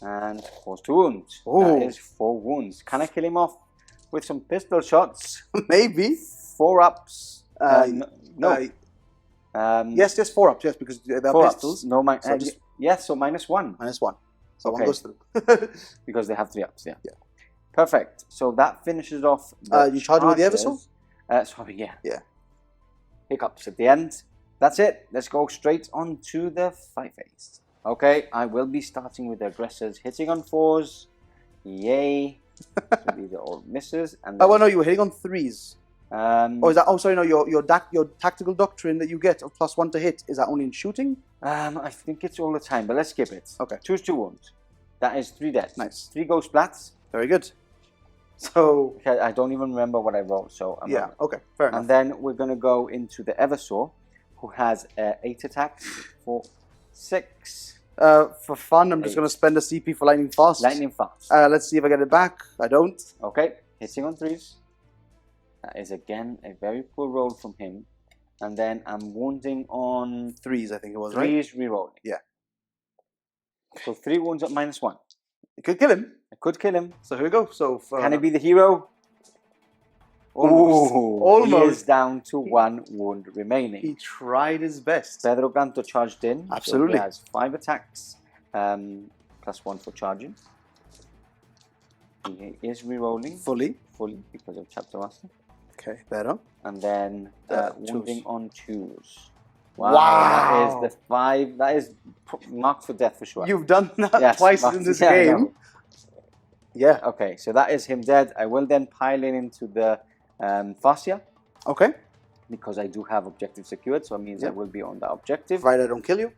And cause 2 wounds. Oh. That is 4 wounds. Can I kill him off with some pistol shots? Maybe. 4 ups. No. Yes, 4 ups. Yes, because they're 4 pistols. ups. No, So just- yes, so -1. -1. So Okay. one goes through. Because they have 3 ups, yeah. Yeah. Perfect. So that finishes off the You charge with the charges. Eversor? Sorry, yeah. Yeah. Hiccups at the end. That's it. Let's go straight on to the 5-phase. Okay, I will be starting with the aggressors hitting on 4s. Yay. So these are all misses. And Oh, well, no, you were hitting on 3s. oh, Is that? Oh, sorry, no. Your tactical doctrine that you get of +1 to hit, is that only in shooting? I think it's all the time, but let's skip it. Okay. Choose 2 wounds. That is 3 deaths. Nice. 3 ghost splats. Very good. So Okay, I don't even remember what I rolled, so I'm yeah, not- okay, fair enough. And then we're going to go into the Eversor, who has 8 attacks for 6 For fun, I'm just 8. going to spend a CP for lightning fast. lightning fast. Let's see if I get it back. I don't. Okay, hitting on 3s. That is again a very poor roll from him. And then I'm wounding on 3s, I think it was, right? 3s rerolling. Yeah. So 3 wounds at -1. You could kill him. I could kill him. So here we go. So Can he be the hero? Almost. Ooh, Almost. He is down to 1 wound remaining. He tried his best. Pedro Kantor charged in. Absolutely. So he has 5 attacks, +1 for charging. He is rerolling Fully. because of Chapter Master. Okay, better. And then wounding 2s. on 2s. Wow. That is the 5. That is marked for death for sure. You've done that Yes, twice marked- in this yeah, I game. know. Yeah. Okay, so that is him dead. I will then pile in into the fascia Okay. because I do have objective secured, so it means I will be on that objective. Provided I don't kill you.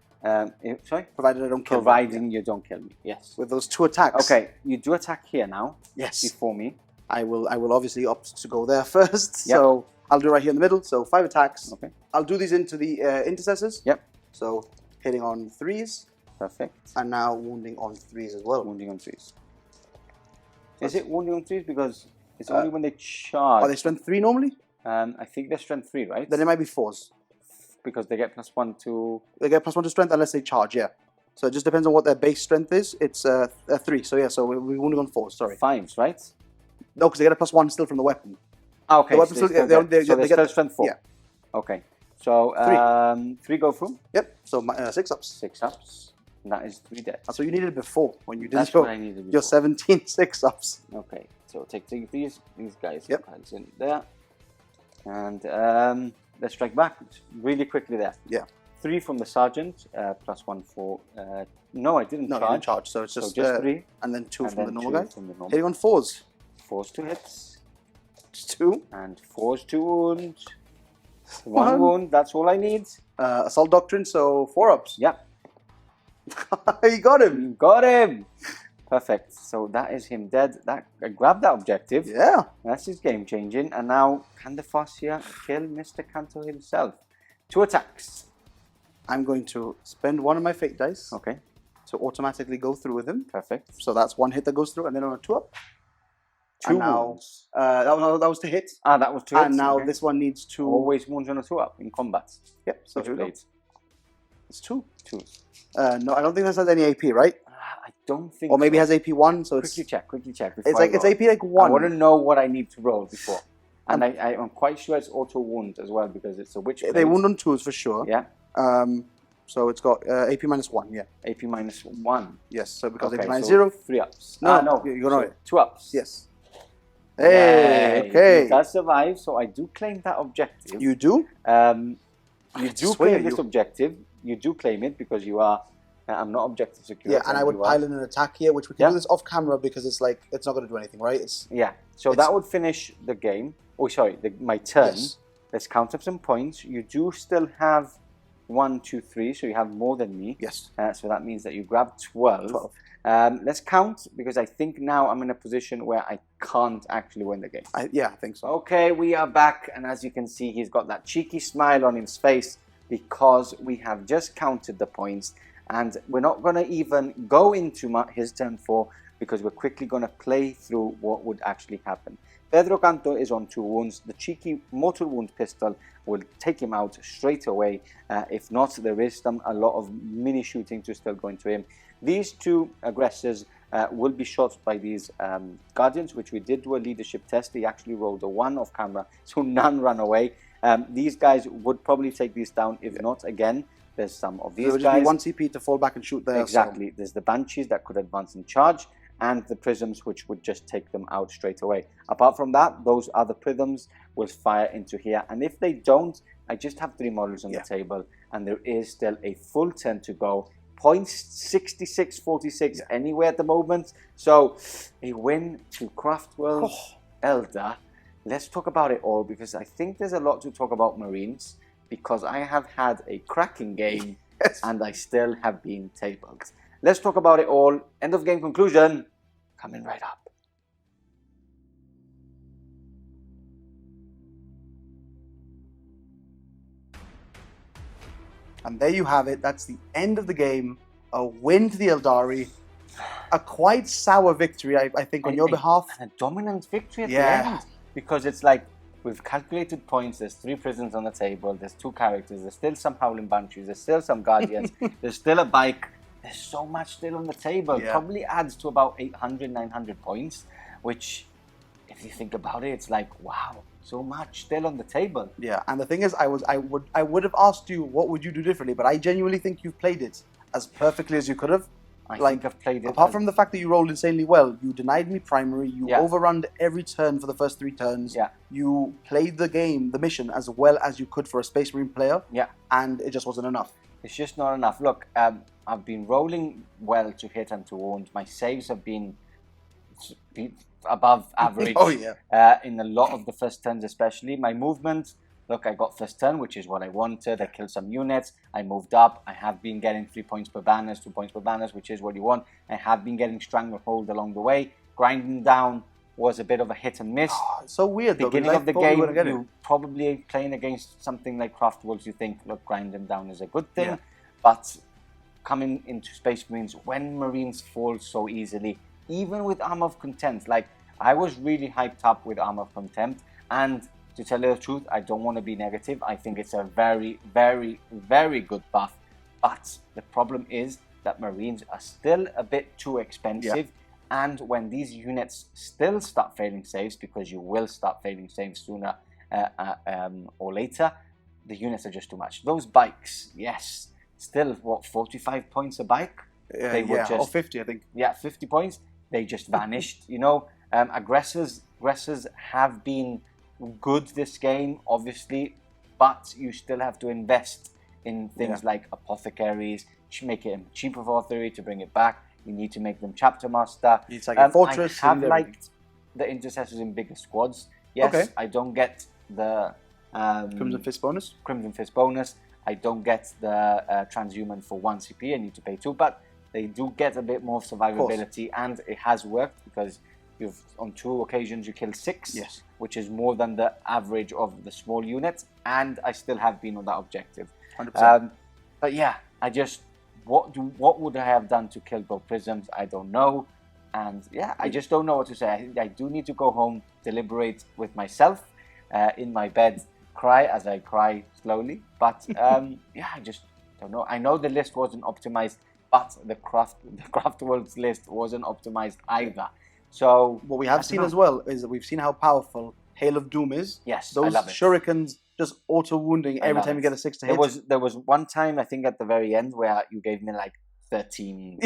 Sorry? Provided I don't kill you. Providing you don't kill me, yes. With those 2 attacks. Okay, you do attack here now, Yes. before me. I will obviously opt to go there first. Yep. So I'll do right here in the middle. So 5 attacks. Okay. I'll do these into the intercessors. Yep. So hitting on 3s Perfect. and now wounding on 3s as well. Wounding on 3s. Is it wounding on 3s? Because it's only when they charge. Are they strength 3 normally? I think they're strength 3, right? Then it might be 4s. Because they get +1 to... They get +1 to strength unless they charge, yeah. So it just depends on what their base strength is. It's 3. So yeah, so we're wounding on 4s, sorry. 5s, right? No, because they get a +1 still from the weapon. Ah, okay. The weapon so still, they they still get strength 4. Yeah. Okay. So 3 go through. Yep, so 6 ups. 6 ups. And that is 3 deaths. That's what you needed before when you did That's your, what I needed your before. 17 6 ups. Okay. So take these guys. Yep. Piles in there. And let's strike back really quickly there. Yeah. 3 from the sergeant, +1 for... no, I didn't No, charge. you didn't charge, so it's So just, just 3. and then 2 and from the then normal 2 guy. from the normal. Hitting on 4s. 4s to hits. Just 2. And 4s to wound. 1 One. wound, that's all I need. Assault Doctrine, so 4 ups. Yep. You got him. You got him! Perfect. So that is him dead. I grabbed that objective. Yeah. That's his game changing. And now, can the Fascia kill Mr. Kantor himself? 2 attacks. I'm going to spend one of my fate dice. Okay. To automatically go through with him. Perfect. So that's one hit that goes through, and then on a 2-up. Two wounds. That was to hit. That was 2 hits. And now this one needs 2. Always wounds on a 2-up in combat. Yep. So here we go. It's 2. 2. No, I don't think this has any AP, right? I don't think. Or maybe so. it has AP 1. So Quickly check. It's AP like 1. I want to know what I need to roll before. And I'm quite sure it's auto wound as well because it's a witch blade. They wound on 2s for sure. Yeah. So it's got AP -1, yeah. AP -1. Yes, so because AP -0. -0. 3 ups. No, you know it. 2 ups. Yes. Hey, okay. It does survive, so I do claim that objective. You do? You do claim this objective. You do claim it because you are. I'm not objective secure. Yeah, and I would pile in an attack here, which we can do this off camera because it's like it's not going to do anything, right? So that would finish the game. Oh, sorry, my turn. Yes. Let's count up some points. You do still have 1, 2, 3, so you have more than me. Yes. So that means that you grab 12. Let's count because I think now I'm in a position where I can't actually win the game. I think so. Okay, we are back, and as you can see, he's got that cheeky smile on his face because we have just counted the points, and we're not going to even go into his turn 4 because we're quickly going to play through what would actually happen. Pedro Kantor is on 2 wounds. The cheeky mortal wound pistol will take him out straight away. If not, there is a lot of mini shooting to still go into him. These 2 aggressors will be shot by these guardians, which we did do a leadership test. They actually rolled a 1 off camera, so none ran away. These guys would probably take these down. If not, again, there's some of these guys. There would just be 1 CP to fall back and shoot there. Exactly. So. There's the Banshees that could advance and charge, and the Prisms, which would just take them out straight away. Apart from that, those other Prisms will fire into here. And if they don't, I just have 3 models on the table, and there is still a full turn to go. Points 66-46 anywhere at the moment. So a win to Craftworld Eldar. Let's talk about it all because I think there's a lot to talk about Marines because I have had a cracking game and I still have been tabled. Let's talk about it all. End of game conclusion coming right up. And there you have it. That's the end of the game. A win to the Eldari. A quite sour victory, I think, on your behalf. And a dominant victory at the end. Because it's like, we've calculated points. There's 3 prisons on the table. There's 2 characters. There's still some Howling Banshees. There's still some Guardians. There's still a bike. There's so much still on the table. Probably adds to about 800, 900 points. Which, if you think about it, it's like, wow. So much still on the table. Yeah, and the thing is, I would have asked you what would you do differently, but I genuinely think you've played it as perfectly as you could have. I think I've played it. Apart from the fact that you rolled insanely well, you denied me primary, you overrun every turn for the first 3 turns. Yeah. You played the game, the mission, as well as you could for a Space Marine player. Yeah. And it just wasn't enough. It's just not enough. Look, I've been rolling well to hit and to wound. My saves have been above average in a lot of the first turns, especially. My movement, look, I got first turn, which is what I wanted. I killed some units. I moved up. I have been getting 3 points per banners, 2 points per banners, which is what you want. I have been getting stranglehold along the way. Grinding down was a bit of a hit and miss. It's so weird, though. Beginning of the game, you probably playing against something like Craftworlds, you think, look, grind them down is a good thing. Yeah. But coming into Space Marines, when Marines fall so easily, even with Armour of Contempt, like, I was really hyped up with Armour of Contempt, and to tell you the truth, I don't want to be negative. I think it's a very, very, very good buff, but the problem is that Marines are still a bit too expensive, and when these units still start failing saves, because you will start failing saves sooner or later, the units are just too much. Those bikes, yes, still, what, 45 points a bike? They were just, or 50, I think. Yeah, 50 points. They just vanished, you know. Aggressors have been good this game, obviously, but you still have to invest in things like apothecaries, make it cheaper for authority to bring it back. You need to make them chapter master. It's like a fortress. I have liked the intercessors in bigger squads. Yes, I don't get the Crimson Fist bonus. Crimson Fist bonus. I don't get the transhuman for 1 CP. I need to pay 2, but they do get a bit more survivability, and it has worked because you've on 2 occasions you killed 6, which is more than the average of the small units, and I still have been on that objective. 100%. But yeah, I just what would I have done to kill both prisms? I don't know, and yeah, I just don't know what to say. I do need to go home, deliberate with myself in my bed, cry as I cry slowly. But yeah, I just don't know. I know the list wasn't optimized, but the Craftworlds list wasn't optimized either. So what we have seen as well is that we've seen how powerful Hail of Doom is. Yes, those I love it. shurikens just auto wounding every time you get a 6 to hit. There was one time I think at the very end where you gave me like 13,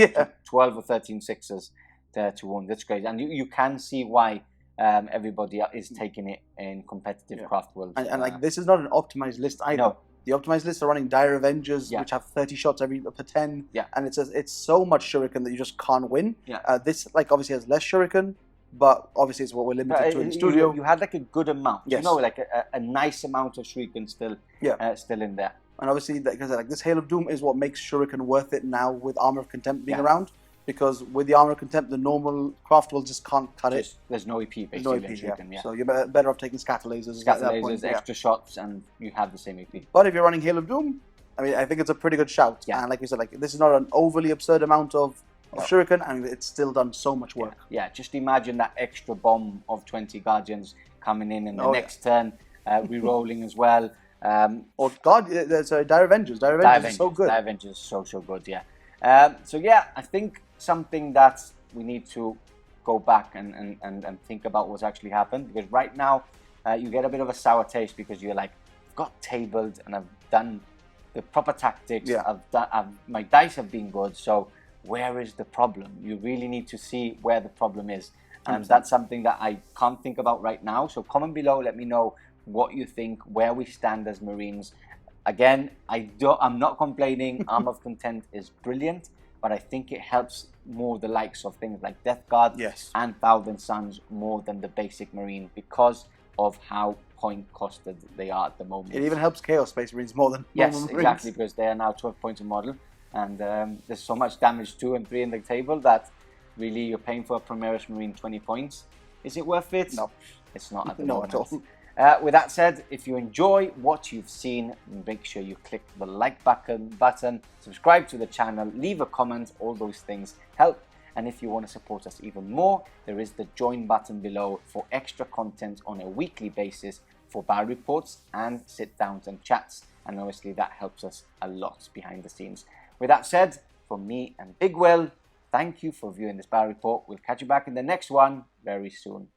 12 or 13 sixes to wound. That's great, and you can see why everybody is taking it in competitive Craftworlds. And like this is not an optimized list either. No. The optimized lists are running Dire Avengers, which have 30 shots per 10, and it's so much shuriken that you just can't win. This like obviously has less shuriken, but obviously it's what we're limited to in the studio. You had like a good amount, you know, like a nice amount of shuriken still in there. And obviously, because like this Hail of Doom is what makes shuriken worth it now with Armour of Contempt being around. Because with the Armour of Contempt, the normal Craftworld just can't cut it. There's no EP basically. No EP, So you're better off taking scatter lasers. Extra shots, and you have the same EP. But if you're running Hail of Doom, I mean, I think it's a pretty good shout. And like we said, like this is not an overly absurd amount of shuriken, and it's still done so much work. Yeah, just imagine that extra bomb of 20 Guardians coming in the next turn, re-rolling as well. Or Dire Avengers. Dire Avengers is so good. Dire Avengers is so good, yeah. So yeah, I think something that we need to go back and think about what's actually happened, because right now you get a bit of a sour taste because you're like, I've got tabled and I've done the proper tactics, my dice have been good, so where is the problem? You really need to see where the problem is, and that's something that I can't think about right now. So comment below, let me know what you think, where we stand as Marines. Again, I'm not complaining. Armour of Contempt is brilliant, but I think it helps more the likes of things like Death Guard and Thousand Suns more than the basic Marine because of how point costed they are at the moment. It even helps Chaos Space Marines more than normal Marines. Exactly, because they are now 12 points a model, and there's so much damage 2 and 3 in the table that really you're paying for a Primaris Marine 20 points. Is it worth it? No. It's not at the moment. At all. With that said, if you enjoy what you've seen, make sure you click the like button, subscribe to the channel, leave a comment. All those things help. And if you want to support us even more, there is the join button below for extra content on a weekly basis for battle reports and sit downs and chats. And obviously that helps us a lot behind the scenes. With that said, from me and Big Will, thank you for viewing this battle report. We'll catch you back in the next one very soon.